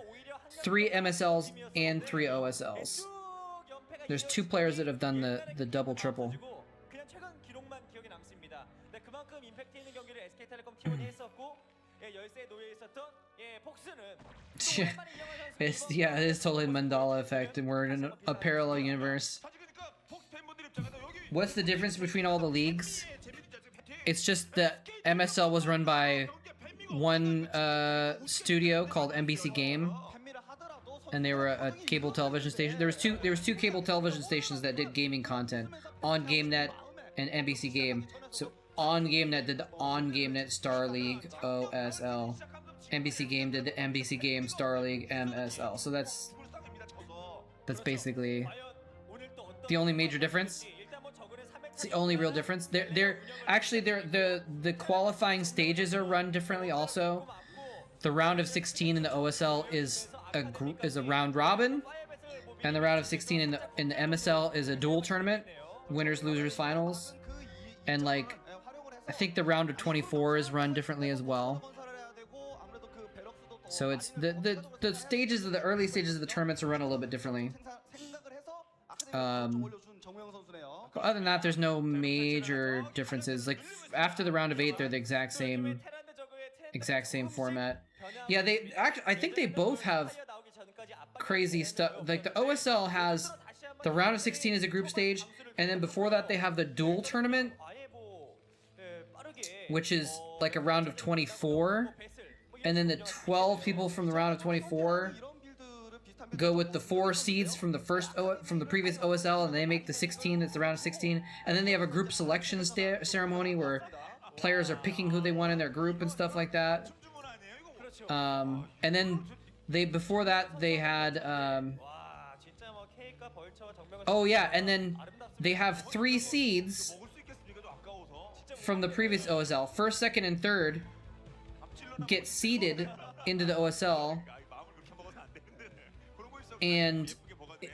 3 MSLs and 3 OSLs. There's 2 players that have done the double triple. Yeah, it is totally Mandela effect, and we're in a parallel universe. What's the difference between all the leagues? It's just that MSL was run by one studio called NBC Game, and they were a cable television station. There was two cable television stations that did gaming content on GameNet and NBC Game. So on GameNet did the on GameNet Star League OSL. NBC Game did the NBC Game Star League MSL. So that's basically the only major difference. It's the only real difference. They're actually the qualifying stages are run differently also. The round of 16 in the OSL is a round robin, and the round of 16 in the MSL is a dual tournament, winners losers finals, and like I think the round of 24 is run differently as well. So it's the stages of the early stages of the tournaments are run a little bit differently. But other than that, there's no major differences. Like after the round of 8, they're the exact same format. Yeah, I think they both have crazy stuff. Like the OSL has the round of 16 as a group stage, and then before that they have the dual tournament, which is like a round of 24, and then the 12 people from the round of 24 go with the 4 seeds from the previous OSL, and they make the 16. It's the round of 16, and then they have a group selection ceremony where players are picking who they want in their group and stuff like that. And then before that they had oh yeah, and then they have 3 seeds from the previous OSL. First, second, and third get seeded into the OSL, and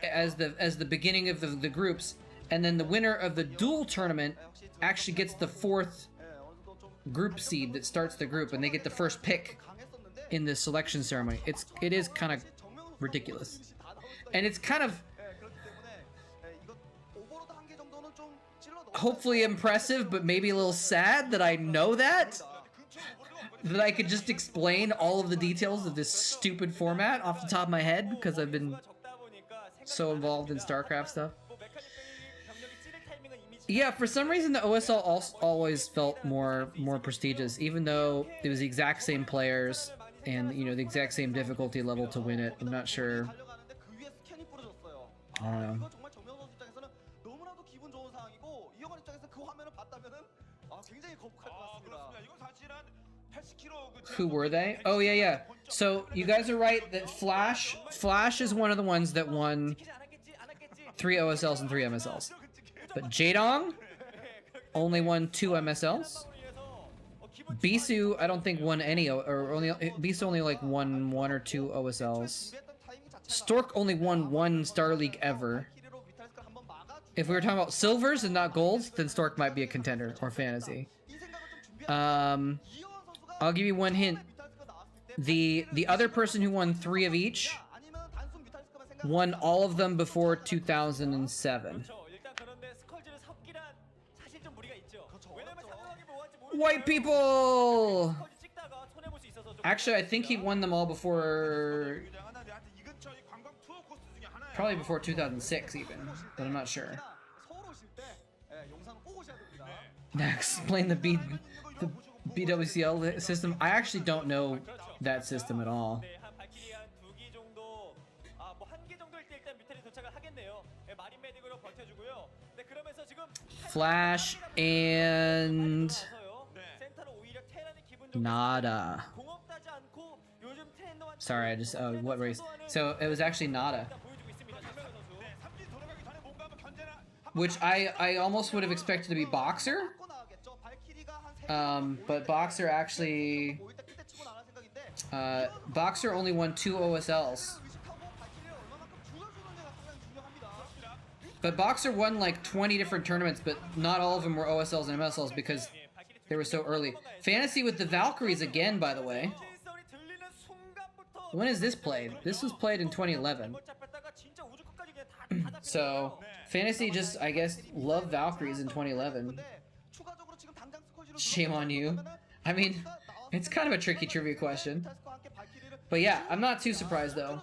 as the beginning of the groups, and then the winner of the duel tournament actually gets the 4th group seed that starts the group, and they get the first pick in the selection ceremony. It is kind of ridiculous, and it's kind of hopefully impressive, but maybe a little sad that I know that I could just explain all of the details of this stupid format off the top of my head because I've been so involved in StarCraft stuff. Yeah, for some reason the OSL always felt more prestigious, even though it was the exact same players and, you know, the exact same difficulty level to win it. I'm not sure. I don't know. Who were they? Oh yeah. So you guys are right that Flash is one of the ones that won 3 OSLs and 3 MSLs. But Jaedong only won 2 MSLs. Bisu, I don't think won any, or only Bisu only like won 1 or 2 OSLs. Stork only won 1 Star League ever. If we were talking about silvers and not golds, then Stork might be a contender, or fantasy. I'll give you one hint. The other person who won 3 of each won all of them before 2007. White people! Actually, I think he won them all before... Probably before 2006 even, but I'm not sure. Now explain the BWCL system. I actually don't know that system at all. Flash and Nada. Sorry, I just what race? So it was actually Nada. Which I almost would have expected to be Boxer. But Boxer actually Boxer only won 2 OSLs. But Boxer won like 20 different tournaments, but not all of them were OSLs and MSLs because they were so early. Fantasy with the Valkyries again, by the way. When is this played? This was played in 2011. So, Fantasy just, I guess, loved Valkyries in 2011. Shame on you. I mean, it's kind of a tricky trivia question. But yeah, I'm not too surprised though.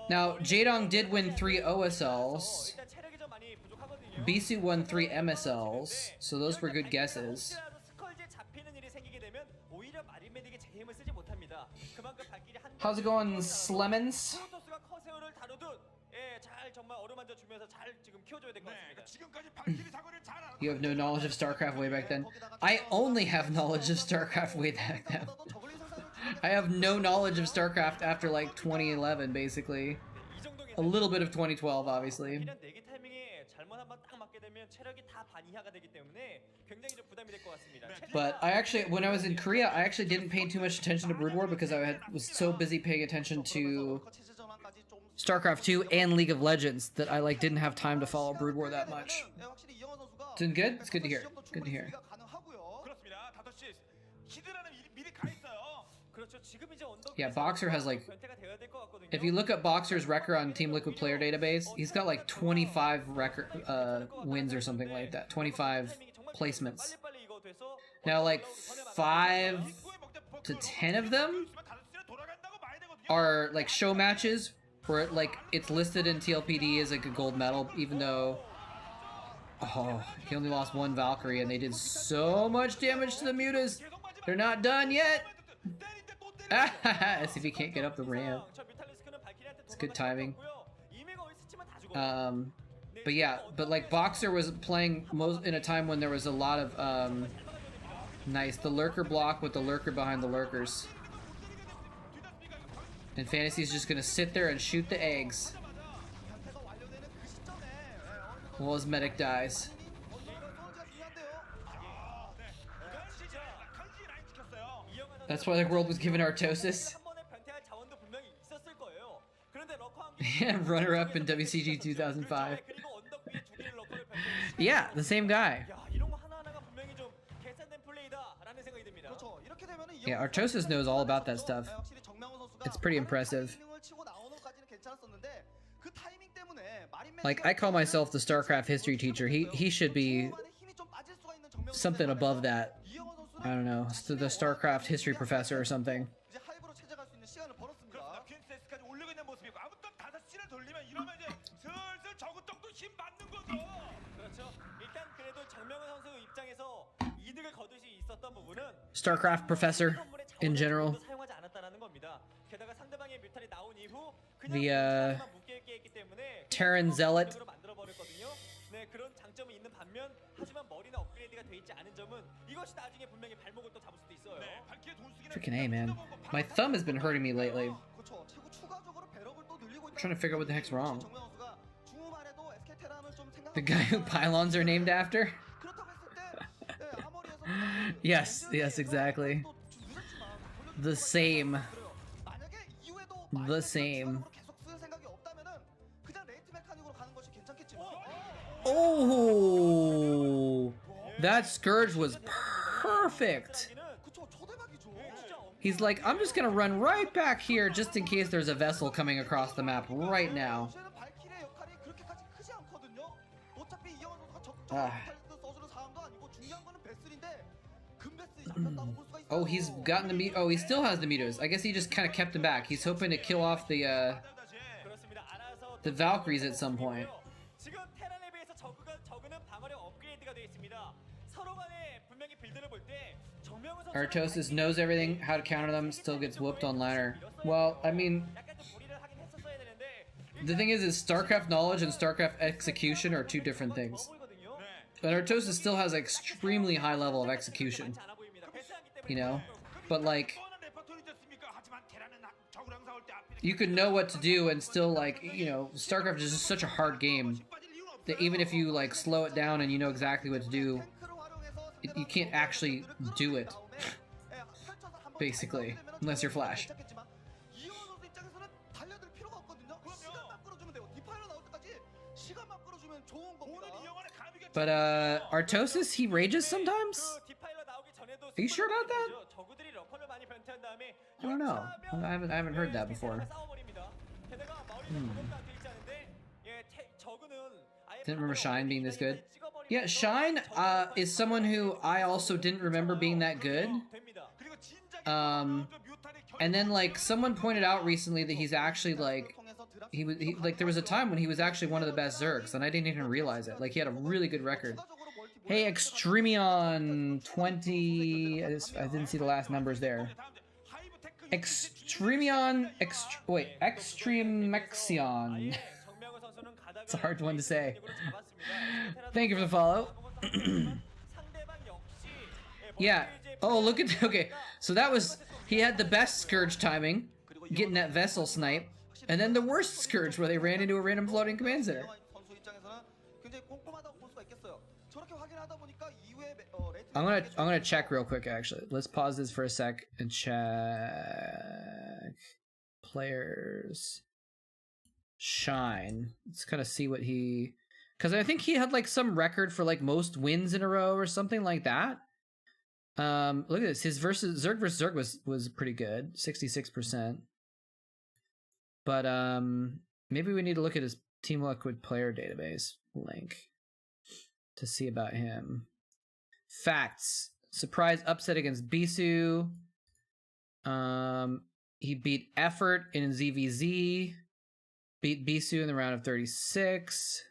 Now, Jaedong did win 3 OSLs. Bisu won 3 MSLs, so those were good guesses. How's it going, Slemons? You have no knowledge of StarCraft way back then. I only have knowledge of StarCraft way back then. I have no knowledge of StarCraft after like 2011, basically. A little bit of 2012, obviously. But I actually, when I was in Korea, I actually didn't pay too much attention to Brood War because I was so busy paying attention to StarCraft 2 and League of Legends that I like didn't have time to follow Brood War that much. Doing good? It's good to hear. Good to hear. Yeah, Boxer has like, if you look at Boxer's record on Team Liquid player database, he's got like 25 wins or something like that, 25 placements. Now like 5 to 10 of them are like show matches where like it's listed in TLPD as like a gold medal, even though he only lost 1 Valkyrie and they did so much damage to the Mutas. They're not done yet. As if he can't get up the ramp. It's good timing. But yeah, but like Boxer was playing in a time when there was a lot of Nice. The lurker block with the lurker behind the lurkers. And Fantasy's just gonna sit there and shoot the eggs while his medic dies. That's why the world was given Artosis. Yeah, runner-up in WCG 2005. Yeah, the same guy. Yeah, Artosis knows all about that stuff. It's pretty impressive. Like, I call myself the Starcraft history teacher. He should be something above that. I don't know, the Starcraft history professor or something. Starcraft professor in general. The Terran Zealot. Freaking A, man. My thumb has been hurting me lately. I'm trying to figure out what the heck's wrong. The guy who pylons are named after? Yes, exactly. The same. The same. Oh! That Scourge was perfect! He's like, I'm just gonna run right back here just in case there's a vessel coming across the map right now. Oh, he's gotten the meat. Oh, he still has the meters. I guess he just kind of kept them back. He's hoping to kill off the Valkyries at some point. Artosis knows everything, how to counter them, still gets whooped on ladder. Well, I mean, the thing is StarCraft knowledge and StarCraft execution are two different things. But Artosis still has an extremely high level of execution, you know? But like, you could know what to do and still, like, you know, StarCraft is just such a hard game that even if you like slow it down and you know exactly what to do, you can't actually do it, basically, unless you're Flash. But Artosis, he rages sometimes? Are you sure about that? I don't know. I haven't heard that before. Didn't remember Shine being this good. Yeah, Shine is someone who I also didn't remember being that good. And then like someone pointed out recently that he's actually like like there was a time when he was actually one of the best Zergs and I didn't even realize it. Like he had a really good record. Hey, Extremion 20. I didn't see the last numbers there. Extremion. Extremexion. It's a hard one to say. Thank you for the follow. Yeah. Oh, look at. Okay, so that was. He had the best Scourge timing, getting that vessel snipe, and then the worst Scourge where they ran into a random floating command center. I'm gonna check real quick. Actually, let's pause this for a sec and check players. Shine. Let's kind of see what he, because I think he had like some record for like most wins in a row or something like that. Look at this. His Zerg versus Zerg was pretty good, 66%. But maybe we need to look at his Team Liquid player database link to see about him. Facts. Surprise upset against Bisu. He beat Effort in ZVZ. Beat Bisu in the round of 36.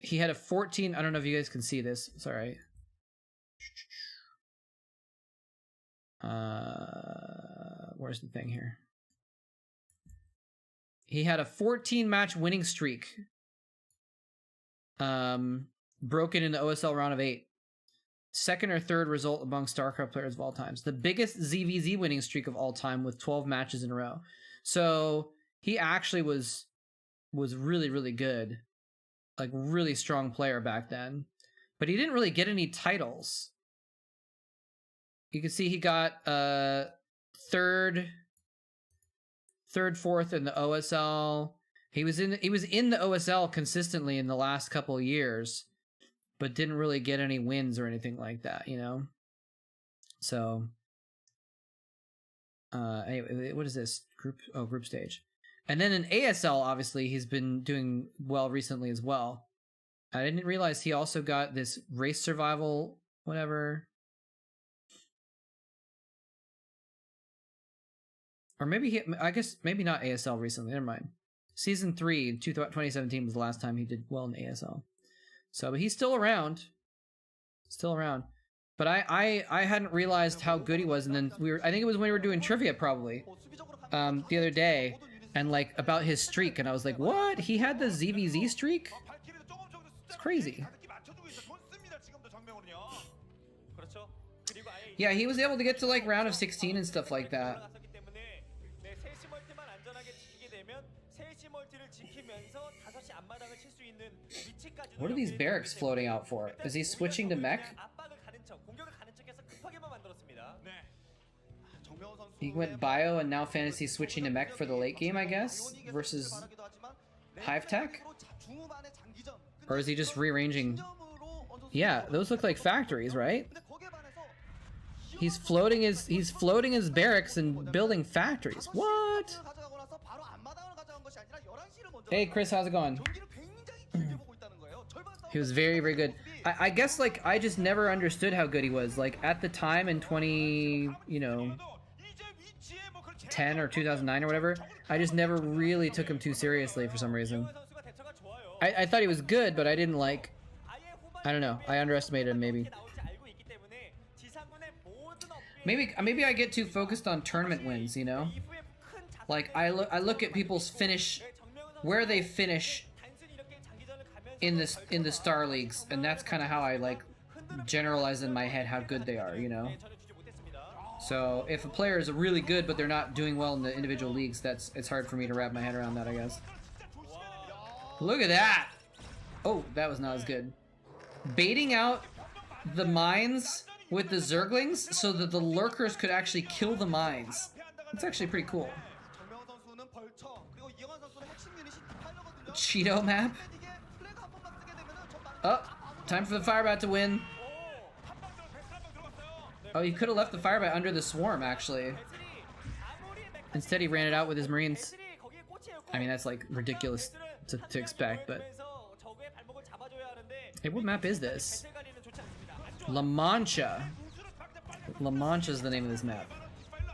He had a 14. I don't know if you guys can see this. Sorry. Where's the thing here? He had a 14 match winning streak broken in the OSL round of 8. Second or third result among StarCraft players of all times. The biggest ZVZ winning streak of all time with 12 matches in a row. So he actually was really, really good. Like, really strong player back then. But he didn't really get any titles. You can see he got third, fourth in the OSL. He was in the OSL consistently in the last couple of years, but didn't really get any wins or anything like that, you know? So, anyway, what is this? Group stage. And then in ASL, obviously, he's been doing well recently as well. I didn't realize he also got this race survival, whatever. Or maybe I guess maybe not ASL recently, never mind. Season 3, 2017 was the last time he did well in ASL. So, but he's still around. Still around. But I hadn't realized how good he was, and then I think it was when we were doing trivia probably, the other day, and like about his streak, and I was like, what? He had the ZVZ streak? It's crazy. Yeah, he was able to get to like round of 16 and stuff like that. What are these barracks floating out for? Is he switching to mech? He went bio and now fantasy switching to mech for the late game, I guess, versus Hive Tech? Or is he just rearranging? Yeah, those look like factories, right? He's floating his barracks and building factories. What? Hey Chris, how's it going? He was very, very good. I guess like I just never understood how good he was. Like at the time in 10 or 2009 or whatever, I just never really took him too seriously for some reason. I thought he was good, but I didn't like, I don't know, I underestimated him maybe. Maybe I get too focused on tournament wins, you know? Like I look at people's finish, where they finish in the Star Leagues, and that's kind of how I like generalize in my head how good they are, you know? So if a player is really good but they're not doing well in the individual leagues, it's hard for me to wrap my head around that, I guess. Look at that! Oh, that was not as good. Baiting out the mines with the Zerglings so that the lurkers could actually kill the mines. That's actually pretty cool. Cheeto map. Oh, time for the Firebat to win. Oh, he could have left the Firebat under the swarm, actually. Instead, he ran it out with his Marines. I mean, that's like ridiculous to expect, but... Hey, what map is this? La Mancha. La Mancha is the name of this map.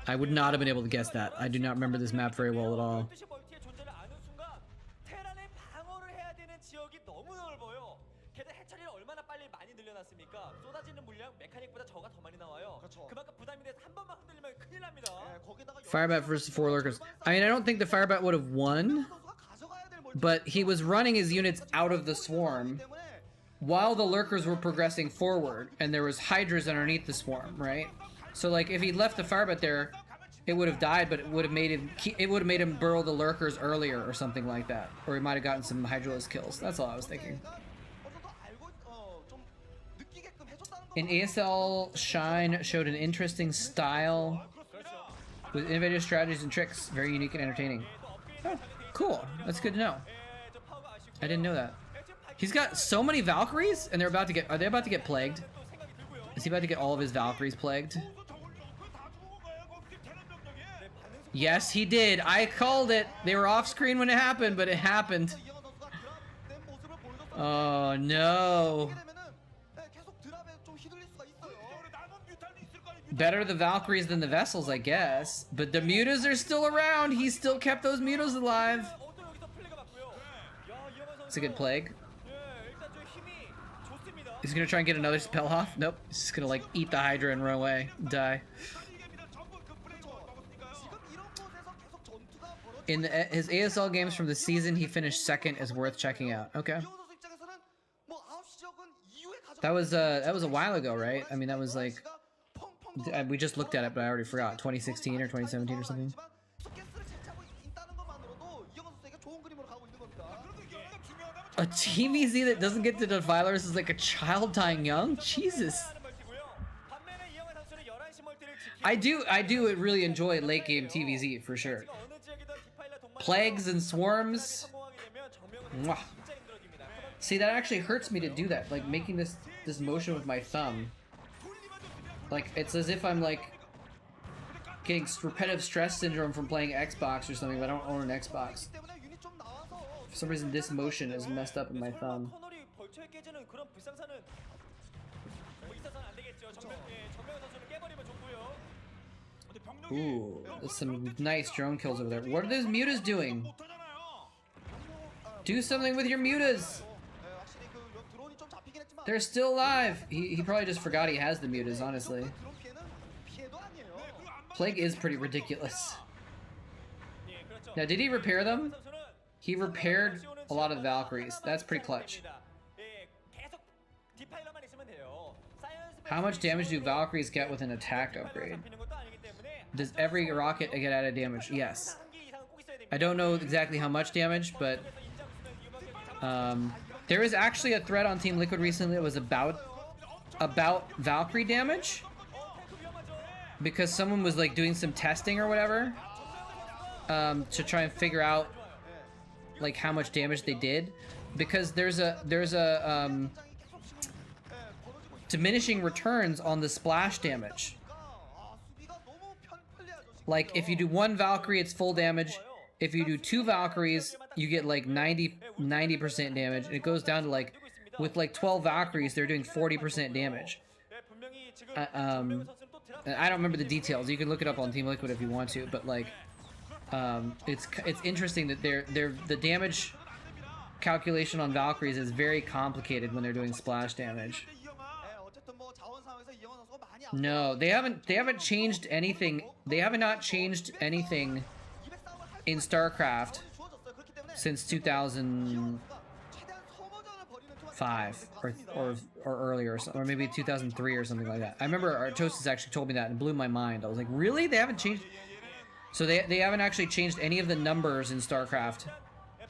I would not have been able to guess that. I do not remember this map very well at all. Firebat versus 4 lurkers. I mean, I don't think the Firebat would have won, but he was running his units out of the swarm while the lurkers were progressing forward, and there was hydras underneath the swarm, right? So like if he left the Firebat there, it would have died, but it would have made him burrow the lurkers earlier or something like that, or he might have gotten some hydralist kills. That's all I was thinking. In ASL, Shine showed an interesting style with innovative strategies and tricks, very unique and entertaining. Oh, cool. That's good to know. I didn't know that. He's got so many Valkyries, and are they about to get plagued? Is he about to get all of his Valkyries plagued? Yes, he did. I called it. They were off screen when it happened, but it happened. Oh no. Better the Valkyries than the Vessels, I guess. But the Mutas are still around. He still kept those Mutas alive. It's a good plague. He's gonna try and get another spell off. Nope. He's just gonna like eat the Hydra and run away. Die. In his ASL games from the season, he finished second is worth checking out. Okay. That was a while ago, right? I mean, that was like, we just looked at it, but I already forgot. 2016 or 2017 or something. A TVZ that doesn't get to defilers is like a child dying young? Jesus. I do really enjoy late game TVZ for sure. Plagues and swarms. Mwah. See, that actually hurts me to do that, like making this motion with my thumb. Like, it's as if I'm like getting repetitive stress syndrome from playing Xbox or something, but I don't own an Xbox. For some reason, this motion is messed up in my thumb. Ooh, there's some nice drone kills over there. What are those mutas doing? Do something with your mutas! They're still alive! He probably just forgot he has the mutas, honestly. Plague is pretty ridiculous. Now, did he repair them? He repaired a lot of the Valkyries. That's pretty clutch. How much damage do Valkyries get with an attack upgrade? Does every rocket get added damage? Yes. I don't know exactly how much damage, but there was actually a thread on Team Liquid recently that was about Valkyrie damage, because someone was like doing some testing or whatever to try and figure out like how much damage they did, because there's a diminishing returns on the splash damage. Like, if you do one Valkyrie, it's full damage. If you do two Valkyries, you get like 90% damage. And it goes down to like, with like 12 Valkyries, they're doing 40% damage. I don't remember the details. You can look it up on Team Liquid if you want to, but like, it's interesting that the damage calculation on Valkyries is very complicated when they're doing splash damage. No, they haven't changed anything. They have not changed anything in Starcraft since 2005 or earlier, or maybe 2003 or something like that. I remember Artosis actually told me that and blew my mind. I was like, really? They haven't changed? So they haven't actually changed any of the numbers in Starcraft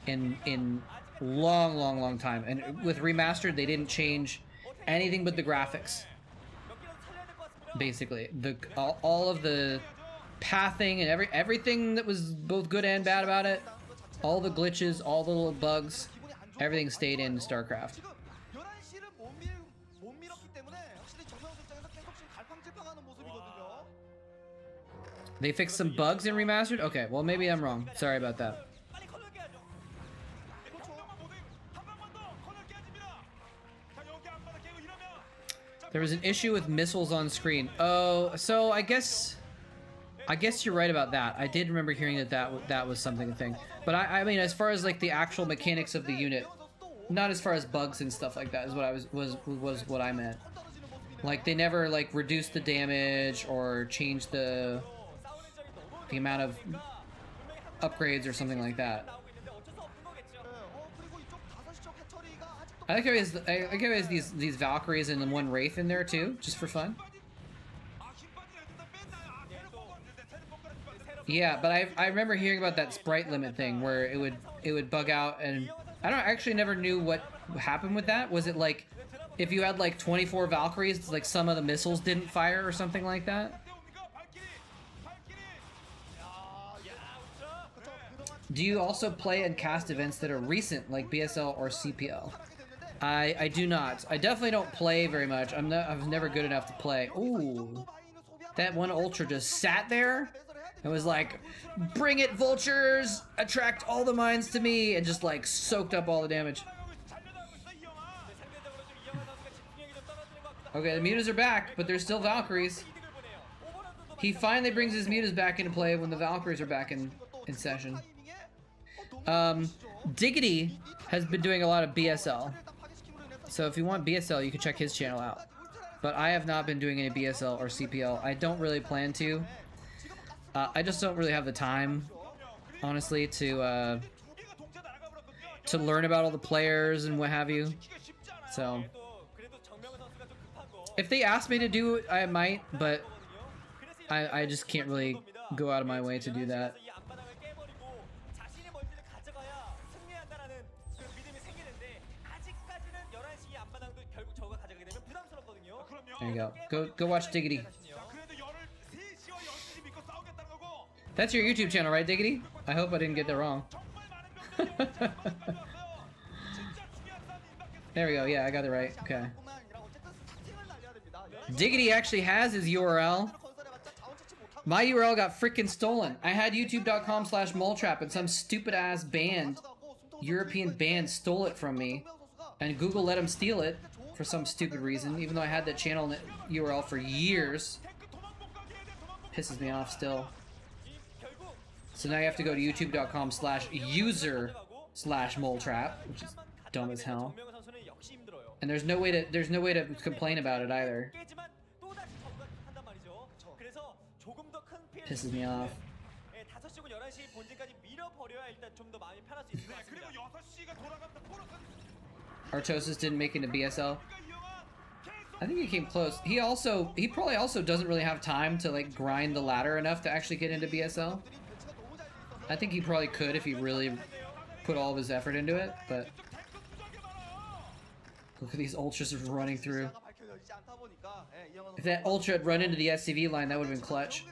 in long time. And with Remastered, they didn't change anything but the graphics. Basically, all of the pathing and everything that was both good and bad about it, all the glitches, all the little bugs, everything stayed in StarCraft. They fixed some bugs in Remastered? Okay, well maybe I'm wrong. Sorry about that. There was an issue with missiles on screen. Oh, so I guess you're right about that. I did remember hearing that was something thing. But I mean, as far as like the actual mechanics of the unit, not as far as bugs and stuff like that is what I was what I meant. Like, they never like reduced the damage or changed the amount of upgrades or something like that. I like how he has these Valkyries and then one Wraith in there too, just for fun. Yeah, but I remember hearing about that sprite limit thing where it would bug out, and I actually never knew what happened with that. Was it like if you had like 24 Valkyries, like some of the missiles didn't fire or something like that? Do you also play and cast events that are recent, like BSL or CPL? I do not. I definitely don't play very much. I was never good enough to play. Ooh, that one Ultra just sat there and was like, "Bring it, vultures! Attract all the mines to me!" and just like soaked up all the damage. Okay, the mutas are back, but there's still Valkyries. He finally brings his mutas back into play when the Valkyries are back in session. Diggity has been doing a lot of BSL. So if you want BSL, you can check his channel out. But I have not been doing any BSL or CPL. I don't really plan to. I just don't really have the time, honestly, to learn about all the players and what have you. So If they asked me to do it, I might, but I just can't really go out of my way to do that. There you go. Go watch Diggity. That's your YouTube channel, right, Diggity? I hope I didn't get that wrong. There we go. Yeah, I got it right. Okay. Diggity actually has his URL. My URL got freaking stolen. I had youtube.com/moletrap and some stupid ass band, European band, stole it from me. And Google let him steal it for some stupid reason, even though I had that channel URL for years. Pisses me off still. So now you have to go to youtube.com/user/moletrap, which is dumb as hell. And there's no way to complain about it either. Pisses me off. Artosis didn't make it to BSL. I think he came close. He probably also doesn't really have time to like grind the ladder enough to actually get into BSL. I think he probably could if he really put all of his effort into it, but look at these ultras running through. If that ultra had run into the SCV line, that would have been clutch.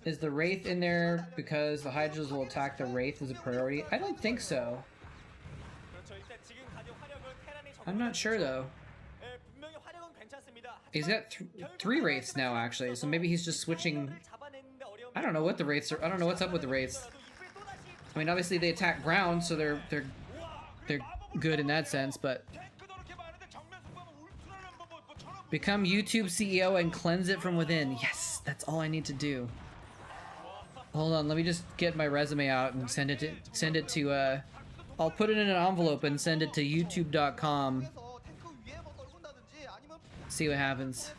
Is the Wraith in there because the Hydras will attack the Wraith as a priority? I don't think so. I'm not sure though. He's got three Wraiths now actually, so maybe he's just switching. I don't know what the Wraiths are. I don't know what's up with the Wraiths. I mean, obviously they attack ground, so they're good in that sense, but become YouTube CEO and cleanse it from within. Yes, that's all I need to do. Hold on, let me just get my resume out and send it to I'll put it in an envelope and send it to youtube.com. See what happens.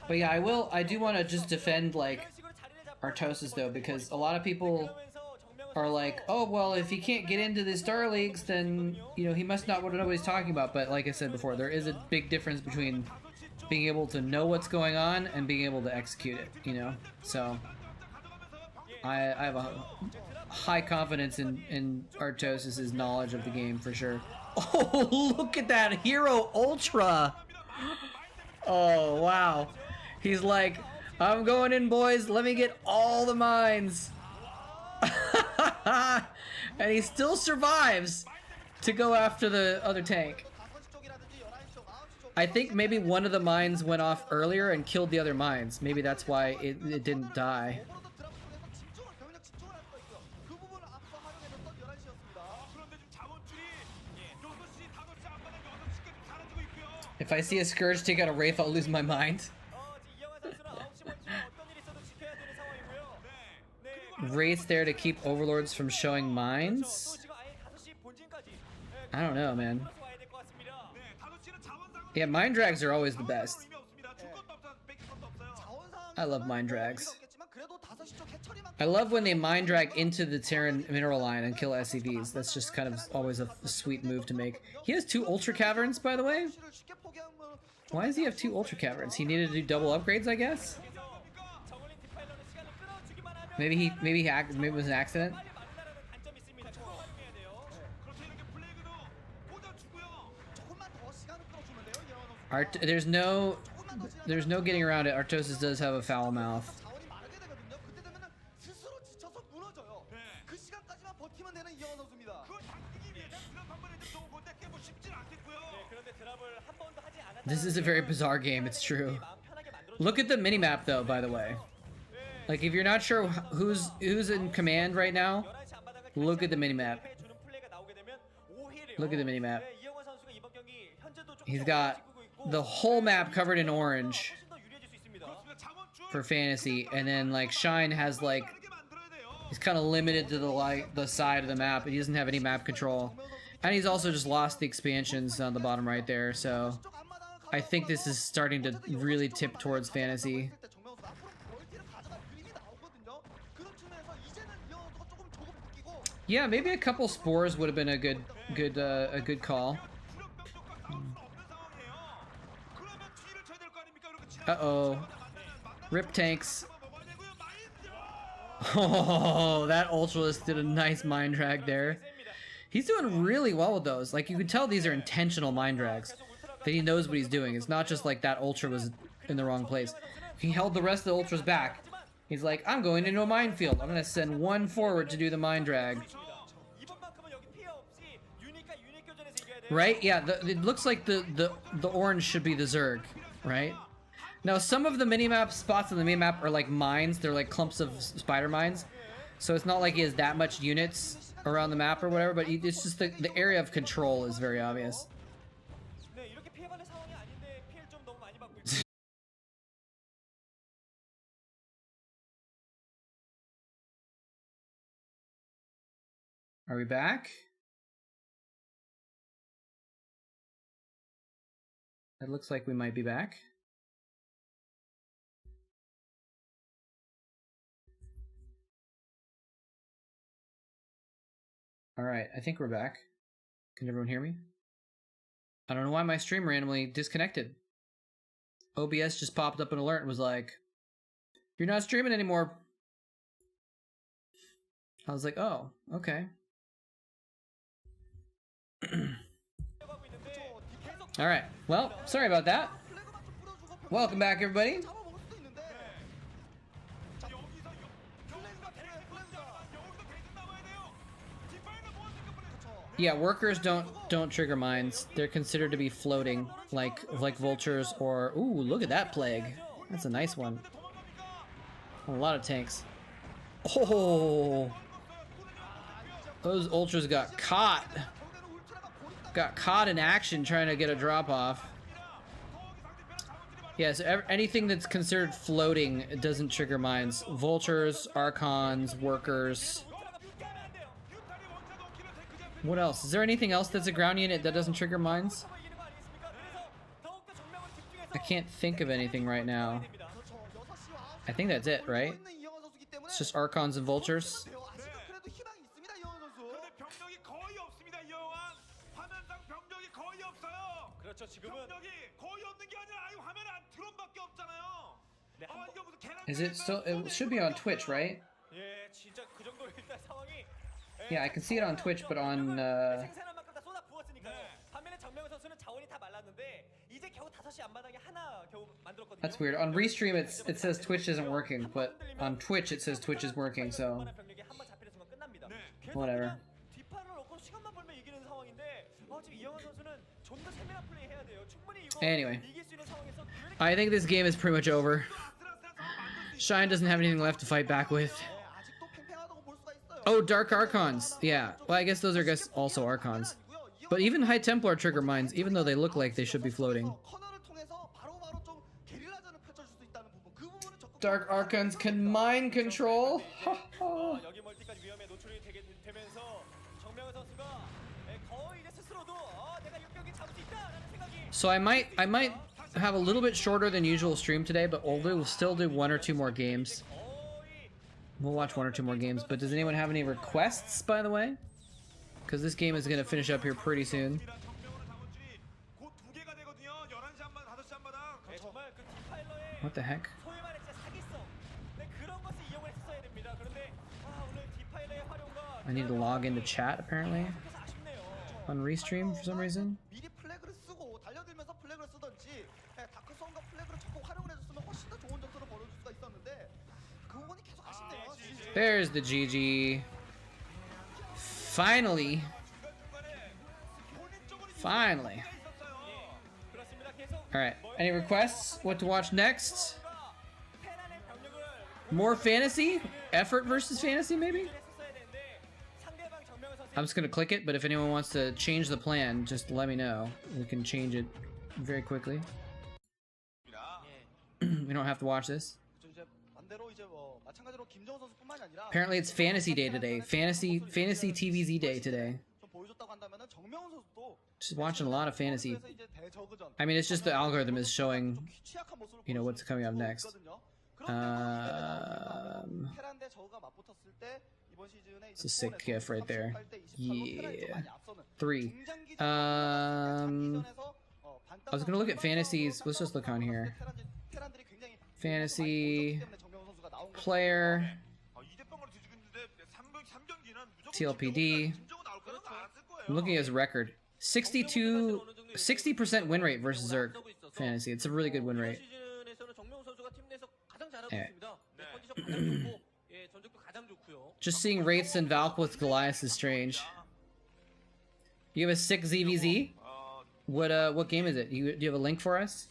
But yeah, I do want to just defend like Artosis though, because a lot of people are like, oh well, if he can't get into the Star Leagues, then you know he must not want to know what he's talking about. But like I said before, there is a big difference between being able to know what's going on and being able to execute it, you know. So I have a high confidence in Artosis' knowledge of the game for sure. Oh, look at that Hero Ultra! Oh wow, he's like, I'm going in, boys. Let me get all the mines. And he still survives to go after the other tank. I think maybe one of the mines went off earlier and killed the other mines. Maybe that's why it didn't die. If I see a Scourge take out a Wraith, I'll lose my mind. Wraith's there to keep Overlords from showing mines? I don't know, man. Yeah, Mind Drags are always the best. I love Mind Drags. I love when they Mind Drag into the Terran mineral line and kill SCVs. That's just kind of always a sweet move to make. He has 2 Ultra Caverns, by the way. Why does he have 2 Ultra Caverns? He needed to do double upgrades, I guess? Maybe it was an accident. There's no getting around it. Artosis does have a foul mouth. This is a very bizarre game, it's true. Look at the minimap though, by the way. Like, if you're not sure who's in command right now, look at the minimap. Look at the minimap. He's got the whole map covered in orange. for fantasy, and then like Shine has like he's kind of limited to the side of the map, and he doesn't have any map control, and he's also just lost the expansions on the bottom right there. So I think this is starting to really tip towards fantasy. Yeah, maybe a couple spores would have been a good call. Uh-oh. Rip tanks. Oh, that Ultralist did a nice mind drag there. He's doing really well with those. Like, you can tell these are intentional mind drags. That he knows what he's doing. It's not just like that Ultra was in the wrong place. He held the rest of the Ultras back. He's like, I'm going into a minefield. I'm going to send one forward to do the mind drag. Right? Yeah, it looks like the orange should be the Zerg, right? Now, some of the minimap spots on the minimap are like mines. They're like clumps of spider mines. So it's not like he has that much units around the map or whatever, but it's just the area of control is very obvious. Are we back? It looks like we might be back. All right, I think we're back. Can everyone hear me? I don't know why my stream randomly disconnected. OBS just popped up an alert and was like, "You're not streaming anymore." I was like, "Oh, okay." All right. Well, sorry about that. Welcome back, everybody. Yeah, workers don't trigger mines. They're considered to be floating, like vultures or ooh, look at that plague. That's a nice one. A lot of tanks. Oh, those ultras got caught. Got caught in action trying to get a drop off. Yeah, so anything that's considered floating doesn't trigger mines. Vultures, Archons, workers. What else? Is there anything else that's a ground unit that doesn't trigger mines? I can't think of anything right now. I think that's it, right? It's just Archons and Vultures. Is it still? It should be on Twitch, right? Yeah, I can see it on Twitch, but on that's weird. On Restream, it says Twitch isn't working, but on Twitch it says Twitch is working. So whatever. Anyway, I think this game is pretty much over. Shine doesn't have anything left to fight back with. Oh, Dark Archons. Yeah. Well, I guess those are also Archons. But even High Templar trigger mines, even though they look like they should be floating. Dark Archons can mind control. So I might have a little bit shorter than usual stream today, but we'll still do 1 or 2 more games. We'll watch 1 or 2 more games, but does anyone have any requests, by the way? Because this game is going to finish up here pretty soon. What the heck? I need to log into chat, apparently. On Restream, for some reason. There's the GG. Finally. Finally. Alright, any requests? What to watch next? More fantasy? Effort versus fantasy, maybe? I'm just gonna click it, but if anyone wants to change the plan, just let me know. We can change it very quickly. We don't have to watch this. Apparently it's fantasy day today. Fantasy TVZ day today. Just watching a lot of fantasy. I mean, it's just the algorithm is showing, you know, what's coming up next. It's a sick gif right there. Yeah. 3. I was gonna look at fantasies. Let's just look on here. Fantasy player TLPD. I'm looking at his record. 60% win rate versus Zerg fantasy. It's a really good win rate. Yeah. Just seeing Wraiths and Valk with Goliath is strange. You have a sick ZVZ? What game is it? Do you have a link for us?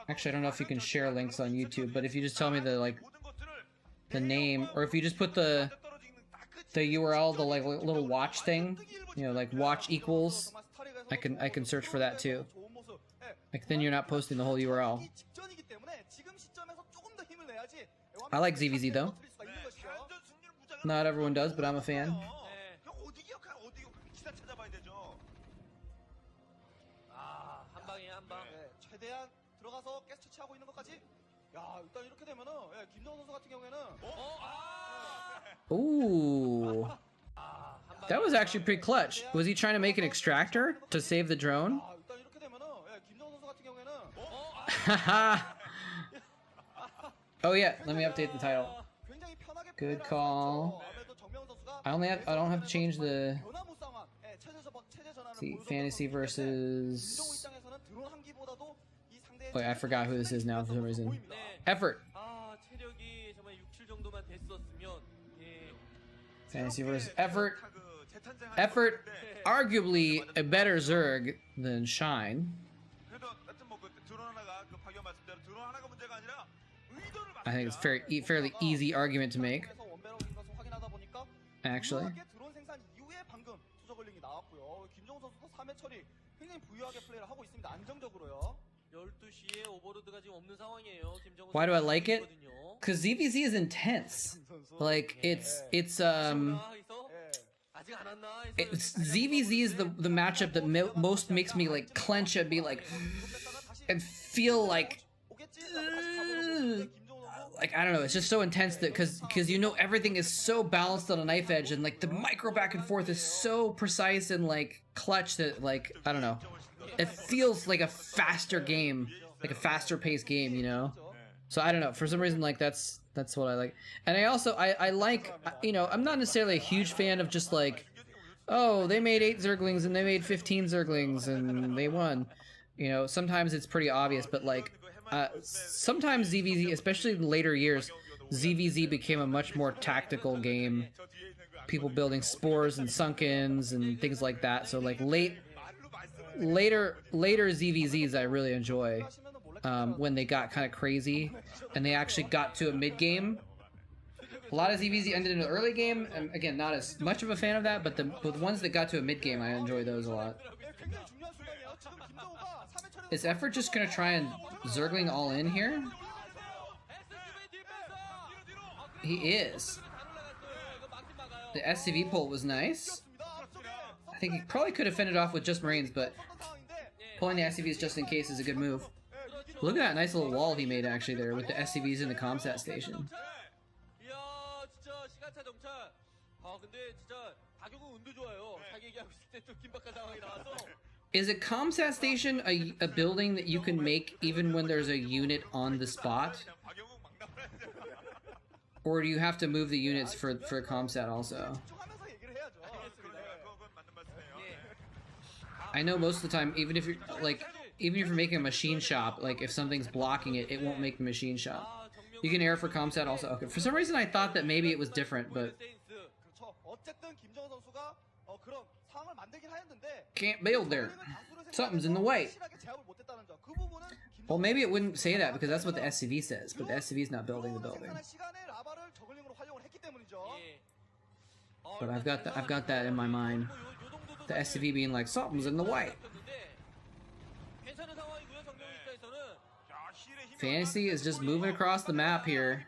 Actually, I don't know if you can share links on YouTube, but if you just tell me the name, or if you just put the URL, the like little watch thing, you know, like watch equals, I can search for that too. Like then you're not posting the whole URL. I like ZVZ though. Not everyone does, but I'm a fan. Ooh. That was actually pretty clutch. Was he trying to make an extractor to save the drone? Haha. Oh yeah, let me update the title. Good call. I don't have to change the fantasy versus. Wait, I forgot who this is now for some reason. Effort. Fantasy versus Effort. Effort, arguably a better Zerg than Shine. I think it's fairly easy argument to make. Actually. Why do I like it? Because ZVZ is intense. Like ZVZ is the matchup that most makes me like clench and be like and feel like I don't know, it's just so intense that because you know everything is so balanced on a knife edge and like the micro back and forth is so precise and like clutch that like I don't know, it feels like a faster game, like a faster paced game, you know. So I don't know, for some reason like that's what I like. And I also I like, you know, I'm not necessarily a huge fan of just like, oh, they made 8 Zerglings and they made 15 Zerglings and they won. You know, sometimes it's pretty obvious, but like sometimes ZVZ, especially in later years, ZVZ became a much more tactical game. People building spores and sunkens and things like that. So like later ZVZs I really enjoy when they got kind of crazy and they actually got to a mid game. A lot of ZVZ ended in an early game, and again, not as much of a fan of that, but the ones that got to a mid game, I enjoy those a lot. Is Effort just gonna try and Zergling all in here? He is. The SCV pull was nice. I think he probably could have fended off with just Marines, but pulling the SCVs just in case is a good move. Look at that nice little wall he made actually there with the SCVs in the comsat station. Is a comsat station a building that you can make even when there's a unit on the spot? Or do you have to move the units for comsat also? I know most of the time, even if you're making a machine shop, like if something's blocking it, it won't make the machine shop. You can air for comsat also. Okay, for some reason I thought that maybe it was different, but can't build there. Something's in the way. Well, maybe it wouldn't say that because that's what the SCV says, but the SCV's not building the building. But I've got that in my mind. The SCV being like, something's in the way. Fantasy is just moving across the map here.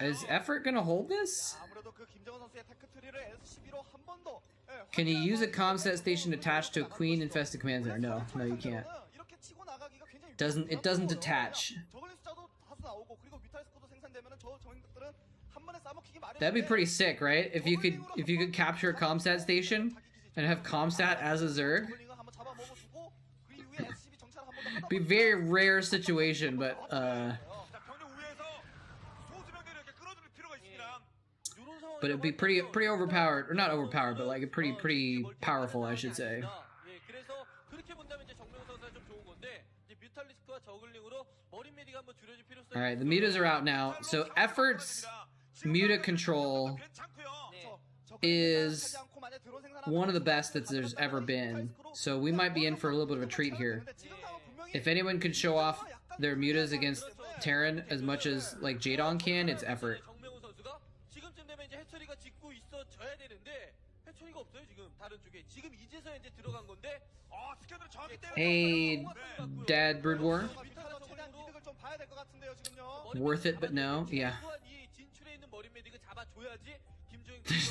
Is Effort gonna hold this? Can you use a comset station attached to a queen infested command center? No, you can't. It doesn't detach. That'd be pretty sick, right? If you could capture a comsat station and have comsat as a Zerg. Be a very rare situation, but it'd be pretty overpowered, or not overpowered, but like pretty powerful, I should say. All right, the mutas are out now. So Effort's muta control is one of the best that there's ever been. So we might be in for a little bit of a treat here. If anyone could show off their mutas against Terran as much as like Jaedong can, it's Effort. Hey, Dad Brood War. Worth it, but no. Yeah.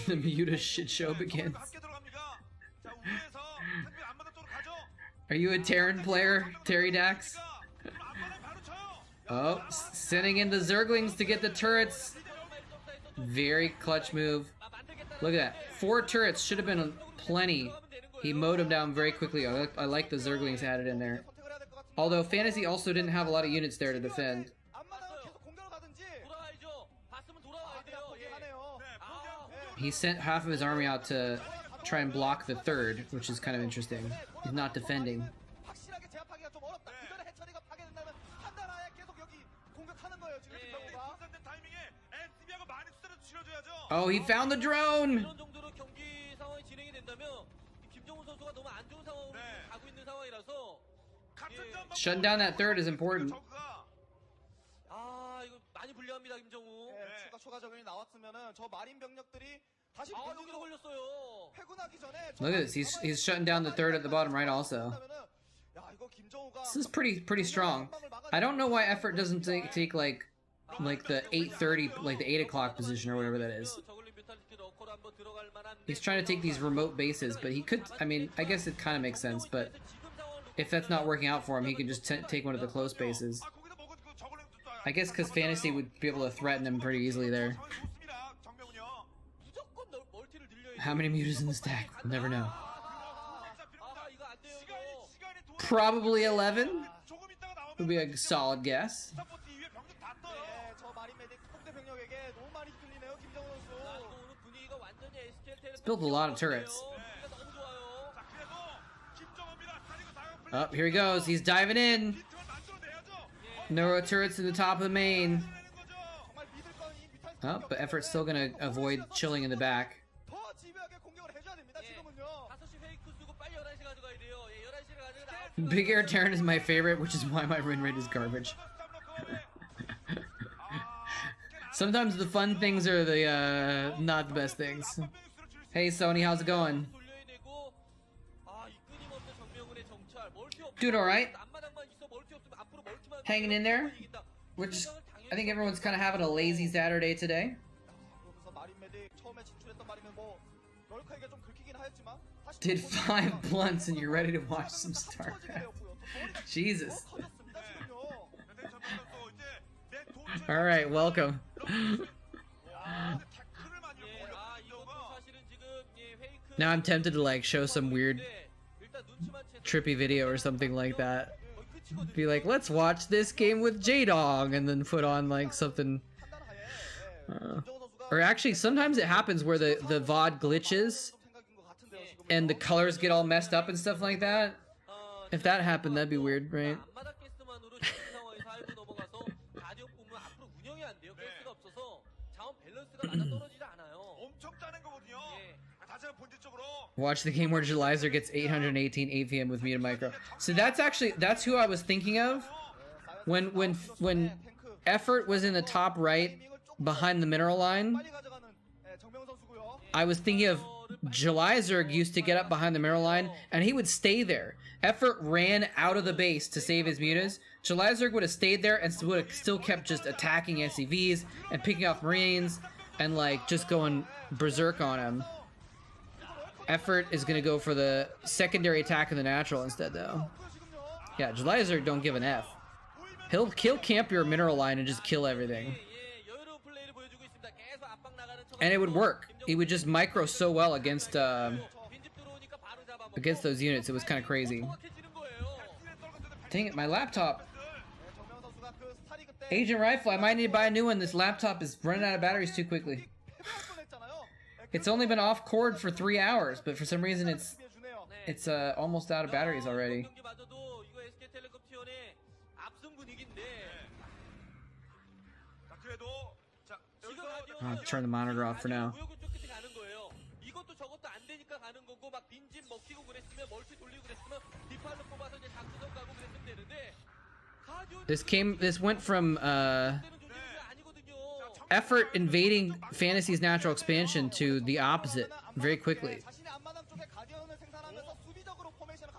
The muta shit show begins. Are you a Terran player, Terry Dax? Oh, sending in the Zerglings to get the turrets. Very clutch move. Look at that. 4 turrets should have been plenty. He mowed them down very quickly. I like the Zerglings added in there. Although Fantasy also didn't have a lot of units there to defend. He sent half of his army out to try and block the 3rd, which is kind of interesting. He's not defending. Oh, he found the drone! Shutting down that 3rd is important. Look at this, he's shutting down the 3rd at the bottom right also. This is pretty strong. I don't know why Effort doesn't take like the 8:30, like the 8 o'clock position or whatever that is. He's trying to take these remote bases, but he could, I mean, I guess it kind of makes sense, but if that's not working out for him, he can just take one of the close bases. I guess because Fantasy would be able to threaten him pretty easily there. How many mutas in the stack? We'll never know. Probably 11 would be a solid guess. It's built a lot of turrets. Oh, here he goes. He's diving in. No turrets in the top of the main. Oh, but Effort's still gonna avoid chilling in the back. Big Air Terran is my favorite, which is why my win rate is garbage. Sometimes the fun things are the not the best things. Hey Sony, how's it going? Doing alright. Hanging in there. I think everyone's kind of having a lazy Saturday today. Did 5 blunts and you're ready to watch some Starcraft. Jesus. Alright, welcome. Now I'm tempted to like show some weird trippy video or something like that. Be like, let's watch this game with Jaedong, and then put on like something. Or actually, sometimes it happens where the VOD glitches and the colors get all messed up and stuff like that. If that happened, that'd be weird, right? Watch the game where Jelizer gets 818 AVM with Muta Micro. So that's who I was thinking of. When Effort was in the top right behind the mineral line, I was thinking of Jelizerg used to get up behind the mirror line, and he would stay there. Effort ran out of the base to save his mutas. Jelizerg would have stayed there and would have still kept just attacking SCVs and picking off Marines and like just going berserk on him. Effort is going to go for the secondary attack of the natural instead, though. Yeah, Jelizerg don't give an F. He'll camp your mineral line and just kill everything. And it would work. He would just micro so well against those units. It was kind of crazy. Dang it, my laptop. Agent Rifle, I might need to buy a new one. This laptop is running out of batteries too quickly. It's only been off cord for 3 hours, but for some reason it's almost out of batteries already. I'll turn the monitor off for now. This went from Effort invading Fantasy's natural expansion to the opposite very quickly.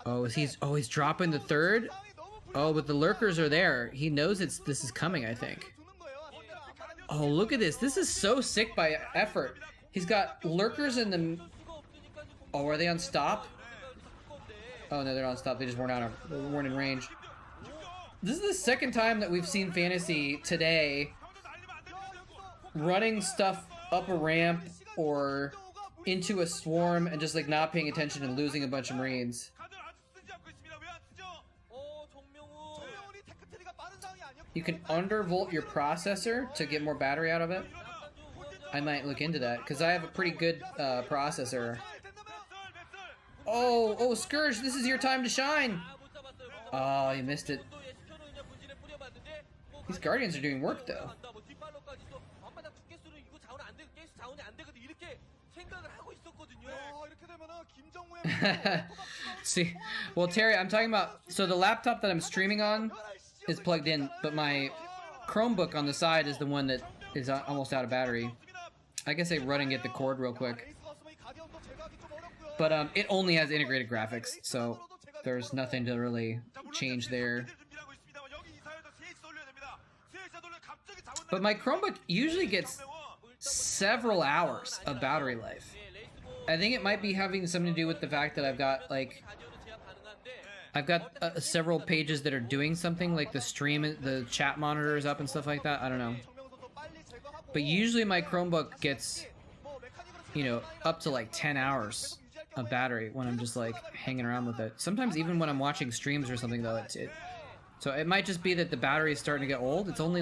Oh, he's dropping the third? Oh, but the lurkers are there. He knows this is coming, I think. Oh, look at this. This is so sick by Effort. He's got lurkers in the... Oh, are they on stop? Oh, no, they're on stop. They just weren't in range. This is the second time that we've seen Fantasy today running stuff up a ramp or into a swarm and just like not paying attention and losing a bunch of Marines. You can undervolt your processor to get more battery out of it. I might look into that because I have a pretty good processor. Oh, Scourge, this is your time to shine. Oh, you missed it. These Guardians are doing work though. See, well, Terry, I'm talking about, so the laptop that I'm streaming on is plugged in, but my Chromebook on the side is the one that is almost out of battery. I guess I run and get the cord real quick. But it only has integrated graphics, so there's nothing to really change there. But my Chromebook usually gets several hours of battery life. I think it might be having something to do with the fact that I've got like several pages that are doing something, like the stream, the chat monitor is up and stuff like that. I don't know. But usually my Chromebook gets, you know, up to like 10 hours of battery when I'm just like hanging around with it. Sometimes even when I'm watching streams or something though, so it might just be that the battery is starting to get old. It's only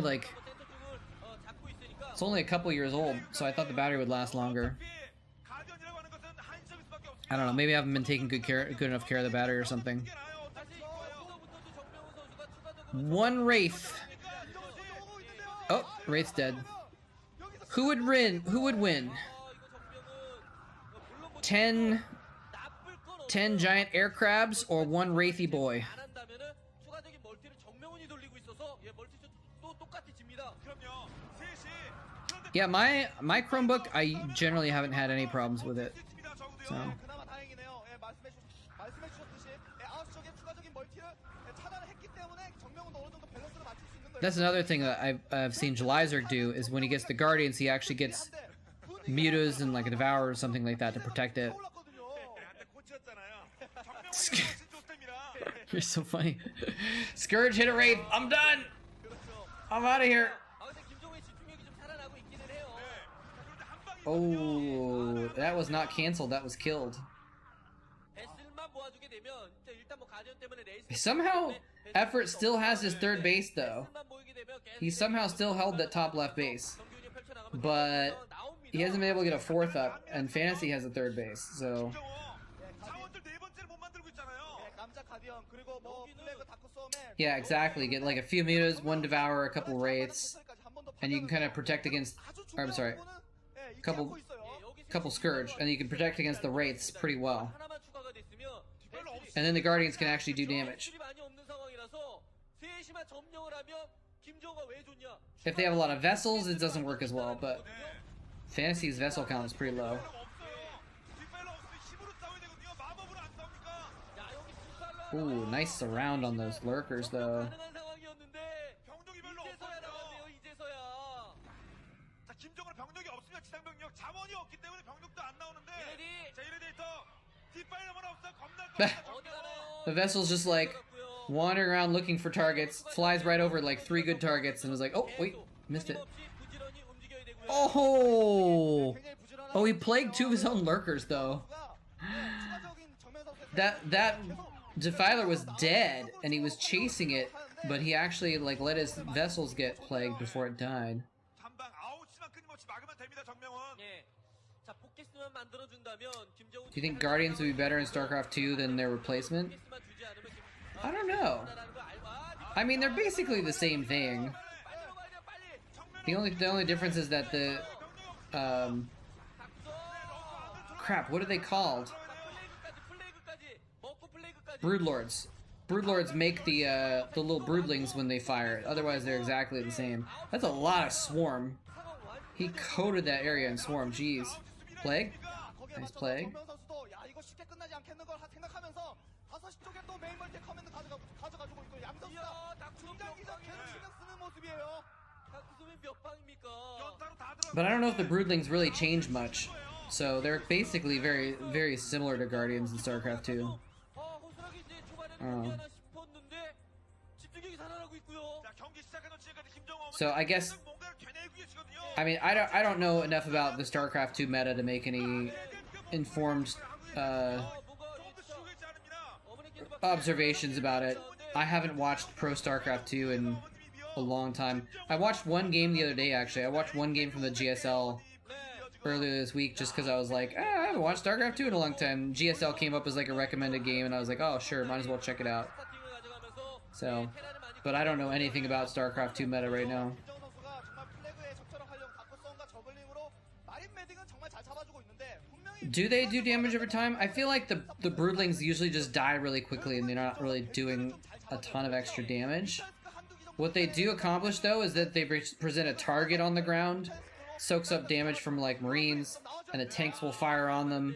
a couple years old, so I thought the battery would last longer. I don't know, maybe I haven't been taking good enough care of the battery or something. One Wraith. Oh, Wraith's dead. Who would win? 10 giant air crabs or one Wraithy boy? Yeah, my Chromebook, I generally haven't had any problems with it. So. That's another thing that I've seen Jelizerg do, is when he gets the Guardians, he actually gets mutas and like a Devour or something like that to protect it. You're so funny. Scourge hit a Wraith. I'm done. I'm out of here. Oh, that was not canceled. That was killed. Somehow, Effort still has his third base, though. He somehow still held that top left base. But he hasn't been able to get a fourth up, and Fantasy has a third base, so... Yeah, exactly. Get like a few mutas, one Devour, a couple Wraiths, and you can kind of protect against... Or, I'm sorry. Couple Scourge, and you can protect against the Wraiths pretty well. And then the Guardians can actually do damage. If they have a lot of vessels, it doesn't work as well, but Fantasy's vessel count is pretty low. Ooh, nice surround on those lurkers, though. The vessel's just like wandering around looking for targets, flies right over like 3 good targets, and was like, oh, wait, missed it. Oh! Oh, he plagued 2 of his own lurkers, though. That Defiler was dead, and he was chasing it, but he actually like let his vessels get plagued before it died. Do you think Guardians would be better in Starcraft 2 than their replacement? I don't know. I mean, they're basically the same thing. The only difference is that the crap, what are they called? Broodlords. Broodlords make the little broodlings when they fire. Otherwise, they're exactly the same. That's a lot of swarm. He coated that area in swarm. Jeez. Plague? Nice plague. But I don't know if the broodlings really change much. So they're basically very, very similar to Guardians in StarCraft 2. So I guess, I mean, I don't know enough about the StarCraft 2 meta to make any informed observations about it. I haven't watched Pro StarCraft 2 in a long time. I watched one game the other day, actually. I watched one game from the GSL earlier this week just because I was like, I haven't watched StarCraft 2 in a long time. GSL came up as like a recommended game, and I was like, oh, sure, might as well check it out. So, but I don't know anything about StarCraft 2 meta right now. Do they do damage over time? I feel like the broodlings usually just die really quickly and they're not really doing a ton of extra damage. What they do accomplish, though, is that they present a target on the ground, soaks up damage from like marines, and the tanks will fire on them.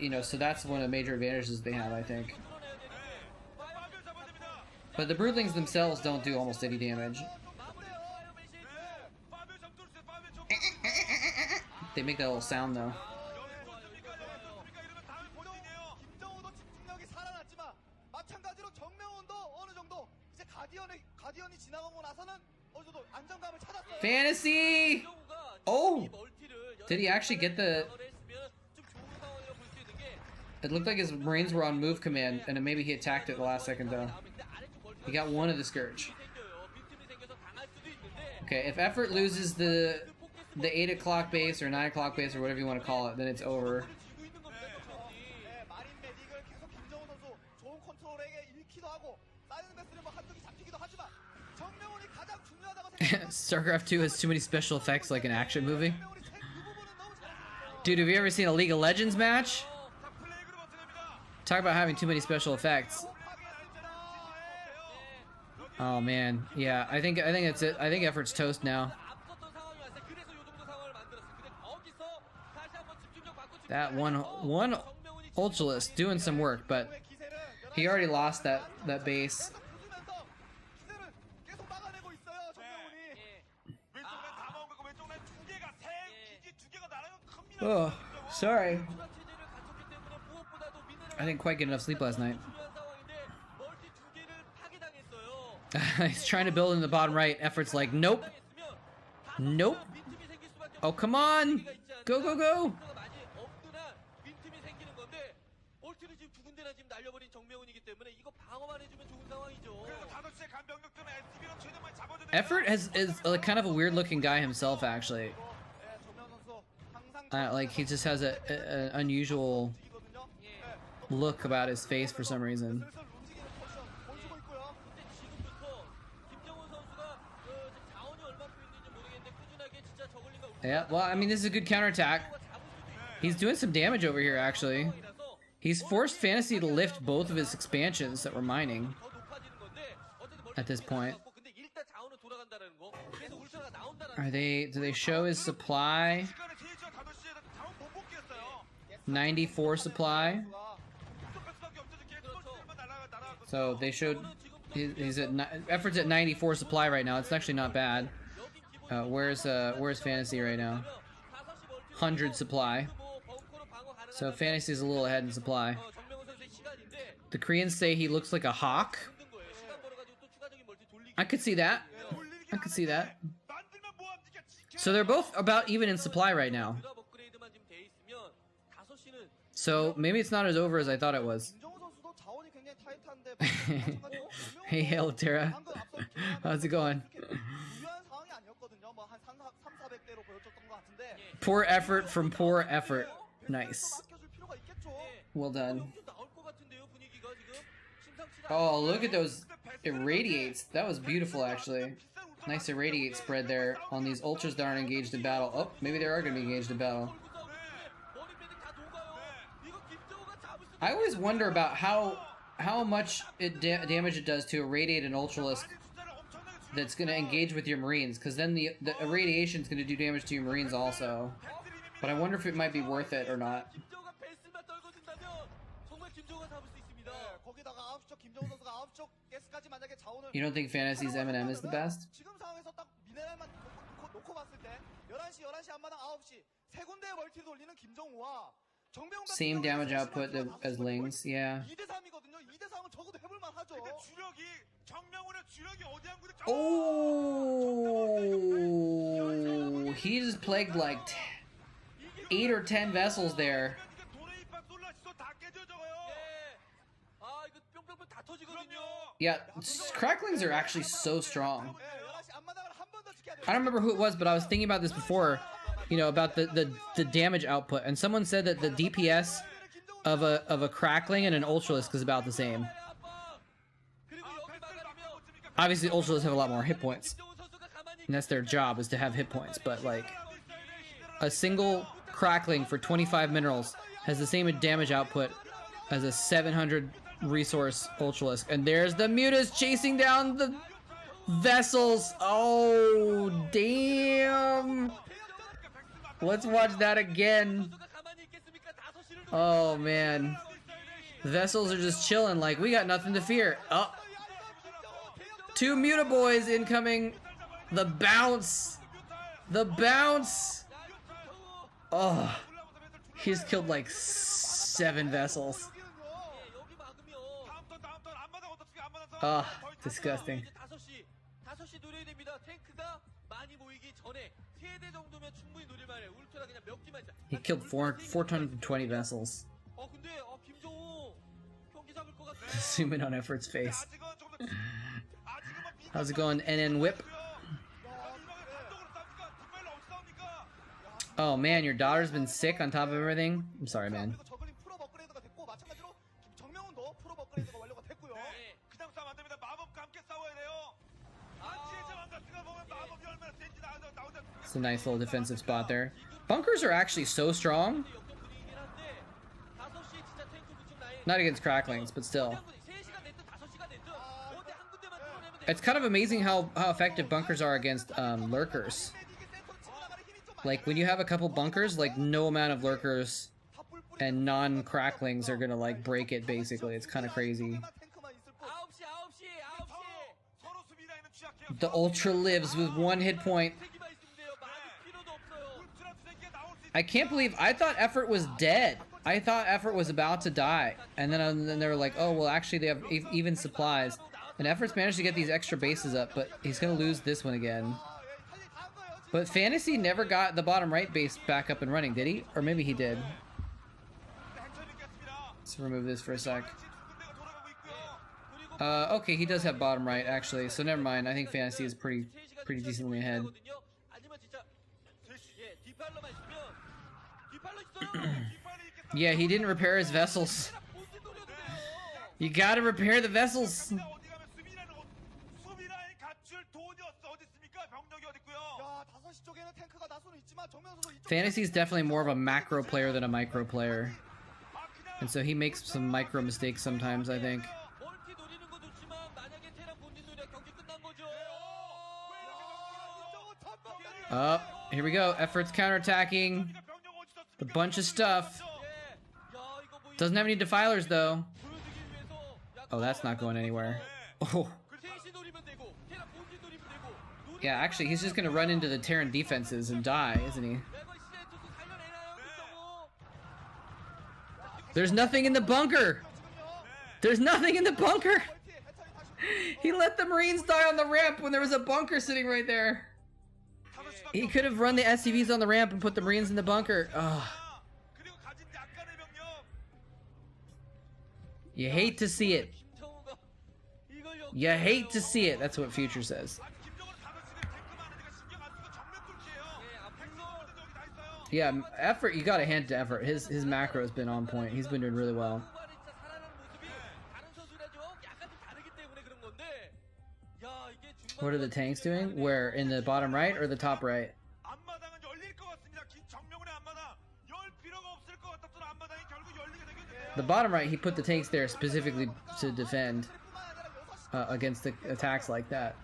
You know, so that's one of the major advantages they have, I think. But the broodlings themselves don't do almost any damage. They make that little sound, though. Fantasy! Oh! Did he actually get the... It looked like his marines were on move command, and maybe he attacked it the last second, though. He got one of the Scourge. Okay, if Effort loses the 8 o'clock base or 9 o'clock base or whatever you want to call it, then it's over. StarCraft 2 has too many special effects like an action movie. Dude, have you ever seen a League of Legends match? Talk about having too many special effects. Oh man, yeah, I think that's it. I think Effort's toast now. That one Ultralist doing some work, but he already lost that base. Oh, sorry. I didn't quite get enough sleep last night. He's trying to build in the bottom right. Effort's like, nope. Nope. Oh, come on. Go, go, go. Effort is like kind of a weird looking guy himself, actually. Like he just has an unusual look about his face for some reason. Yeah, well, I mean, this is a good counterattack. He's doing some damage over here, actually. He's forced Fantasy to lift both of his expansions that we're mining at this point. Are they? Do they show his supply? 94 supply. So they showed he's at efforts at 94 supply right now. It's actually not bad. Where's Fantasy right now? 100 supply. So Fantasy's a little ahead in supply. The Koreans say he looks like a hawk. I could see that. I could see that. So they're both about even in supply right now. So maybe it's not as over as I thought it was. Hey, Hail Terra. How's it going? Poor effort from poor effort. Nice. Well done. Oh, look at those irradiates. That was beautiful, actually. Nice irradiate spread there on these ultras that aren't engaged in battle. Oh, maybe they are going to be engaged in battle. I always wonder about how much damage it does to irradiate an ultralisk that's going to engage with your marines, because then the irradiation is going to do damage to your marines also. But I wonder if it might be worth it or not. You don't think Fantasy's Eminem is the best? Same damage output as Ling's, yeah. Oh, he just plagued like 8 or 10 vessels there. Yeah, cracklings are actually so strong. I don't remember who it was, but I was thinking about this before, you know, about the damage output, and someone said that the DPS of a crackling and an ultralisk is about the same. Obviously, ultralisks have a lot more hit points, and that's their job, is to have hit points. But like, a single crackling for 25 minerals has the same damage output as a 700 resource ultralisk. And there's the mutas chasing down the vessels. Oh, damn. Let's watch that again. Oh, man. Vessels are just chilling like we got nothing to fear. Oh. 2 muta boys incoming. The bounce. The bounce. Oh. He's killed like 7 vessels. Oh, disgusting. He killed 420 vessels. Zoom in on Effort's face. How's it going, NN Whip? Oh man, your daughter's been sick on top of everything? I'm sorry, man. It's a nice little defensive spot there. Bunkers are actually so strong. Not against cracklings, but still. It's kind of amazing how effective bunkers are against lurkers. Like, when you have a couple bunkers, like, no amount of lurkers and non-cracklings are gonna, like, break it, basically. It's kind of crazy. The Ultra lives with 1 hit point. I can't believe, I thought Effort was dead. I thought Effort was about to die. And then they were like, oh, well, actually, they have even supplies. And Effort's managed to get these extra bases up, but he's gonna lose this one again. But Fantasy never got the bottom right base back up and running, did he? Or maybe he did. Let's remove this for a sec. Okay, he does have bottom right, actually, so never mind. I think Fantasy is pretty decently ahead. Yeah, he didn't repair his vessels. You gotta repair the vessels. Fantasy is definitely more of a macro player than a micro player. And so he makes some micro mistakes sometimes, I think. Oh, here we go. Effort's counterattacking. A bunch of stuff. Doesn't have any defilers though. Oh, that's not going anywhere. Oh. Yeah, actually, he's just gonna run into the Terran defenses and die, isn't he? There's nothing in the bunker! There's nothing in the bunker! He let the Marines die on the ramp when there was a bunker sitting right there. He could have run the SCVs on the ramp and put the Marines in the bunker. Ugh. You hate to see it. You hate to see it. That's what Future says. Yeah, Effort, you gotta hand it to Effort. His macro has been on point. He's been doing really well. What are the tanks doing? Where? In the bottom right or the top right? The bottom right, he put the tanks there specifically to defend against the attacks like that.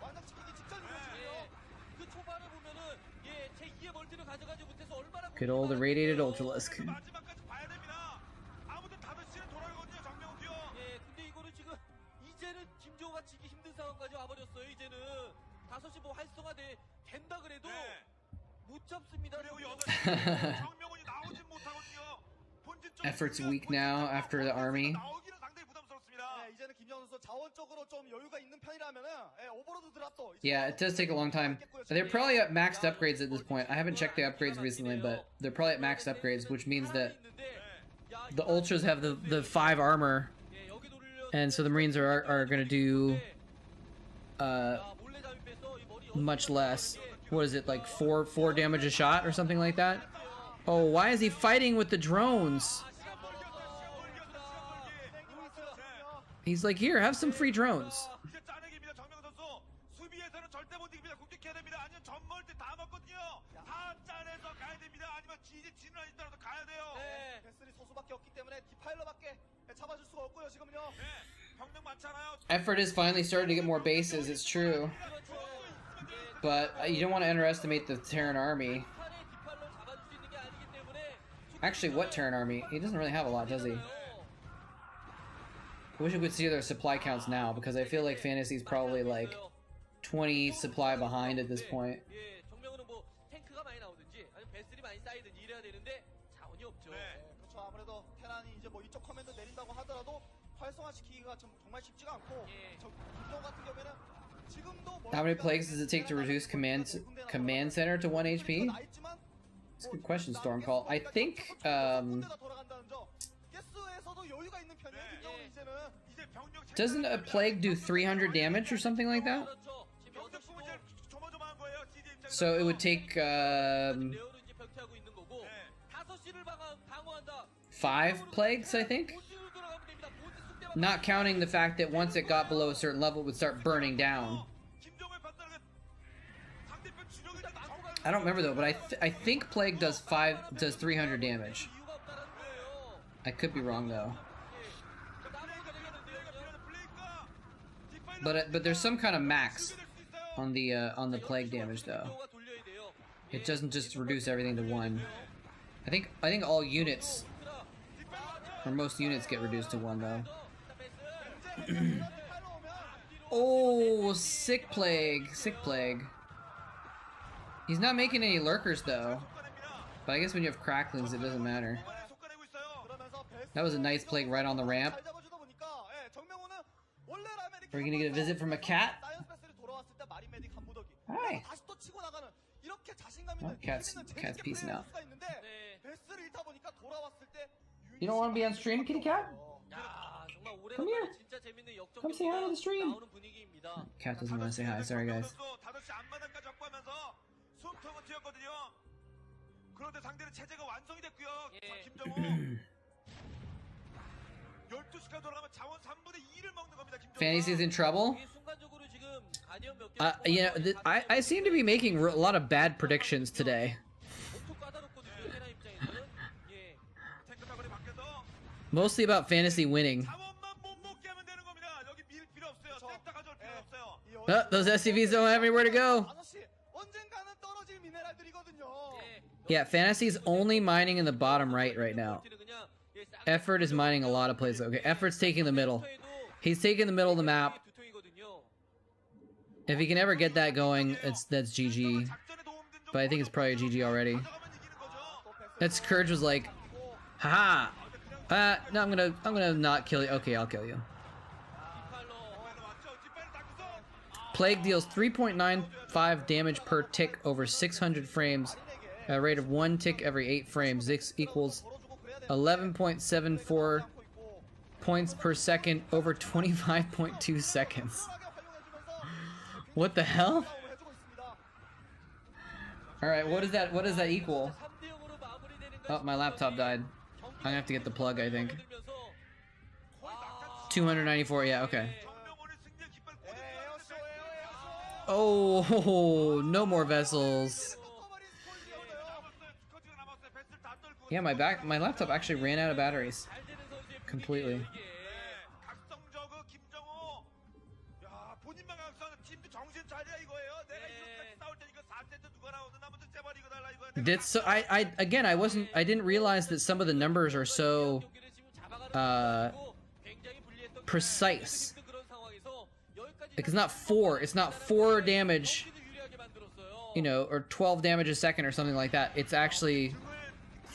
Good old irradiated Ultralisk. Effort's weak now after the army. Yeah, it does take a long time. They're probably at maxed upgrades at this point. I haven't checked the upgrades recently, but they're probably at maxed upgrades, which means that the Ultras have the 5 armor, and so the Marines are gonna do much less. What is it, like 4 damage a shot or something like that? Oh, why is he fighting with the drones? He's like, here, have some free drones. Effort is finally starting to get more bases, it's true. But you don't want to underestimate the Terran army. Actually, what Terran army? He doesn't really have a lot, does he? I wish we could see their supply counts now, because I feel like Fantasy's probably like 20 supply behind at this point. How many plagues does it take to reduce command center to 1 HP? That's a good question, Stormcall. I think doesn't a plague do 300 damage or something like that? So it would take 5 plagues, I think? Not counting the fact that once it got below a certain level, it would start burning down. I don't remember though, but I think Plague does 300 damage. I could be wrong though. But there's some kind of max on the Plague damage though. It doesn't just reduce everything to 1. I think all units, or most units, get reduced to 1 though. Oh, sick plague. He's not making any lurkers though. But I guess when you have cracklings, it doesn't matter. That was a nice plague right on the ramp. Are we gonna get a visit from a cat? Hi. Oh, cat's peacing out. You don't want to be on stream, kitty cat? Come here. Come say hi to the stream. Cat doesn't want to say hi. Sorry, guys. Fantasy's in trouble. You know, I seem to be making a lot of bad predictions today. Mostly about Fantasy winning. Those SCVs don't have anywhere to go. Yeah, Fantasy's only mining in the bottom right now. Effort is mining a lot of places. Okay, Effort's taking the middle. He's taking the middle of the map. If he can ever get that going, that's GG. But I think it's probably a GG already. That Scourge was like, haha. No, I'm gonna not kill you. Okay, I'll kill you. Plague deals 3.95 damage per tick over 600 frames, at a rate of 1 tick every 8 frames. This equals 11.74 points per second over 25.2 seconds. What the hell? Alright, what does that equal? Oh, my laptop died. I'm gonna have to get the plug, I think. 294, yeah, okay. Oh, no more vessels. Yeah, my laptop actually ran out of batteries. Completely. I didn't realize that some of the numbers are so precise. Like it's not 4 damage, you know, or 12 damage a second or something like that. It's actually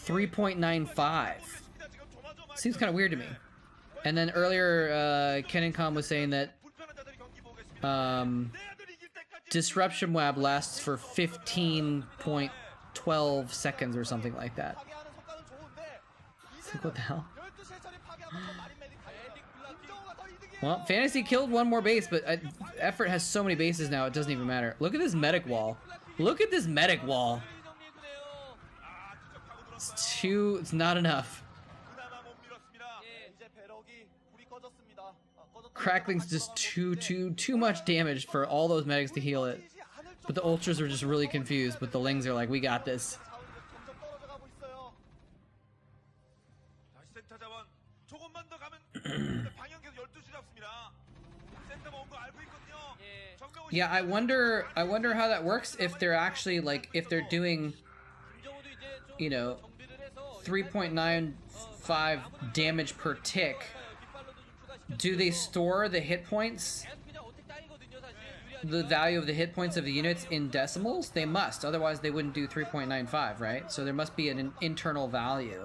3.95. Seems kind of weird to me. And then earlier, Kenencom was saying that Disruption Web lasts for 15.12 seconds or something like that. It's like, what the hell? Well, Fantasy killed one more base, but Effort has so many bases now, it doesn't even matter. Look at this medic wall. Look at this medic wall. It's not enough. Crackling's just too much damage for all those medics to heal it. But the Ultras are just really confused, but the Lings are like, we got this. Yeah, I wonder how that works if they're actually like if they're doing, you know, 3.95 damage per tick. Do they store the hit points, the value of the hit points of the units in decimals? They must, otherwise they wouldn't do 3.95, right? So there must be an internal value.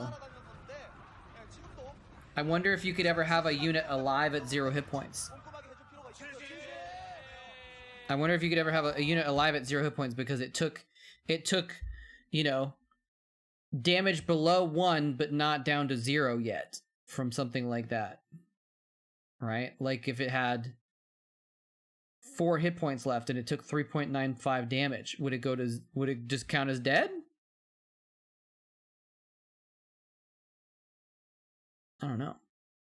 I wonder if you could ever have a unit alive at 0 hit points. I wonder if you could ever have a unit alive at 0 hit points because it took, you know, damage below 1 but not down to 0 yet from something like that. Right? Like if it had 4 hit points left and it took 3.95 damage, would it just count as dead? I don't know.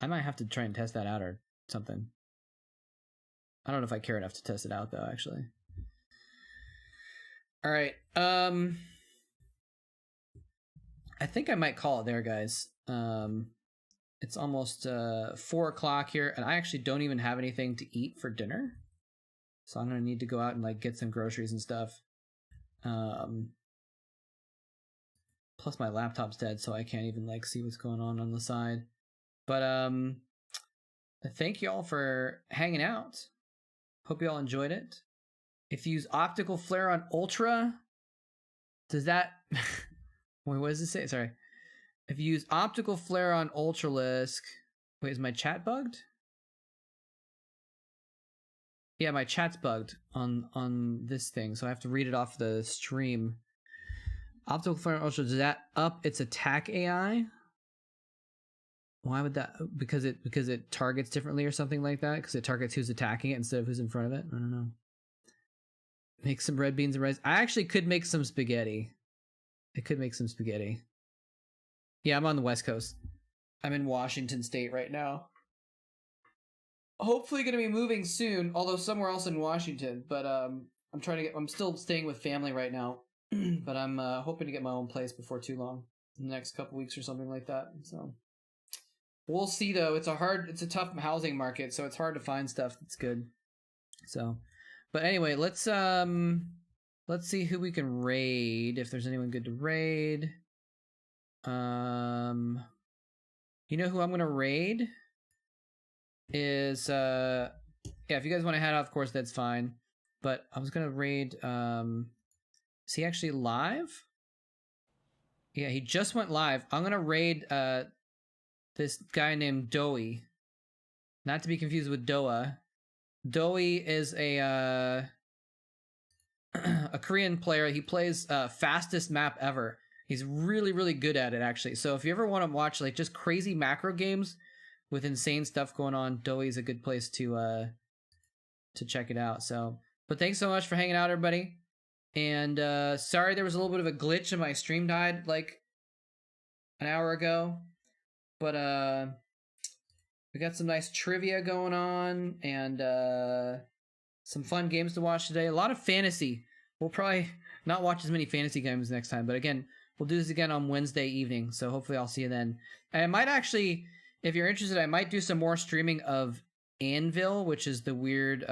I might have to try and test that out or something. I don't know if I care enough to test it out though, actually. All right. I think I might call it there, guys. It's almost 4 o'clock here, and I actually don't even have anything to eat for dinner. So I'm gonna need to go out and like get some groceries and stuff. Plus my laptop's dead, so I can't even like see what's going on the side. But thank you all for hanging out. Hope you all enjoyed it. If you use optical flare on Ultra, does that wait, what does it say? Sorry. If you use optical flare on Ultralisk... Wait, is my chat bugged? Yeah, my chat's bugged on this thing, so I have to read it off the stream. Optical flare on Ultra, does that up its attack AI? Why would that... Because it targets differently or something like that? Because it targets who's attacking it instead of who's in front of it? I don't know. Make some red beans and rice. I actually could make some spaghetti. I could make some spaghetti. Yeah, I'm on the West Coast. I'm in Washington State right now. Hopefully going to be moving soon, although somewhere else in Washington. But I'm still staying with family right now. But I'm hoping to get my own place before too long, in the next couple weeks or something like that. So we'll see though. It's a tough housing market, so it's hard to find stuff that's good. So, but anyway, let's Let's see who we can raid, if there's anyone good to raid. You know who I'm gonna raid? Is yeah, if you guys want to head out, of course that's fine. But I was gonna raid is he actually live? Yeah, he just went live. I'm gonna raid this guy named Doey. Not to be confused with Doa. Doey is a a Korean player. He plays fastest map ever. He's really, really good at it, actually. So if you ever want to watch like just crazy macro games with insane stuff going on, Doey is a good place to check it out. So, but thanks so much for hanging out, everybody. And sorry there was a little bit of a glitch and my stream died like an hour ago. But we got some nice trivia going on and some fun games to watch today. A lot of fantasy. We'll probably not watch as many fantasy games next time, but again, we'll do this again on Wednesday evening, so hopefully I'll see you then. I might actually, if you're interested, I might do some more streaming of Anvil, which is the weird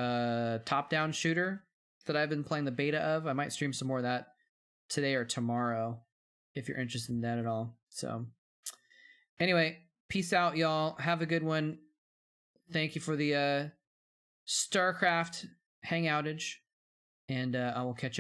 top-down shooter that I've been playing the beta of. I might stream some more of that today or tomorrow, if you're interested in that at all. So, anyway, peace out, y'all. Have a good one. Thank you for the Starcraft hangoutage, and I will catch you